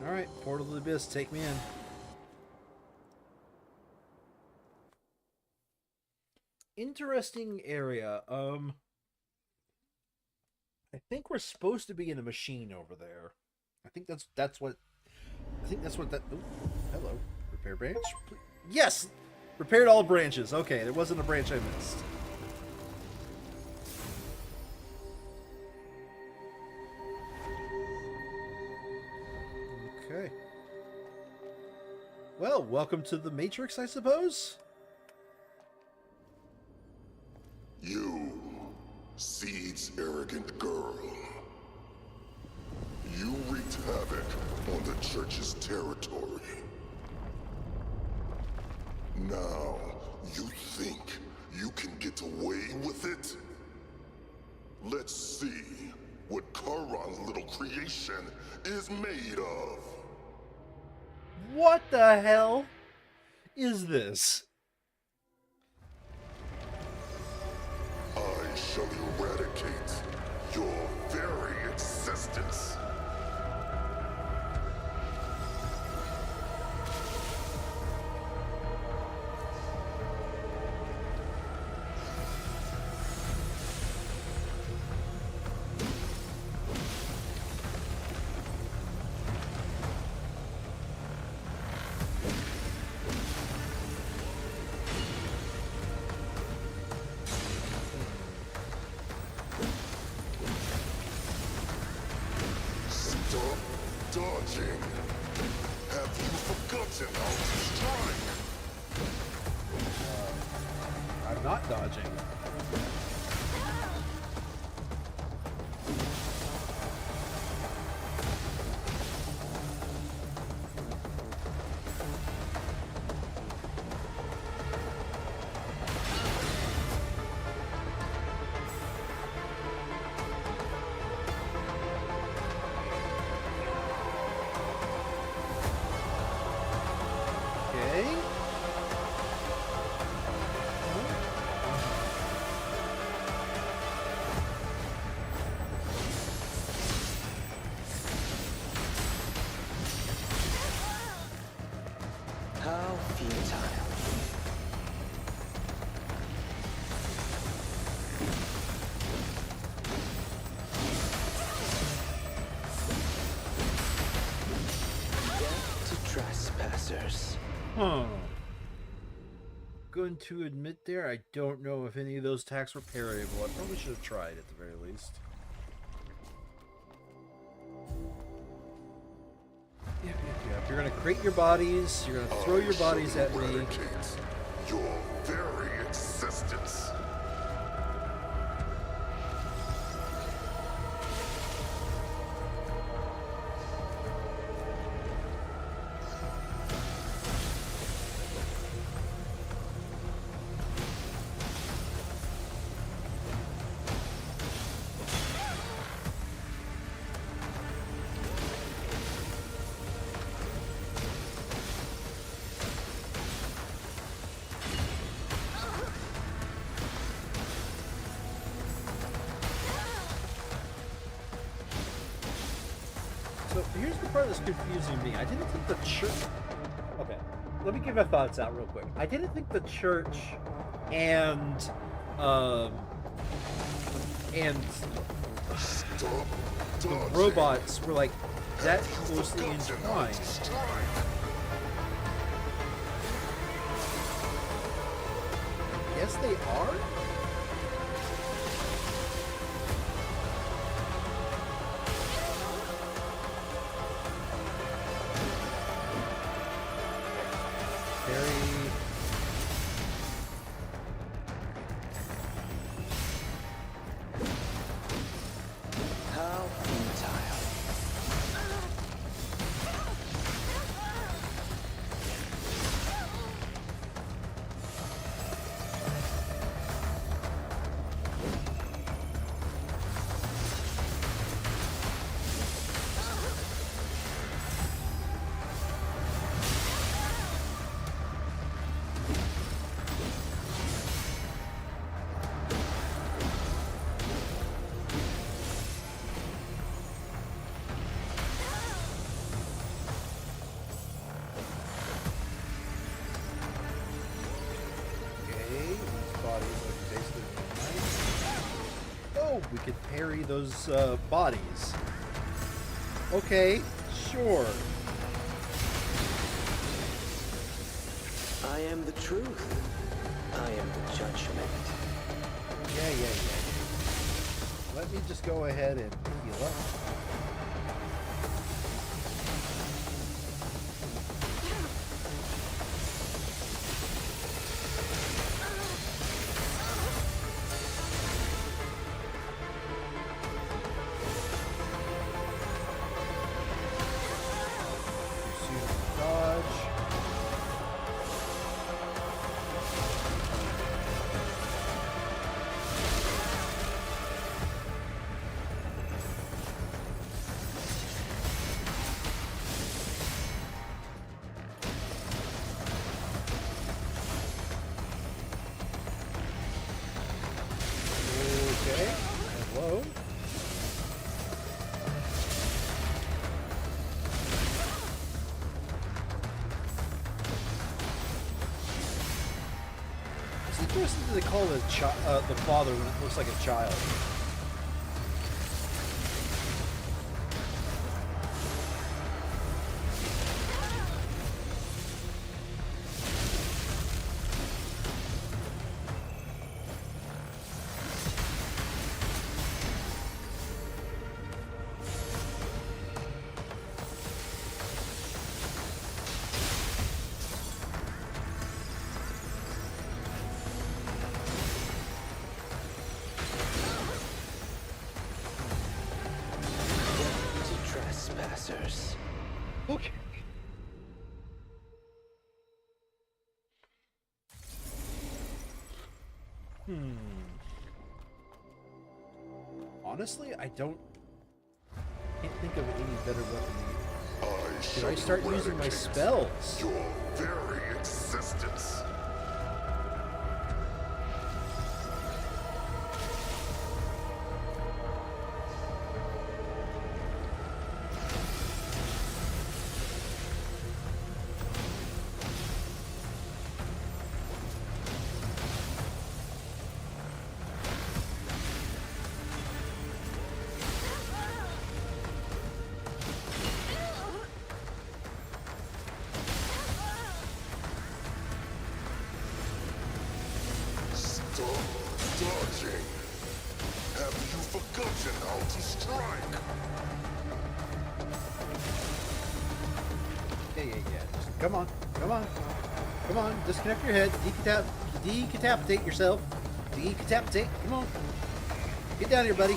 Alright, portal to the abyss, take me in. Interesting area. I think we're supposed to be in a machine over there. I think that's what that. Ooh, hello, repair branch. Please. Yes, repaired all branches. Okay, there wasn't a branch I missed. Okay. Well, welcome to the Matrix, I suppose. You, Seed's arrogant girl. You wreaked havoc on the church's territory. Now, you think you can get away with it? Let's see what Charon's little creation is made of. What the hell is this? I shall eradicate your very existence. Stop dodging. Have you forgotten how to strike? I'm not dodging. Okay. How futile. Death to trespassers. Huh. Going to admit there, I don't know if any of those attacks were parryable. I probably should have tried at the very least. Yep. You're gonna create your bodies. You're gonna throw your bodies at me. Eradicate your very existence. the part that's confusing me. I didn't think the church... Okay, let me get my thoughts out real quick. I didn't think the church and the robots were like that closely entwined. Yes, they are. We could parry those bodies. Okay, sure. I am the truth. I am the judgment. Yeah. Let me just go ahead and heal up. They call the father when it looks like a child. Okay. Honestly, I can't think of any better weapon. Should I start using my spells? Your very existence. Dodging. Have you forgotten how to strike? Yeah. Just come on. Disconnect your head. Decapitate yourself. Decapitate. Come on. Get down here, buddy.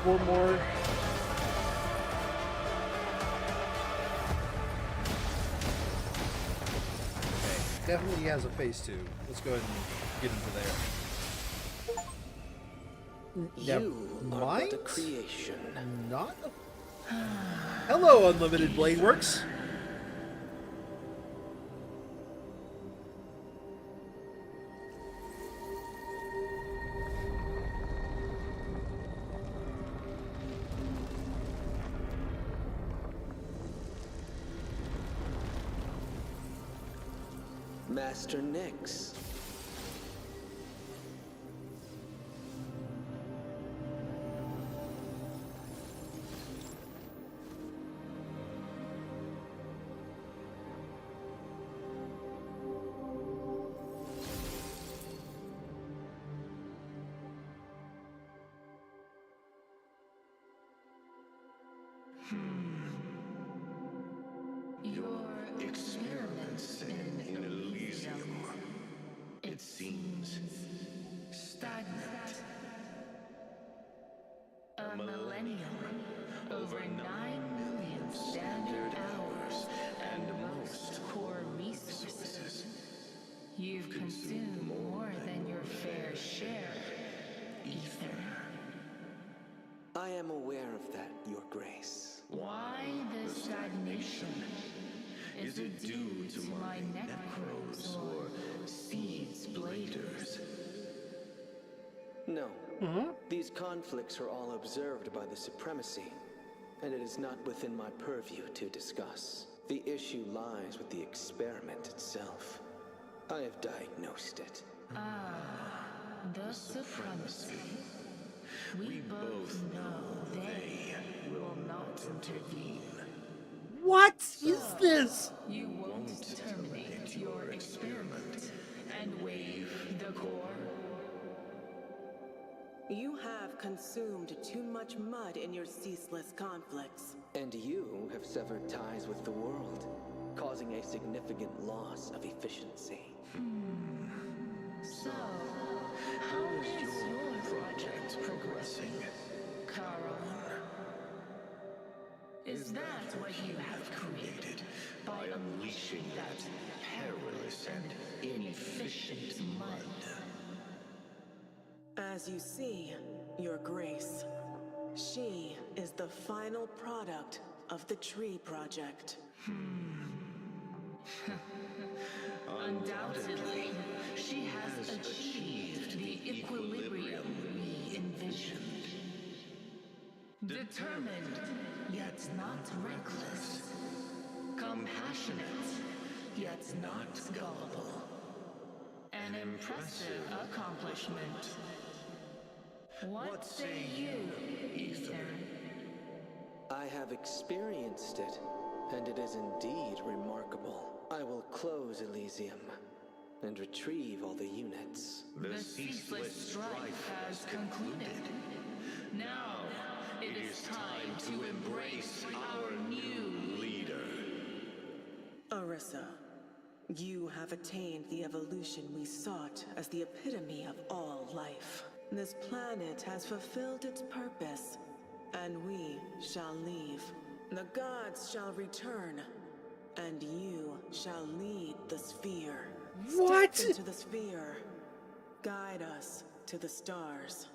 4 more. Okay, definitely has a phase 2. Let's go ahead and get into there. You are but a creation. Not a... Hello, Unlimited Blade Works. Master Nyx. Your experiments in Elysium, it seems stagnant. A millennium, over 9 million standard hours, and most core resources. You've consumed more than your fair share, Ether. I am aware of that, Your Grace. Why the stagnation? Is it due to my necros or seeds bladers? No. These conflicts are all observed by the Supremacy, and it is not within my purview to discuss. The issue lies with the experiment itself. I have diagnosed it. The Supremacy. We both know they will not intervene. What is this? You won't terminate your experiment and waive the core. You have consumed too much mud in your ceaseless conflicts. And you have severed ties with the world, causing a significant loss of efficiency. So, how is your project progressing, Caroline? Is that what you have created by unleashing that perilous and inefficient mud? As you see, Your Grace, she is the final product of the Tree Project. Undoubtedly, she has achieved the equilibrium we envisioned. Determined, yet not reckless. Compassionate, yet not gullible. An impressive accomplishment. What say you, Ether? I have experienced it, and it is indeed remarkable. I will close Elysium and retrieve all the units. The ceaseless strife has concluded. Now, it is time to embrace our new leader. Arissa, you have attained the evolution we sought as the epitome of all life. This planet has fulfilled its purpose, and we shall leave. The gods shall return, and you shall lead the sphere. What? Step into the sphere. Guide us to the stars.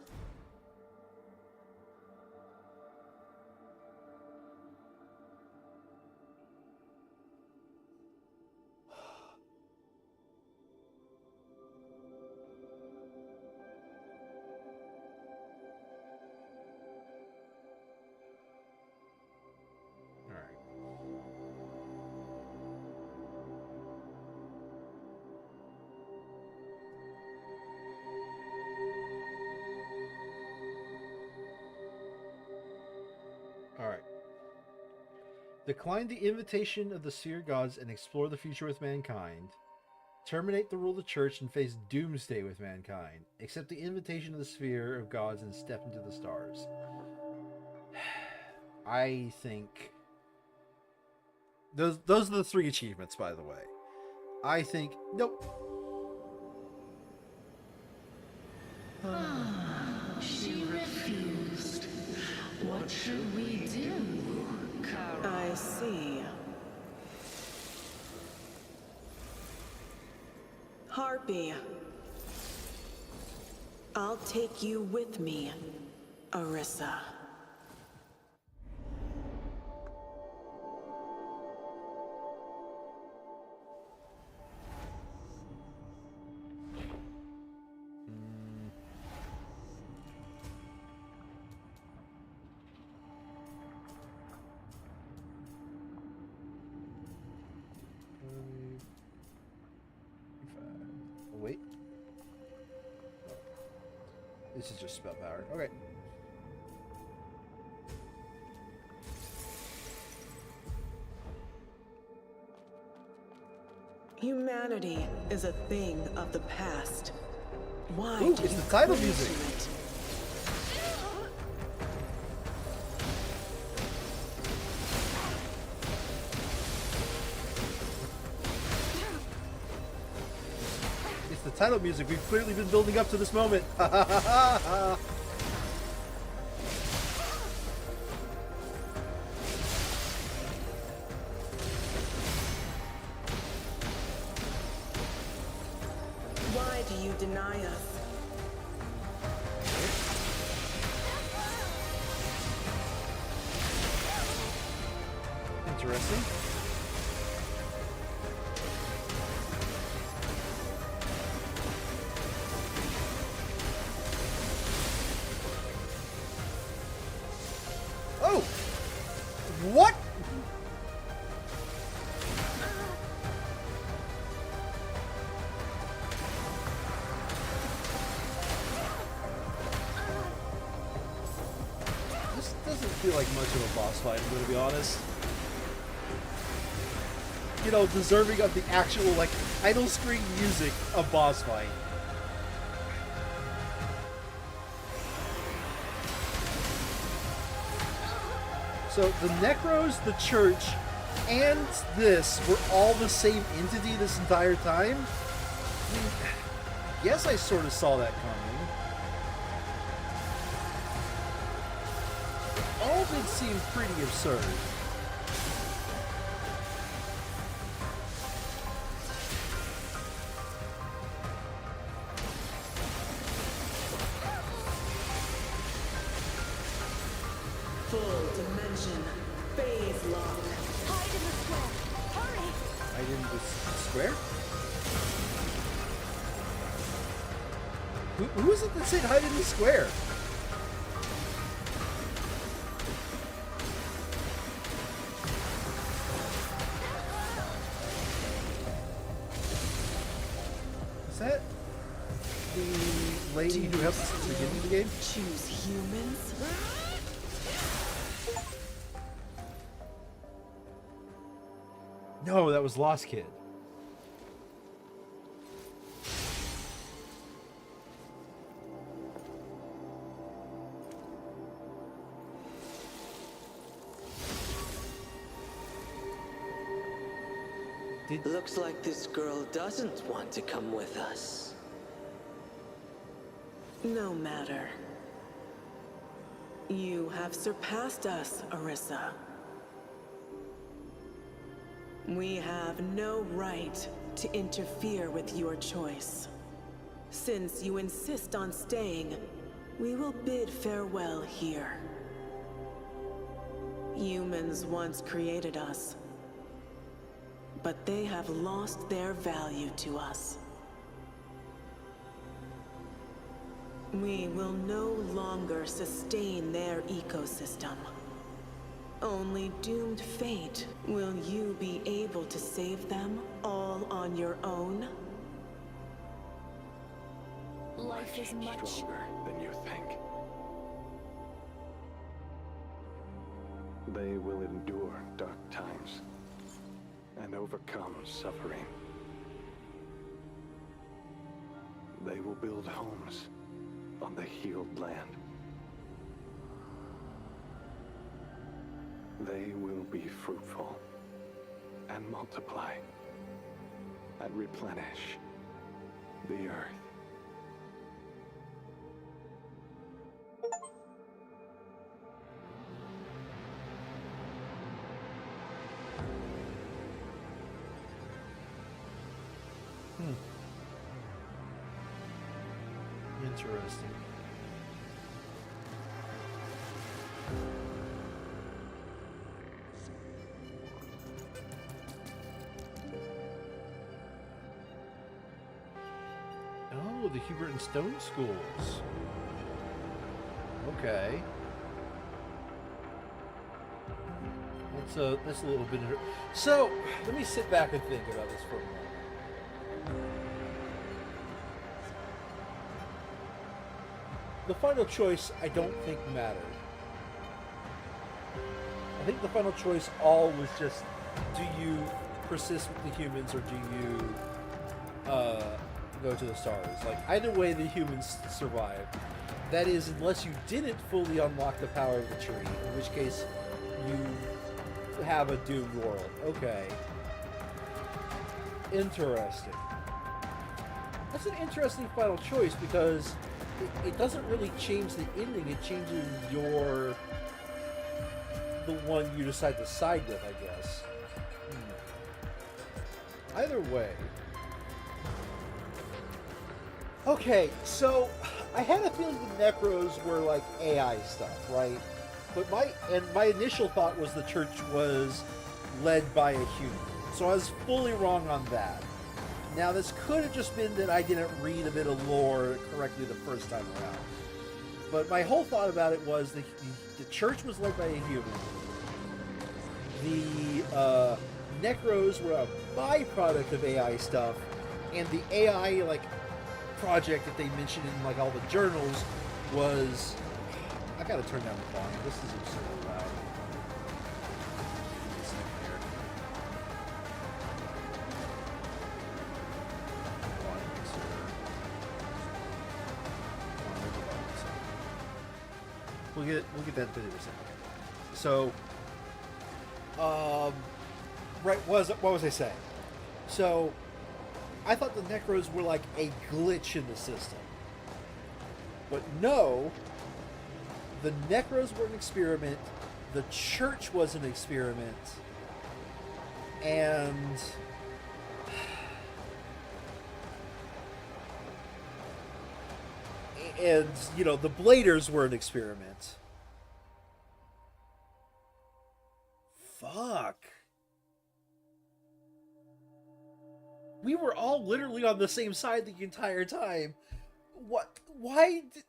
Alright. Decline the invitation of the Sphere Gods and explore the future with mankind. Terminate the rule of the church and face doomsday with mankind. Accept the invitation of the Sphere of Gods and step into the stars. I think... Those are the 3 achievements, by the way. I think... Nope. She refused. be. I'll take you with me, Arissa. Wait. This is just spell power. Okay. Humanity is a thing of the past. Why Ooh, do it's you the title cling music. to it? It's the title music. We've clearly been building up to this moment. Why do you deny us? Interesting. Oh! What? This doesn't feel like much of a boss fight, I'm gonna be honest. You know, deserving of the actual, like, title screen music of boss fight. So the Necros, the church, and this were all the same entity this entire time? I mean, yes, I sort of saw that coming. All did seem pretty absurd. Full dimension phase lock. Hide in the square. Hurry! I didn't just swear? Who is it that said hide in the square? Is that the lady who helped us at the beginning of the game? Choose humans? No, that was Lost Kid. Looks like this girl doesn't want to come with us. No matter. You have surpassed us, Arissa. We have no right to interfere with your choice. Since you insist on staying, we will bid farewell here. Humans once created us, but they have lost their value to us. We will no longer sustain their ecosystem. Only doomed fate. Will you be able to save them all on your own? Life is much stronger than you think. They will endure dark times and overcome suffering. They will build homes on the healed land. They will be fruitful and multiply and replenish the earth. Interesting. Oh, the Hubert and Stone schools. Okay. That's a little bit. So let me sit back and think about this for a moment. The final choice, I don't think mattered. I think the final choice all was just: do you persist with the humans, or do you go to the stars? Like, either way, the humans survive. That is, unless you didn't fully unlock the power of the tree, in which case you have a doomed world. Okay. Interesting. That's an interesting final choice, because it doesn't really change the ending. It changes the one you decide to side with, I guess. Either way. Okay, so I had a feeling the Necros were like AI stuff, right? But my initial thought was the church was led by a human. So I was fully wrong on that. Now, this could have just been that I didn't read a bit of lore correctly the first time around. But my whole thought about it was the church was led by a human. The Necros were a byproduct of AI stuff, and the AI like project that they mentioned in like all the journals was. I gotta turn down the volume. This is absurd loud. We'll get that in a second. So, right, what was I saying? So, I thought the Necros were like a glitch in the system, but no. The Necros were an experiment. The church was an experiment, and you know, the Bladers were an experiment. Fuck. We were all literally on the same side the entire time. What? Why did...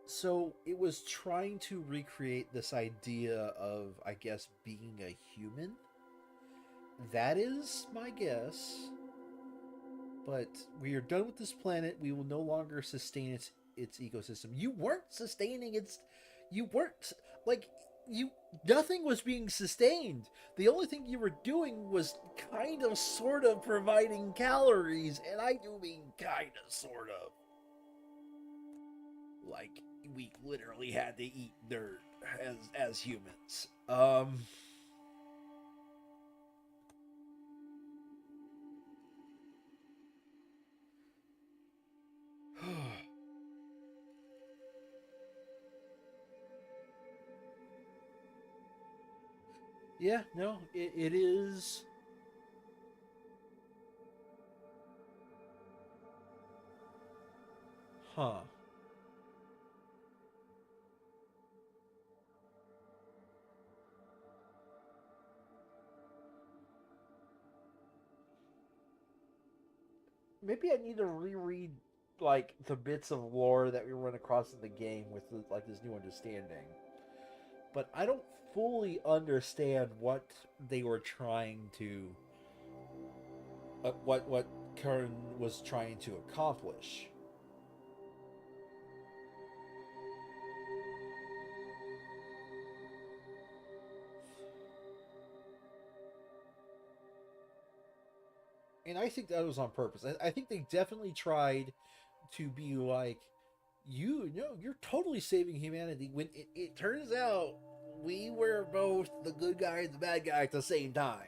So it was trying to recreate this idea of, I guess, being a human. That is my guess. But we are done with this planet. We will no longer sustain its ecosystem. You weren't sustaining its... You weren't... Like, nothing was being sustained. The only thing you were doing was kind of, sort of providing calories. And I do mean kind of, sort of. Like, we literally had to eat dirt as humans. Yeah, no, it is. Huh. Maybe I need to reread like the bits of lore that we run across in the game with like this new understanding. But I don't fully understand what they were trying to what Kern was trying to accomplish. And I think that was on purpose. I think they definitely tried to be like, you know, you're totally saving humanity, when it turns out we were both the good guy and the bad guy at the same time.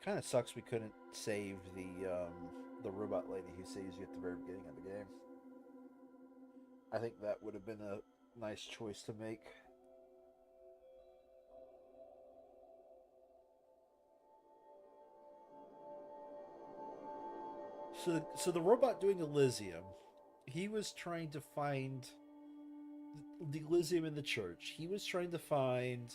Kind of sucks we couldn't save the robot lady who saves you at the very beginning of the game. I think that would have been a nice choice to make. So the robot doing Elysium, he was trying to find the Elysium in the church. He was trying to find,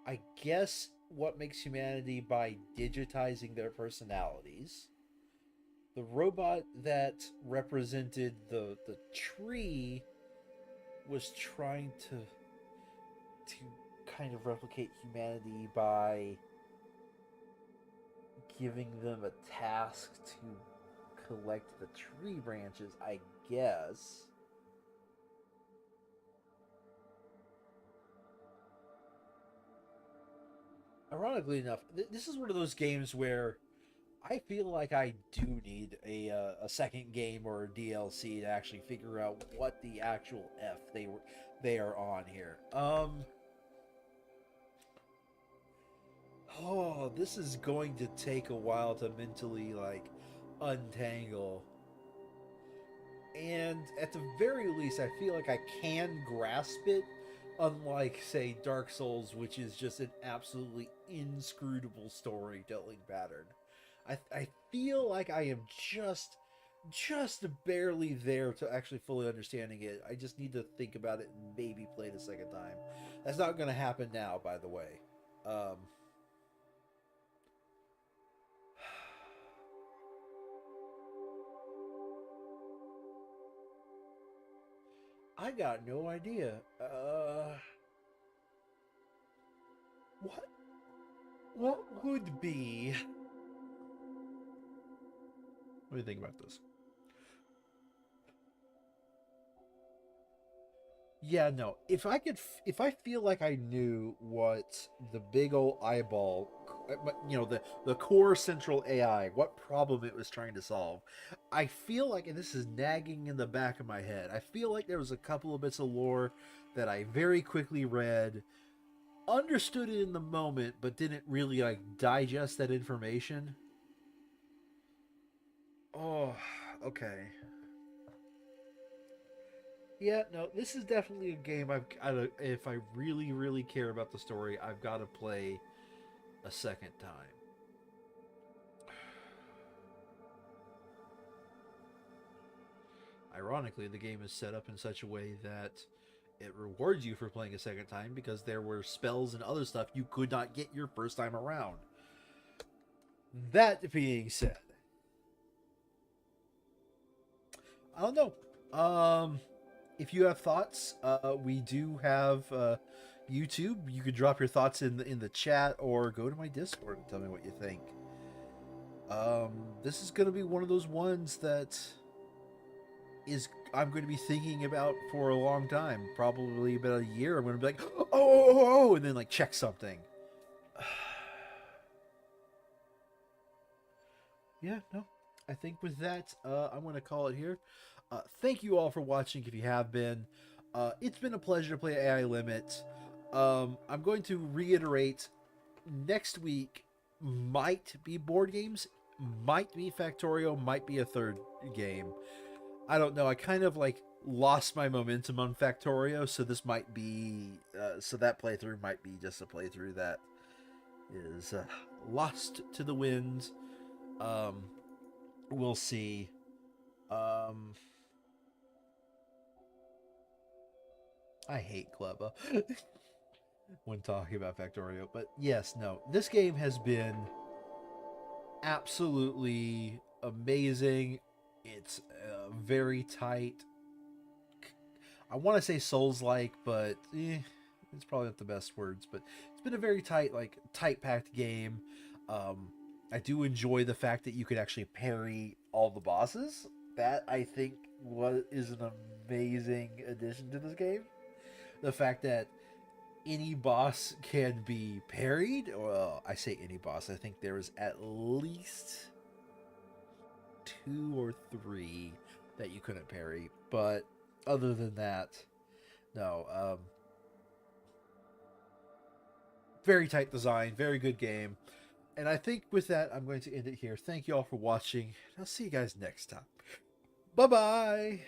I guess, what makes humanity by digitizing their personalities. The robot that represented the tree was trying to kind of replicate humanity by giving them a task to collect the tree branches, I guess. Ironically enough, this is one of those games where I feel like I do need a second game or a DLC to actually figure out what the actual F they are on here. Oh, this is going to take a while to mentally like untangle. And at the very least, I feel like I can grasp it, unlike, say, Dark Souls, which is just an absolutely inscrutable storytelling pattern. I feel like I am just barely there to actually fully understanding it. I just need to think about it and maybe play it a second time. That's not going to happen now, by the way. I got no idea. What would be? What do you think about this? Yeah, no. If I feel like I knew what the big old eyeball, the core central AI, what problem it was trying to solve, I feel like, and this is nagging in the back of my head, I feel like there was a couple of bits of lore that I very quickly read, understood it in the moment, but didn't really like digest that information. Oh, okay. Yeah, no, this is definitely a game if I really, really care about the story, I've got to play a second time. Ironically, the game is set up in such a way that it rewards you for playing a second time because there were spells and other stuff you could not get your first time around. That being said, I don't know. If you have thoughts, we do have YouTube. You could drop your thoughts in the chat or go to my Discord and tell me what you think. This is going to be one of those ones that I'm going to be thinking about for a long time, probably about a year. I'm going to be like, oh, and then like check something. Yeah, no. I think with that, I'm going to call it here. Thank you all for watching if you have been. It's been a pleasure to play AI Limit. I'm going to reiterate, next week might be board games, might be Factorio, might be a third game. I don't know. I kind of like lost my momentum on Factorio, so this might be, so that playthrough might be just a playthrough that is lost to the wind. We'll see. I hate Cleba when talking about Factorio, but yes, no, this game has been absolutely amazing. It's very tight. I want to say Souls-like, but it's probably not the best words. But it's been a very tight-packed game. I do enjoy the fact that you could actually parry all the bosses. That, I think, is an amazing addition to this game. The fact that any boss can be parried. Well, I say any boss. I think there is at least 2 or 3 that you couldn't parry. But other than that, no. Very tight design, very good game. And I think with that, I'm going to end it here. Thank you all for watching. I'll see you guys next time. Bye-bye.